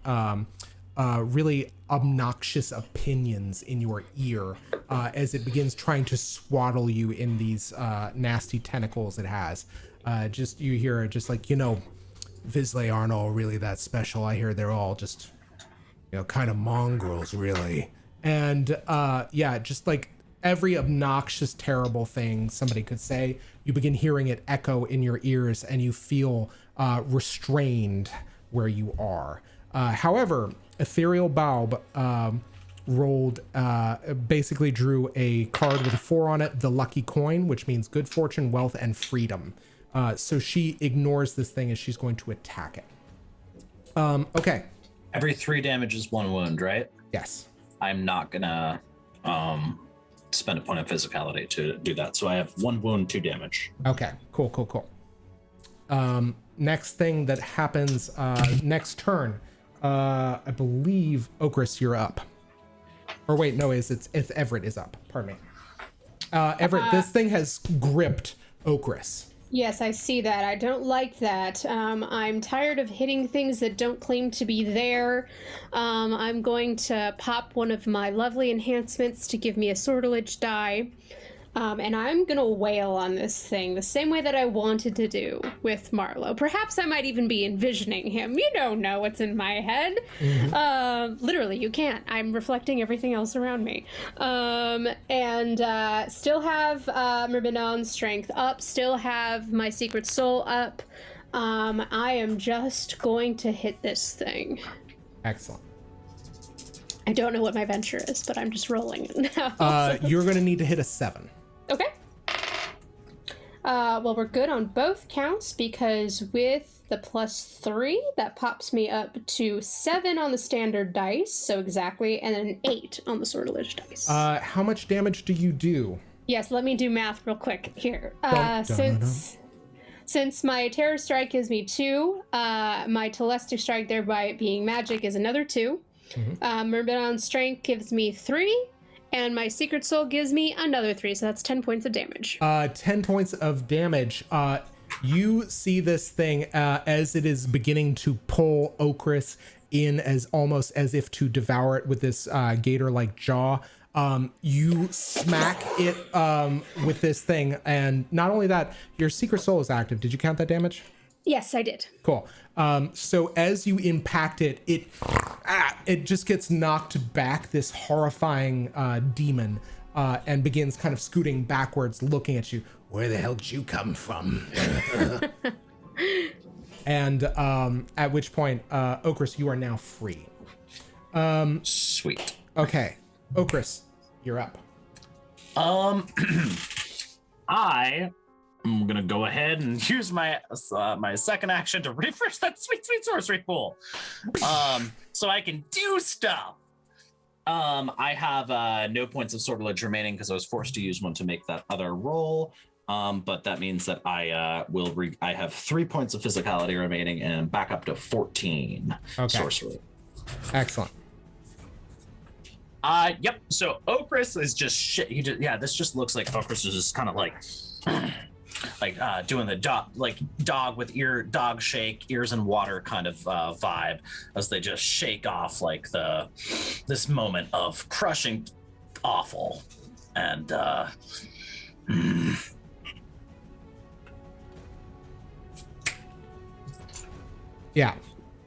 really obnoxious opinions in your ear as it begins trying to swaddle you in these nasty tentacles it has. Just you hear just like, Vizsla aren't all really that special. I hear they're all just, kind of mongrels, really. And yeah, just like every obnoxious, terrible thing somebody could say, you begin hearing it echo in your ears and you feel restrained where you are. However, Ethereal Baub rolled, basically drew a card with a 4 on it, the lucky coin, which means good fortune, wealth, and freedom. So she ignores this thing as she's going to attack it. Okay. Every 3 damage is 1 wound, right? Yes. I'm not gonna spend a point of physicality to do that. So I have 1 wound, 2 damage. Okay. Cool. Next thing that happens next turn, I believe Okras, you're up. Or wait, no, it's Everett is up. Pardon me. Everett, this thing has gripped Okras. Yes, I see that. I don't like that. I'm tired of hitting things that don't claim to be there. I'm going to pop one of my lovely enhancements to give me a sortilege die. And I'm going to wail on this thing the same way that I wanted to do with Marlowe. Perhaps I might even be envisioning him. You don't know what's in my head. Mm-hmm. Literally, you can't. I'm reflecting everything else around me. And still have Myrmidon's strength up, still have my secret soul up. I am just going to hit this thing. Excellent. I don't know what my venture is, but I'm just rolling it now. You're going to need to hit a 7. Okay. Well, we're good on both counts because with the +3, that pops me up to 7 on the standard dice, so exactly, and an 8 on the sortilege dice. How much damage do you do? Yes, let me do math real quick here. Dun. Since my terror strike gives me 2, my telestic strike, thereby being magic, is another 2. Mm-hmm. Myrmidon's strength gives me 3. And my secret soul gives me another 3, so that's 10 points of damage. 10 points of damage. You see this thing as it is beginning to pull Okras in, as almost as if to devour it with this gator-like jaw. You smack it with this thing, and not only that, your secret soul is active. Did you count that damage? Yes, I did. Cool. So as you impact it, it just gets knocked back, this horrifying demon, and begins kind of scooting backwards, looking at you. Where the hell did you come from? And at which point, Okras, you are now free. Sweet. Okay, Okras, you're up. I am gonna go ahead and use my my second action to refresh that sweet sorcery pool, so I can do stuff. I have no points of sortilege remaining because I was forced to use one to make that other roll. But that means that I I have 3 points of physicality remaining and back up to 14 sorcery. Excellent. Yep. So Okras is just shit. This just looks like Okras is just kind of like doing the dog with dog shake, ears in water kind of vibe as they just shake off like this moment of crushing awful and Yeah.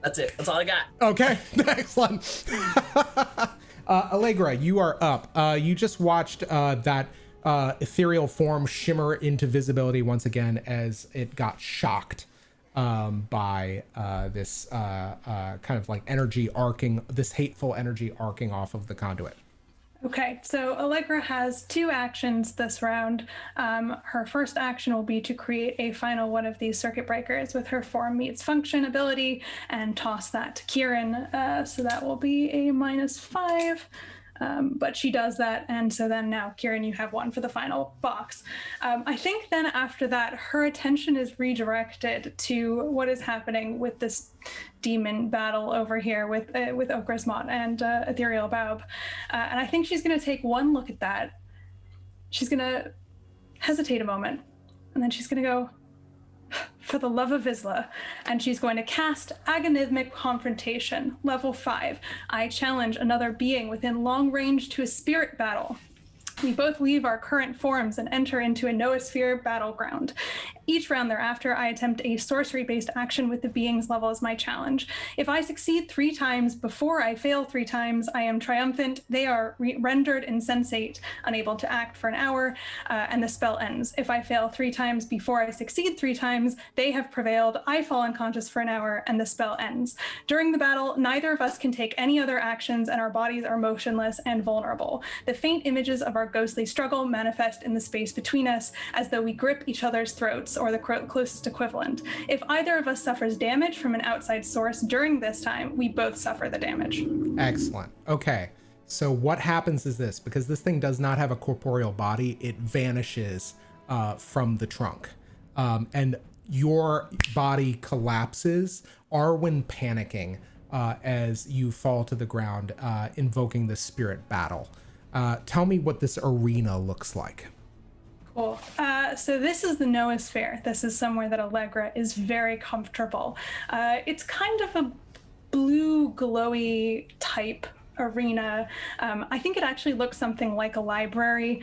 That's it. That's all I got. Okay, excellent. Allegra, you are up. You just watched that ethereal form shimmer into visibility once again as it got shocked by this kind of like energy arcing, this hateful energy arcing off of the conduit. Okay, so Allegra has 2 actions this round. Her first action will be to create a final one of these circuit breakers with her form meets function ability and toss that to Kieran. So that will be a -5. But she does that, and so then now, Kieran, you have 1 for the final box. I think then after that, her attention is redirected to what is happening with this demon battle over here with Okras, Mott, and Ethereal Baub. And I think she's going to take 1 look at that. She's going to hesitate a moment, and then she's going to go, for the love of Vizsla, and she's going to cast Agonizmic Confrontation, level 5. I challenge another being within long range to a spirit battle. We both leave our current forms and enter into a noosphere battleground. Each round thereafter, I attempt a sorcery-based action with the being's level as my challenge. If I succeed 3 times before I fail 3 times, I am triumphant. They are rendered insensate, unable to act for an hour, and the spell ends. If I fail 3 times before I succeed 3 times, they have prevailed. I fall unconscious for an hour, and the spell ends. During the battle, neither of us can take any other actions, and our bodies are motionless and vulnerable. The faint images of our ghostly struggle manifest in the space between us, as though we grip each other's throats, or the closest equivalent. If either of us suffers damage from an outside source during this time, we both suffer the damage. Excellent. Okay. So what happens is this, because this thing does not have a corporeal body, it vanishes from the trunk. And your body collapses, Arwen panicking as you fall to the ground, invoking the spirit battle. Tell me what this arena looks like. Cool. So this is the noosphere. This is somewhere that Allegra is very comfortable. It's kind of a blue, glowy type arena. I think it actually looks something like a library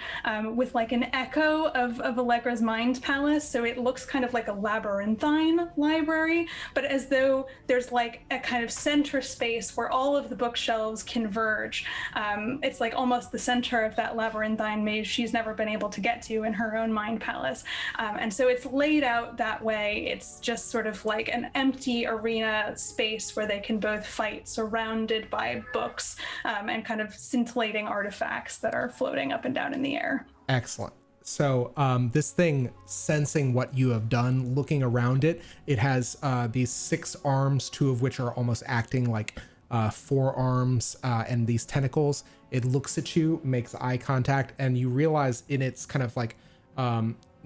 with like an echo of Allegra's mind palace. So it looks kind of like a labyrinthine library, but as though there's like a kind of center space where all of the bookshelves converge. It's like almost the center of that labyrinthine maze she's never been able to get to in her own mind palace. And so it's laid out that way. It's just sort of like an empty arena space where they can both fight, surrounded by books. And kind of scintillating artifacts that are floating up and down in the air. Excellent. So this thing, sensing what you have done, looking around it, it has these 6 arms, 2 of which are almost acting like forearms and these tentacles. It looks at you, makes eye contact, and you realize in its kind of like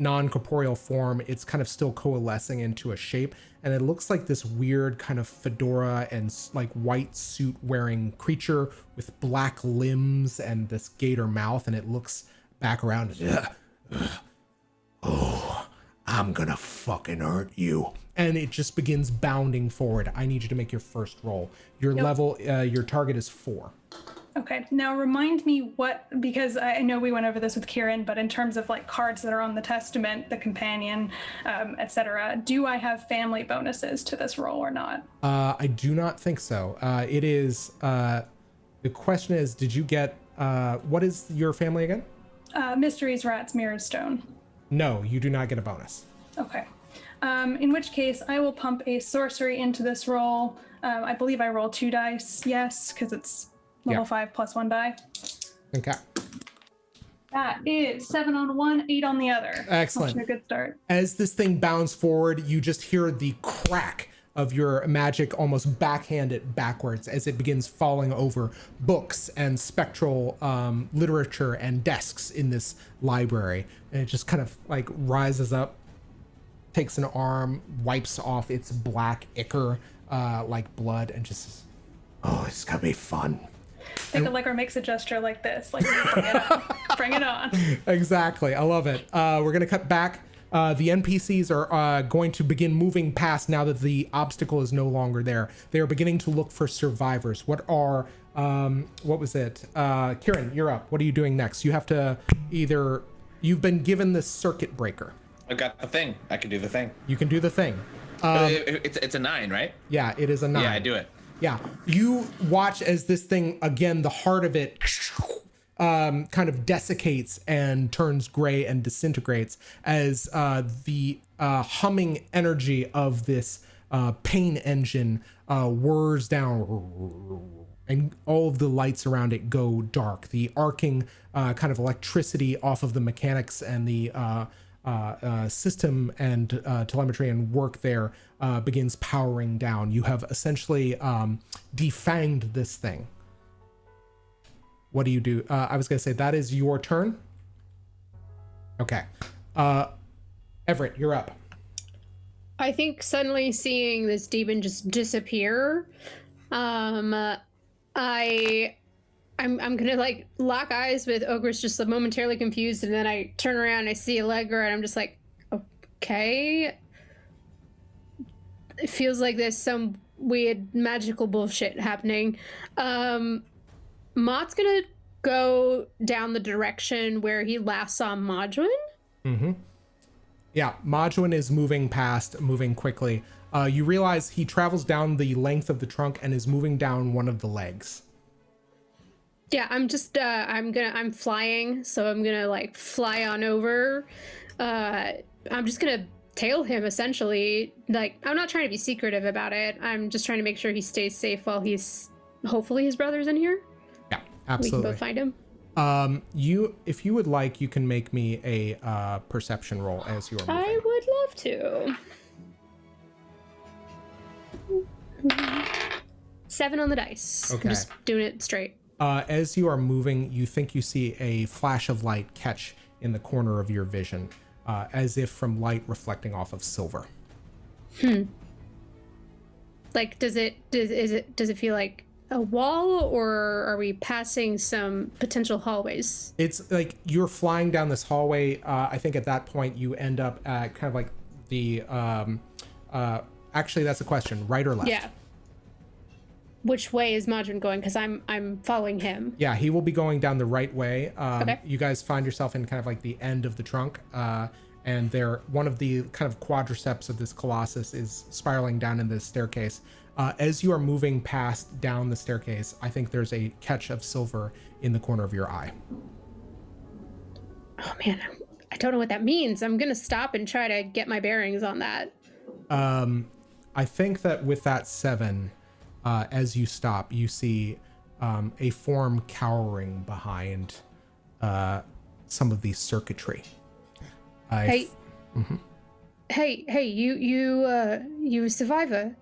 non-corporeal form. It's kind of still coalescing into a shape, and it looks like this weird kind of fedora and like white suit wearing creature with black limbs and this gator mouth, and it looks back around. Oh, I'm gonna fucking hurt you. And it just begins bounding forward. I need you to make your first roll. Your level, your target is 4. Okay, now remind me because I know we went over this with Kieran, but in terms of like cards that are on the Testament, the Companion, etc., do I have family bonuses to this roll or not? I do not think so. It is, the question is, did you get, what is your family again? Mysteries, Rats, Mirrors, Stone. No, you do not get a bonus. Okay. In which case, I will pump a sorcery into this roll. I believe I roll 2 dice, yes, because it's level 5 plus 1 die. Okay. That is 7 on one, 8 on the other. Excellent. That's a good start. As this thing bounds forward, you just hear the crack of your magic almost backhand it backwards as it begins falling over books and spectral literature and desks in this library. And it just kind of like rises up, takes an arm, wipes off its black ichor like blood, and just, oh, it's gonna be fun. I think Allegra makes a gesture like this, like bring it on, bring it on. Exactly, I love it. We're gonna cut back. The NPCs are going to begin moving past now that the obstacle is no longer there. They are beginning to look for survivors. What was it? Kieran, you're up. What are you doing next? You have to you've been given the circuit breaker. I got the thing. I can do the thing. You can do the thing. It's a 9, right? Yeah, it is a 9. Yeah, I do it. Yeah, you watch as this thing, again, the heart of it kind of desiccates and turns gray and disintegrates as the humming energy of this pain engine whirs down, and all of the lights around it go dark. The arcing kind of electricity off of the mechanics and the system and telemetry and work there begins powering down. You have essentially defanged this thing. What do you do? I was gonna say that is your turn. Okay. Everett, you're up. I think suddenly seeing this demon just disappear, I'm gonna like lock eyes with Okras, just momentarily confused, and then I turn around and I see Allegra and I'm just like, okay. It feels like there's some weird magical bullshit happening. Mott's gonna go down the direction where he last saw Modwin. Mm-hmm. Yeah, Modwin is moving quickly. You realize he travels down the length of the trunk and is moving down one of the legs. Yeah, I'm just I'm flying, so I'm gonna like fly on over. I'm just gonna tail him essentially. Like, I'm not trying to be secretive about it. I'm just trying to make sure he stays safe while hopefully his brother's in here. Yeah, absolutely. We can both find him. If you would like, you can make me a perception roll as you are moving. I would love to. 7 on the dice. Okay. I'm just doing it straight. As you are moving, you think you see a flash of light catch in the corner of your vision, as if from light reflecting off of silver. Like, does it feel like a wall, or are we passing some potential hallways? It's like you're flying down this hallway. I think at that point you end up at kind of like the actually, that's a question, right or left? Yeah. Which way is Modwin going? Because I'm following him. Yeah, he will be going down the right way. Okay. You guys find yourself in kind of like the end of the trunk, and one of the kind of quadriceps of this Colossus is spiraling down in this staircase. As you are moving past down the staircase, I think there's a catch of silver in the corner of your eye. Oh man, I don't know what that means. I'm gonna stop and try to get my bearings on that. I think that with that 7, as you stop, you see a form cowering behind some of the circuitry. Hey, you a survivor?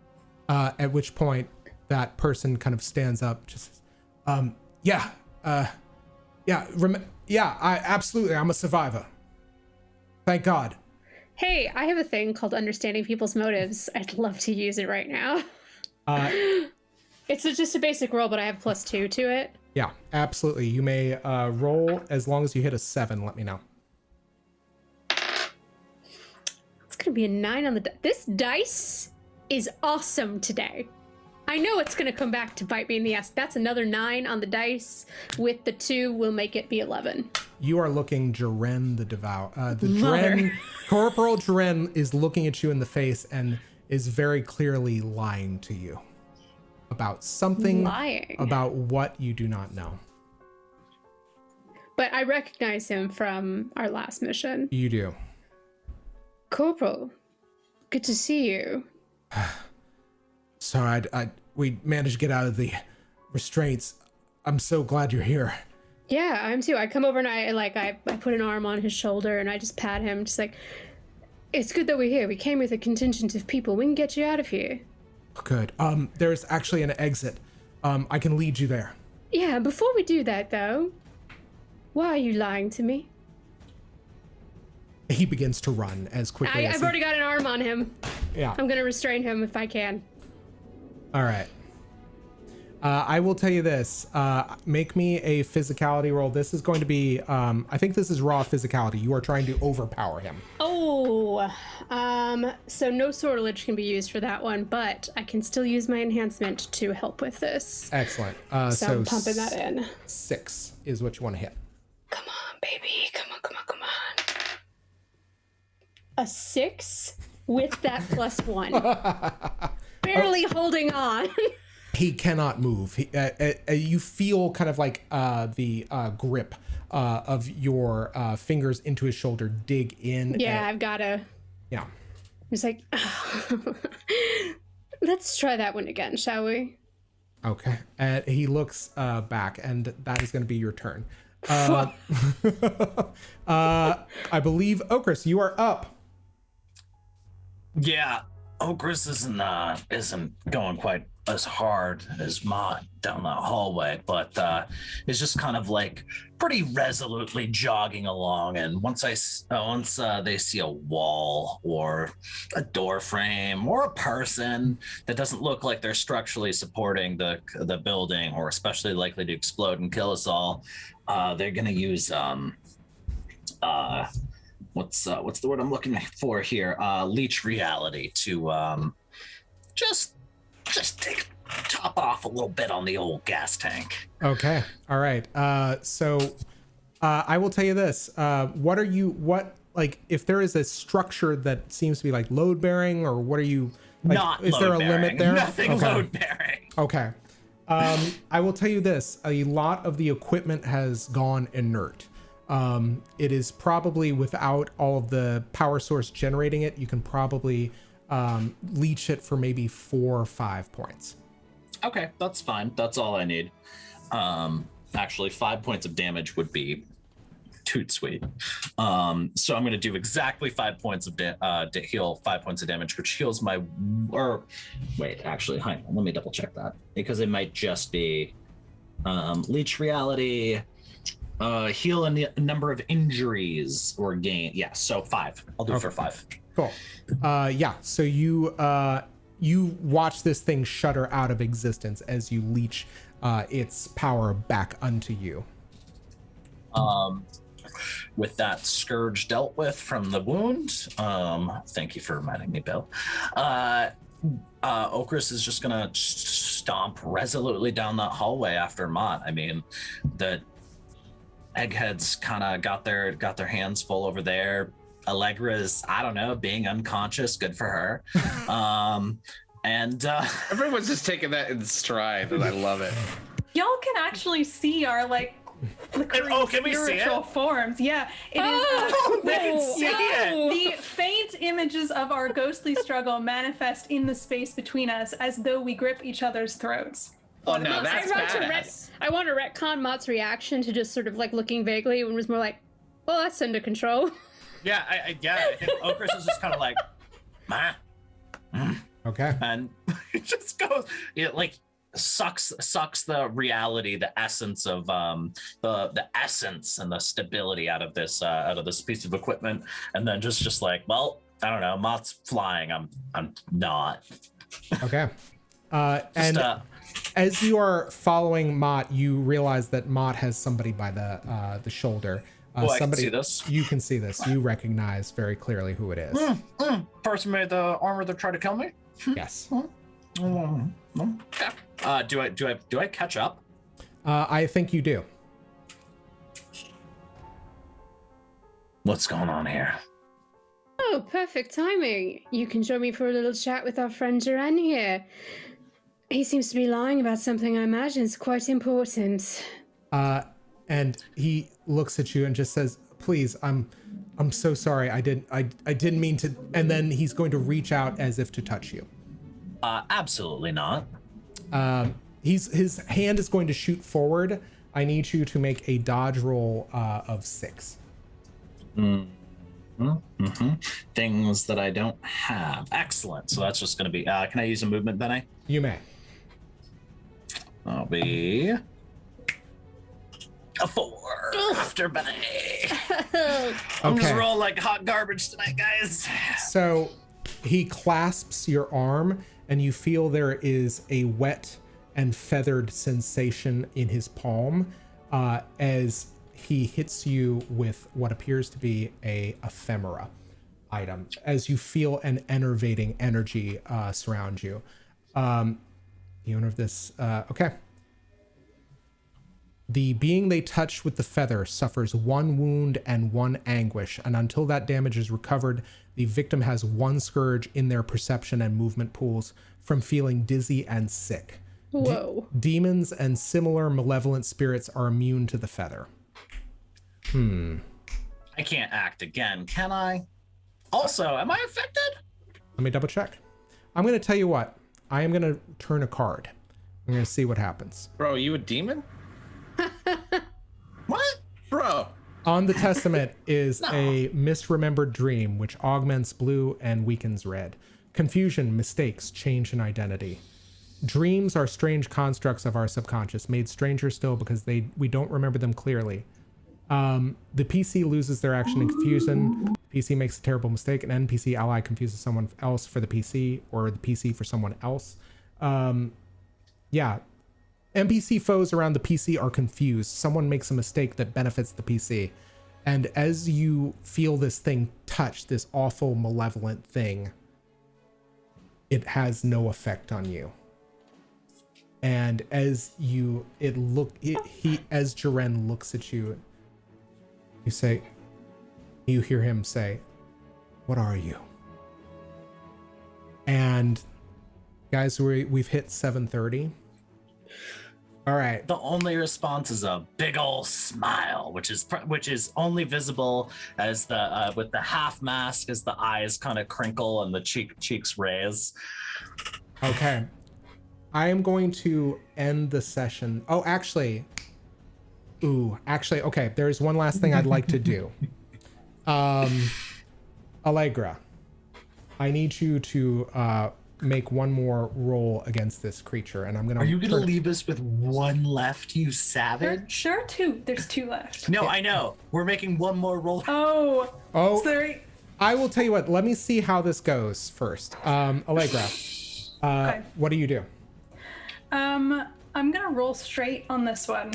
At which point that person kind of stands up, just, absolutely, I'm a survivor. Thank God. Hey, I have a thing called understanding people's motives. I'd love to use it right now. It's just a basic roll, but I have +2 to it. Yeah, absolutely. You may roll as long as you hit a 7. Let me know. It's gonna be a 9 on the This dice is awesome today. I know it's gonna come back to bite me in the ass. That's another 9 on the dice. With the 2, we'll make it be 11. You are looking Jaren the Devout. Mother. Corporal Jaren is looking at you in the face and is very clearly lying to you about something, about what you do not know. But I recognize him from our last mission. You do. Corporal, good to see you. Sorry, we managed to get out of the restraints. I'm so glad you're here. Yeah, I'm too. I come over and I put an arm on his shoulder and I just pat him, just like, it's good that we're here. We came with a contingent of people. We can get you out of here. Good. There's actually an exit. I can lead you there. Yeah, before we do that though, why are you lying to me? He begins to run as quickly as I've already got an arm on him. Yeah. I'm gonna restrain him if I can. All right. I will tell you this. Make me a physicality roll. This is going to be, I think this is raw physicality. You are trying to overpower him. Oh, so no sortilege can be used for that one, but I can still use my enhancement to help with this. Excellent. So I'm pumping that in. 6 is what you want to hit. Come on, baby. Come on. A 6 with that +1. Barely holding on. He cannot move. You feel kind of like the grip of your fingers into his shoulder dig in. Yeah, I've got to. Yeah. He's like, let's try that one again, shall we? Okay. And he looks back, and that is going to be your turn. I believe, Okras, you are up. Yeah, Okras isn't going quite as hard as Mott down that hallway, but is just kind of like pretty resolutely jogging along. And once they see a wall or a door frame or a person that doesn't look like they're structurally supporting the building or especially likely to explode and kill us all, they're gonna use what's the word I'm looking for here? Leech reality to just take top off a little bit on the old gas tank. Okay. All right. So I will tell you this. If there is a structure that seems to be like load bearing, or what are you like, Not is there a limit there? Nothing okay. load bearing. Okay. I will tell you this. A lot of the equipment has gone inert. It is probably, without all of the power source generating it, you can probably leech it for maybe 4 or 5 points. Okay, that's fine. That's all I need. Actually, 5 points of damage would be toot sweet. So I'm going to do exactly 5 points of heal 5 points of damage, which heals my. Or wait, actually, hang on, let me double check that, because it might just be leech reality. Heal a number of injuries or gain. Yeah, so 5. I'll do it for 5. Cool. Yeah. So you watch this thing shudder out of existence as you leech its power back unto you. With that scourge dealt with from the wound, thank you for reminding me, Bill. Okras is just gonna stomp resolutely down that hallway after Mott. I mean, the eggheads kind of got their hands full over there. Allegra is, I don't know, being unconscious. Good for her. And everyone's just taking that in stride, and I love it. Y'all can actually see our flickering can we see spiritual it? forms. Yeah, it is. The faint images of our ghostly struggle manifest in the space between us as though we grip each other's throats. Oh no, that's badass. I want to retcon Mott's reaction to just sort of like looking vaguely and was more like, well, that's under control. Yeah, I think Okras is just kind of like, ma. Okay. And it just goes, sucks the reality, the essence of the essence and the stability out of this piece of equipment, and then just like, well, I don't know, Mott's flying, I'm not. Okay. As you are following Mott, you realize that Mott has somebody by the shoulder. I can see this. You can see this. You recognize very clearly who it is. Person made the armor that tried to kill me. Yes. Do I catch up? I think you do. What's going on here? Oh, perfect timing. You can join me for a little chat with our friend Jaren here. He seems to be lying about something I imagine is quite important. And he looks at you and just says, "Please, I'm so sorry. I didn't mean to." And then he's going to reach out as if to touch you. Absolutely not. His hand is going to shoot forward. I need you to make a dodge roll of 6. Things that I don't have. Excellent. So that's just going to be. Can I use a movement, Benny? You may. I'll be a 4 after Benny. I'm just rolling like hot garbage tonight, guys. So he clasps your arm, and you feel there is a wet and feathered sensation in his palm as he hits you with what appears to be a ephemera item, as you feel an enervating energy surround you. The owner of this, okay. The being they touch with the feather suffers 1 wound and 1 anguish, and until that damage is recovered, the victim has 1 scourge in their perception and movement pools from feeling dizzy and sick. Whoa. Demons and similar malevolent spirits are immune to the feather. I can't act again, can I? Also, am I affected? Let me double check. I'm going to tell you what. I am going to turn a card. I'm going to see what happens. Bro, you a demon? What? Bro. On the testament is a misremembered dream, which augments blue and weakens red. Confusion, mistakes, change in identity. Dreams are strange constructs of our subconscious, made stranger still because we don't remember them clearly. The PC loses their action in confusion. PC makes a terrible mistake. An NPC ally confuses someone else for the PC, or the PC for someone else. Yeah. NPC foes around the PC are confused. Someone makes a mistake that benefits the PC. And as you feel this thing touch, this awful, malevolent thing, it has no effect on you. And as as Jaren looks at you, you hear him say, "What are you?" And guys, we've hit 7:30. All right. The only response is a big old smile, which is only visible as the with the half mask, as the eyes kind of crinkle and the cheeks raise. Okay. I am going to end the session. Oh, actually, okay. There's one last thing I'd like to do. Allegra, I need you to make one more roll against this creature, and I'm gonna. Are you gonna leave us with 1 left, you savage? Sure, 2. There's 2 left. No, I know. We're making one more roll. Oh. Sorry. I will tell you what. Let me see how this goes first. Allegra, Okay. what do you do? I'm gonna roll straight on this one,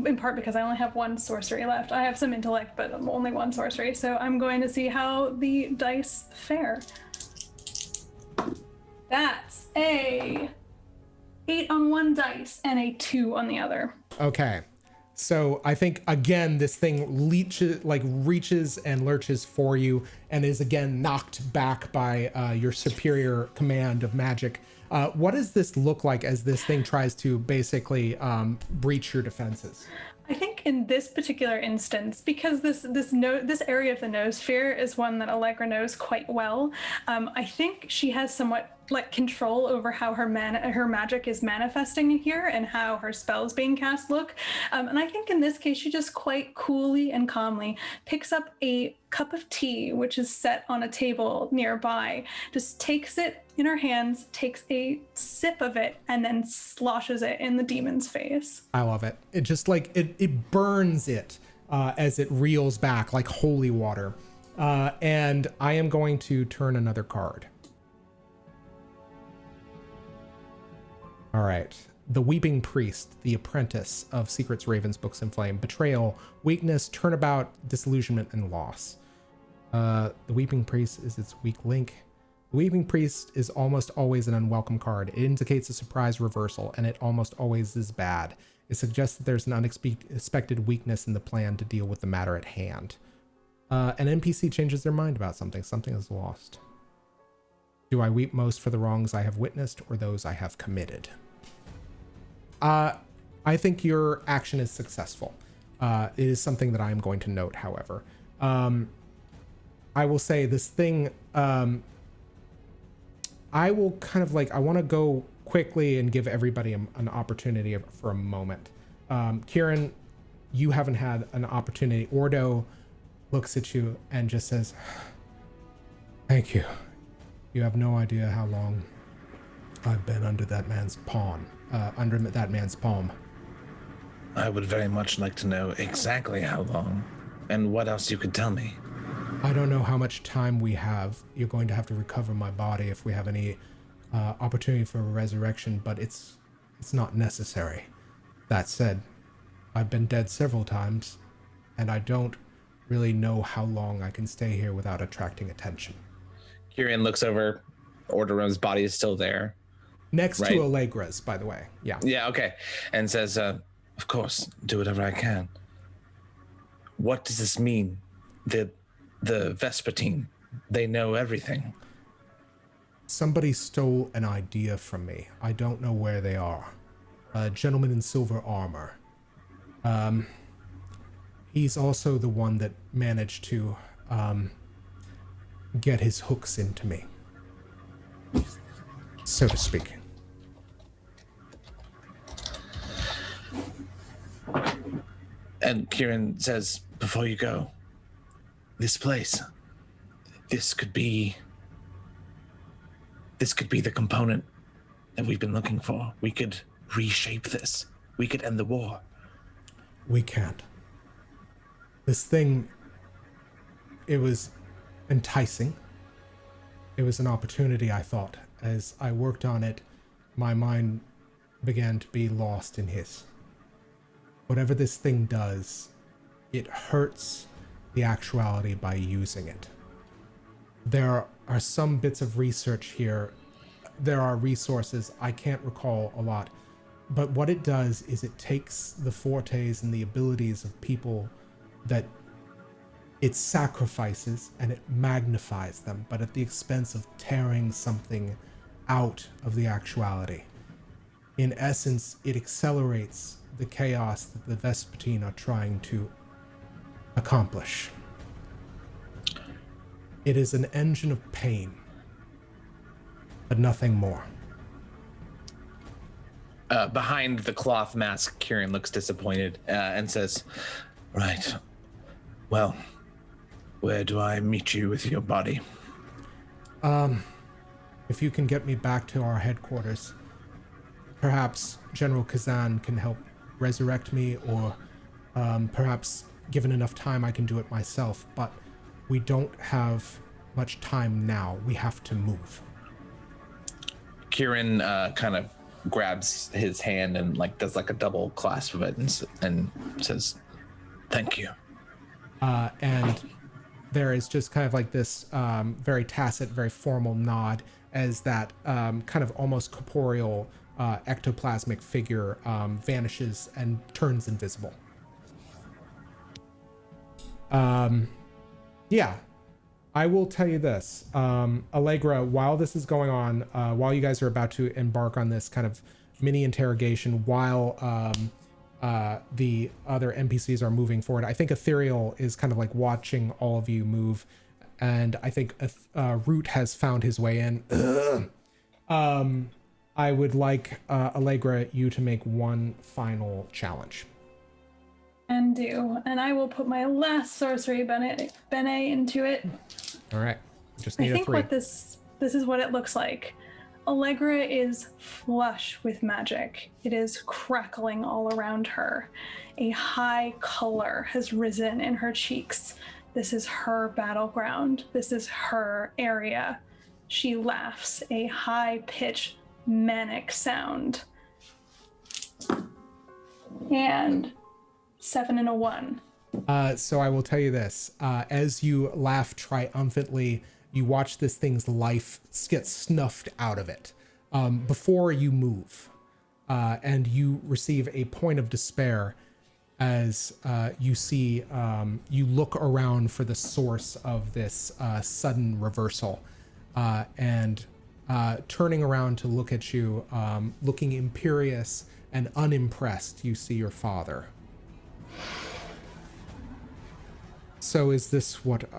in part because I only have 1 sorcery left. I have some intellect, but only 1 sorcery, so I'm going to see how the dice fare. That's a 8 on one dice and a 2 on the other. Okay. So I think again this thing reaches and lurches for you and is again knocked back by your superior command of magic. What does this look like as this thing tries to basically breach your defenses? I think in this particular instance, because this area of the noosphere is one that Allegra knows quite well, I think she has somewhat like control over how her magic is manifesting here and how her spells being cast look. And I think in this case, she just quite coolly and calmly picks up a cup of tea, which is set on a table nearby, just takes it in her hands, takes a sip of it, and then sloshes it in the demon's face. I love it. It just like, it burns it as it reels back like holy water. And I am going to turn another card. All right. The Weeping Priest, the apprentice of Secrets, Ravens, Books, and Flame. Betrayal, weakness, turnabout, disillusionment, and loss. The Weeping Priest is its weak link. The Weeping Priest is almost always an unwelcome card. It indicates a surprise reversal, and it almost always is bad. It suggests that there's an unexpected weakness in the plan to deal with the matter at hand. An NPC changes their mind about something. Something is lost. Do I weep most for the wrongs I have witnessed or those I have committed? I think your action is successful. It is something that I am going to note, however. I will say this thing, I will kind of like, I want to go quickly and give everybody an opportunity for a moment. Kieran, you haven't had an opportunity. Ordo looks at you and just says, thank you. You have no idea how long I've been under that man's palm. I would very much like to know exactly how long and what else you could tell me. I don't know how much time we have. You're going to have to recover my body if we have any opportunity for a resurrection, but it's not necessary. That said, I've been dead several times, and I don't really know how long I can stay here without attracting attention. Kieran looks over. Orderum's body is still there. Next right? to Allegra's, by the way. Yeah. Yeah, okay. And says, of course, do whatever I can. What does this mean? The Vespertine, they know everything. Somebody stole an idea from me. I don't know where they are. A gentleman in silver armor. He's also the one that managed to get his hooks into me, so to speak. And Kieran says, before you go, this place, this could be the component that we've been looking for. We could reshape this. We could end the war. We can't. This thing, it was enticing. It was an opportunity, I thought. As I worked on it, my mind began to be lost in his. Whatever this thing does, it hurts the actuality by using it. There are some bits of research here. There are resources. I can't recall a lot. But what it does is it takes the fortes and the abilities of people that it sacrifices and it magnifies them, but at the expense of tearing something out of the actuality. In essence, it accelerates the chaos that the Vespertine are trying to accomplish. It is an engine of pain, but nothing more. Behind the cloth mask, Kieran looks disappointed and says, right, well, where do I meet you with your body? If you can get me back to our headquarters, perhaps General Kazan can help resurrect me, or perhaps given enough time I can do it myself, but we don't have much time now. We have to move. Kieran kind of grabs his hand and like does like a double clasp of it and says, thank you. And there is just kind of like this very tacit, very formal nod as that kind of almost corporeal ectoplasmic figure vanishes and turns invisible. Yeah, I will tell you this. Allegra, while this is going on, while you guys are about to embark on this kind of mini interrogation, while the other NPCs are moving forward, I think Ethereal is kind of like watching all of you move, and I think Root has found his way in. I would like Allegra, you to make one final challenge. And do. And I will put my last sorcery bene into it. All right. Just I need a think 3. what this is what it looks like. Allegra is flush with magic. It is crackling all around her. A high color has risen in her cheeks. This is her battleground. This is her area. She laughs, a high-pitched, manic sound. And 7 and a 1. So I will tell you this. As you laugh triumphantly, you watch this thing's life get snuffed out of it before you move. And you receive a point of despair as you see, you look around for the source of this sudden reversal. And turning around to look at you, looking imperious and unimpressed, you see your father. So is this what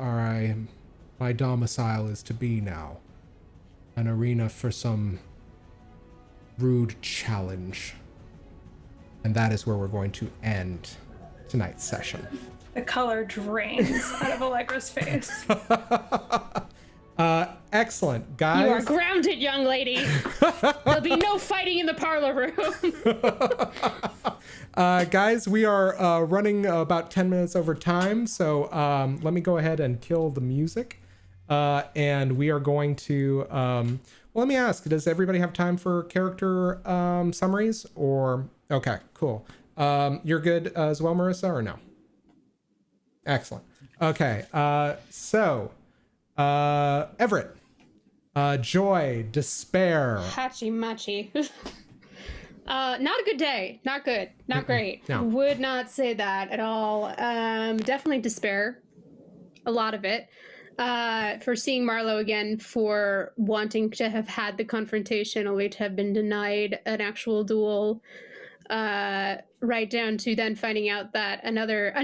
my domicile is to be now? An arena for some rude challenge. And that is where we're going to end tonight's session. The color drains out of Allegra's face. Excellent, guys. You are grounded, young lady. There'll be no fighting in the parlor room. Guys, we are running about 10 minutes over time, so let me go ahead and kill the music. And we are going to... well, let me ask, does everybody have time for character summaries? Or... Okay, cool. You're good as well, Marissa, or no? Excellent. Okay, so... Everett. Joy, despair. Hachi machi. Not a good day. Not good. Not great. No. Would not say that at all. Definitely despair. A lot of it. For seeing Marlowe again, for wanting to have had the confrontation only to have been denied an actual duel. Right down to then finding out that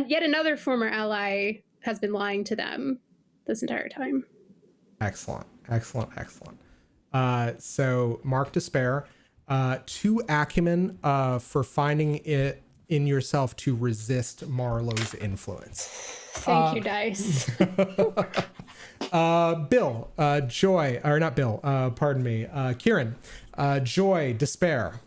yet another former ally has been lying to them this entire time. Excellent. So Mark despair, 2 acumen for finding it in yourself to resist Marlowe's influence. Thank you, dice. Bill, joy, or not Bill, pardon me, Kieran, joy, despair.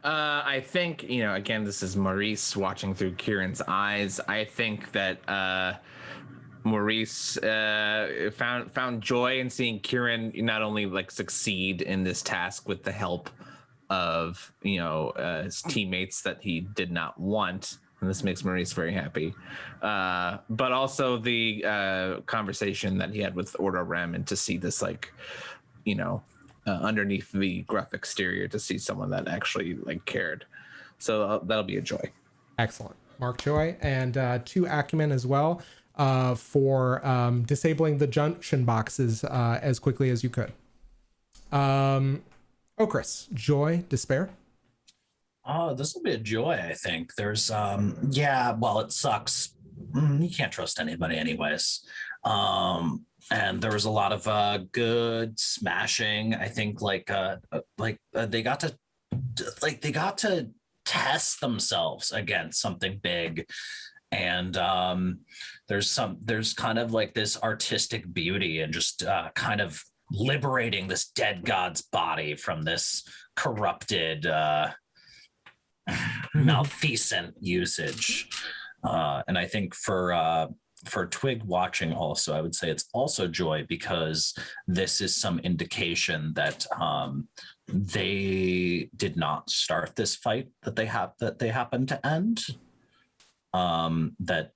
I think, again, this is Maurice watching through Kieran's eyes. I think that Maurice found joy in seeing Kieran not only succeed in this task with the help of his teammates that he did not want, and this makes Maurice very happy, but also the conversation that he had with Ordo Rem, and to see this underneath the gruff exterior, to see someone that actually cared. So that'll be a joy. Excellent. Mark, joy, and 2 acumen as well. For disabling the junction boxes as quickly as you could. Okras, joy, despair. Oh, this will be a joy, I think. There's it sucks. You can't trust anybody anyways. And there was a lot of good smashing. I think they got to test themselves against something big. And there's kind of this artistic beauty and just kind of liberating this dead god's body from this corrupted malfeasant usage. And I think for Twigg watching also, I would say it's also joy, because this is some indication that they did not start this fight that they happened to end. That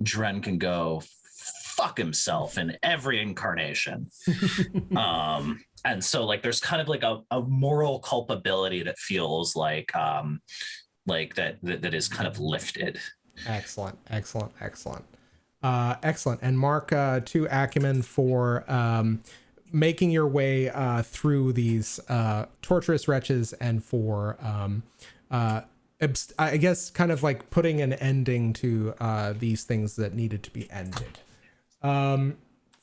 Jaren can go fuck himself in every incarnation. And so there's kind of a moral culpability that feels that is kind of lifted. Excellent. And Mark, 2 acumen for making your way through these torturous wretches, and for I guess kind of putting an ending to these things that needed to be ended.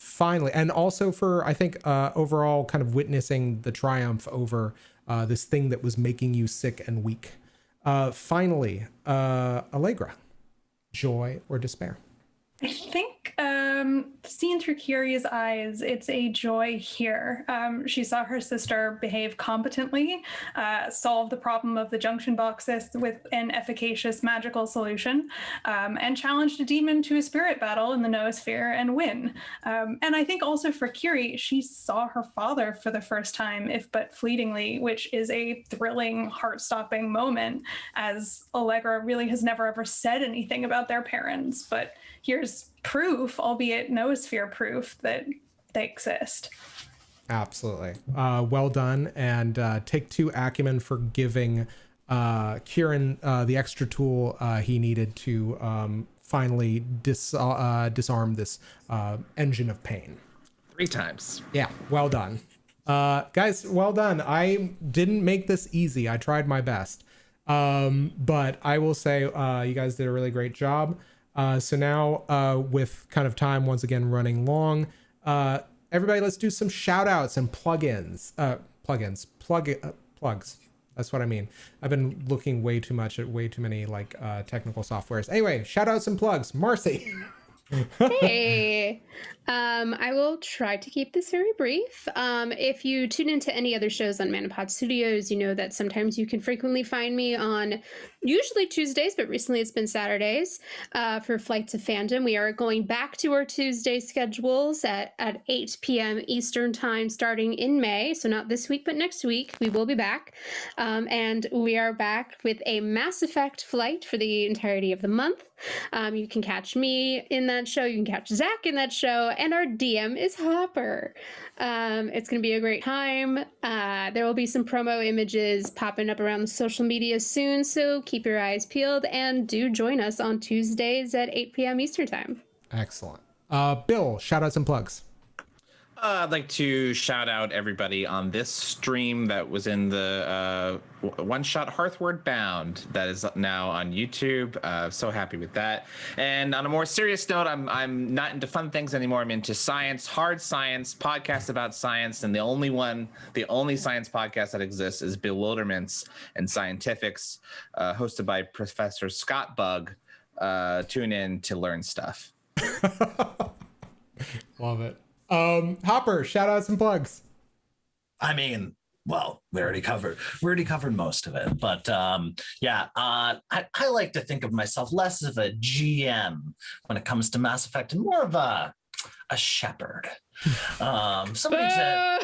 finally, and also for, I think, overall kind of witnessing the triumph over this thing that was making you sick and weak. Finally, Allegra, joy or despair? I think seen through Kyrrie's eyes, it's a joy here. She saw her sister behave competently, solve the problem of the junction boxes with an efficacious magical solution, and challenged a demon to a spirit battle in the noosphere and win. And I think also for Kyrrie, she saw her father for the first time, if but fleetingly, which is a thrilling, heart-stopping moment, as Allegra really has never ever said anything about their parents, but here's proof, albeit noosphere proof, that they exist. Absolutely. Well done. And take two acumen for giving Kieran the extra tool he needed to finally disarm this engine of pain. 3 times. Yeah, well done. Guys, well done. I didn't make this easy. I tried my best. But I will say you guys did a really great job. So now with kind of time once again running long, everybody, let's do some shout outs and plugs. That's what I mean. I've been looking way too much at way too many like technical softwares. Anyway, shout outs and plugs. Marcy. Hey, I will try to keep this very brief. If you tune into any other shows on Manapod Studios, you know that sometimes you can frequently find me on usually Tuesdays, but recently it's been Saturdays for Flights of Fandom. We are going back to our Tuesday schedules at 8 p.m. Eastern time starting in May. So not this week, but next week we will be back. And we are back with a Mass Effect flight for the entirety of the month. You can catch me in that show. You can catch Zach in that show. And our DM is Hopper. It's going to be a great time. There will be some promo images popping up around the social media soon. So keep your eyes peeled and do join us on Tuesdays at 8 p.m. Eastern time. Excellent. Bill, shout outs and plugs. I'd like to shout out everybody on this stream that was in the one-shot Hearthward Bound that is now on YouTube. So happy with that. And on a more serious note, I'm not into fun things anymore. I'm into science, hard science, podcasts about science, and the only science podcast that exists is Bewilderments and Scientifics, hosted by Professor Scott Bug. Tune in to learn stuff. Love it. Hopper, shout outs and plugs. I mean, well, we already covered most of it, but I like to think of myself less of a GM when it comes to Mass Effect and more of a shepherd. Somebody said,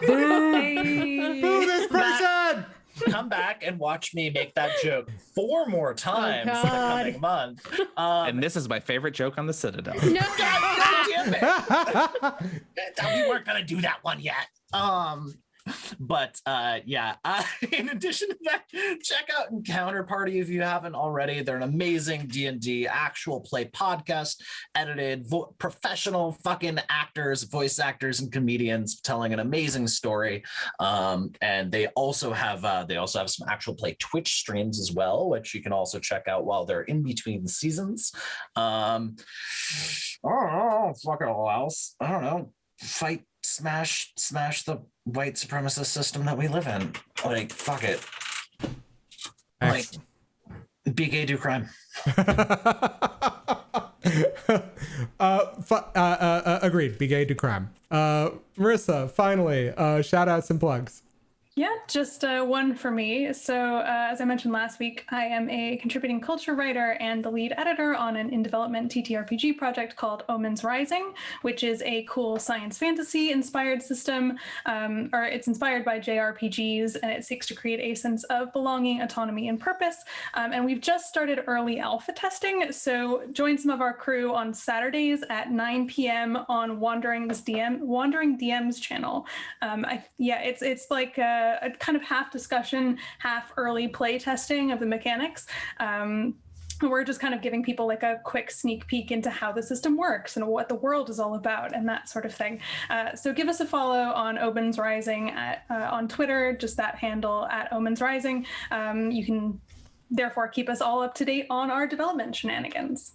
Boo this person! Come back and watch me make that joke 4 more times in the coming month. And this is my favorite joke on the Citadel. No! God damn it! We weren't gonna do that one yet. In addition to that, check out Encounter Party if you haven't already. They're an amazing D&D actual play podcast, edited, professional fucking actors, voice actors, and comedians telling an amazing story. And they also have some actual play Twitch streams as well, which you can also check out while they're in between seasons. I don't know, fucking all else. I don't know. Fight, smash the white supremacist system that we live in. Like, fuck it. Excellent. Like, be gay, do crime. Agreed. Be gay, do crime. Marissa, finally, shout outs and plugs. Yeah, just one for me. So as I mentioned last week, I am a contributing culture writer and the lead editor on an in-development TTRPG project called Omens Rising, which is a cool science fantasy inspired system, or it's inspired by JRPGs, and it seeks to create a sense of belonging, autonomy, and purpose. And we've just started early alpha testing, so join some of our crew on Saturdays at 9 p.m. on Wandering DM's channel. It's like a kind of half discussion, half early play testing of the mechanics. We're just kind of giving people like a quick sneak peek into how the system works and what the world is all about and that sort of thing. So give us a follow on Omens Rising on Twitter, just that handle at Omens Rising. You can therefore keep us all up to date on our development shenanigans.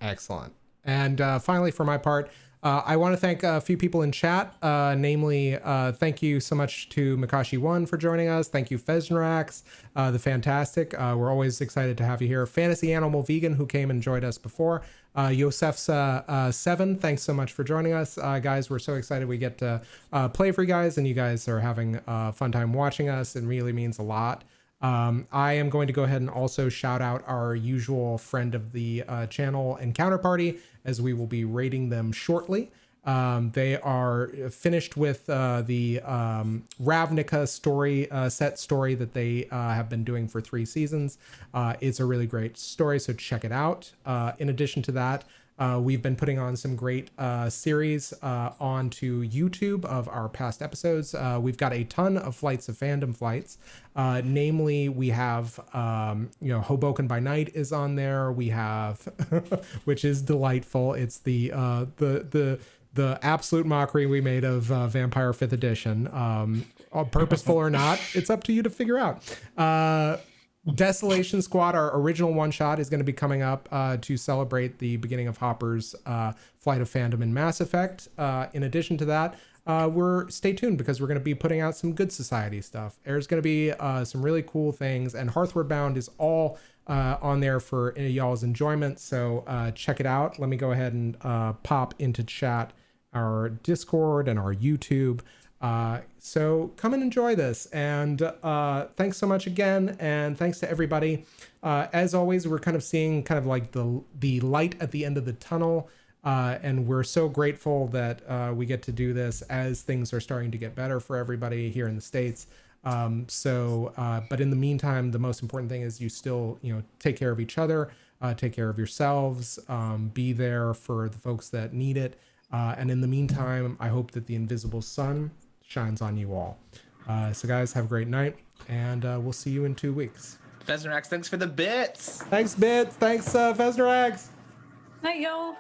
Excellent. And finally, for my part, I want to thank a few people in chat, namely, thank you so much to Makashi1 for joining us. Thank you, Fesnrax, the fantastic. We're always excited to have you here. Fantasy Animal Vegan, who came and joined us before. Yosef's7, thanks so much for joining us. Guys, we're so excited we get to play for you guys, and you guys are having a fun time watching us. It really means a lot. I am going to go ahead and also shout out our usual friend of the channel and counterparty, as we will be rating them shortly. They are finished with the Ravnica story set story that they have been doing for 3 seasons. It's a really great story, so check it out. In addition to that, we've been putting on some great series onto YouTube of our past episodes. We've got a ton of Flights of Fandom flights. Namely, we have, Hoboken by Night is on there. We have, which is delightful. It's the absolute mockery we made of Vampire 5th Edition. Purposeful or not, it's up to you to figure out. Desolation Squad, our original one-shot, is going to be coming up to celebrate the beginning of Hopper's Flight of Fandom in Mass Effect. In addition to that, stay tuned, because we're going to be putting out some Good Society stuff. There's going to be some really cool things, and Hearthward Bound is all on there for y'all's enjoyment, so check it out. Let me go ahead and pop into chat our Discord and our YouTube. So come and enjoy this, and thanks so much again, and thanks to everybody. As always, we're kind of seeing kind of like the light at the end of the tunnel, and we're so grateful that we get to do this as things are starting to get better for everybody here in the States. But in the meantime, the most important thing is you still, take care of each other, take care of yourselves, be there for the folks that need it. And in the meantime, I hope that the invisible sun shines on you all. So guys, have a great night, and we'll see you in 2 weeks. Fesnrax, thanks for the bits. Thanks, Bits. Thanks, Fesnrax. Night, y'all.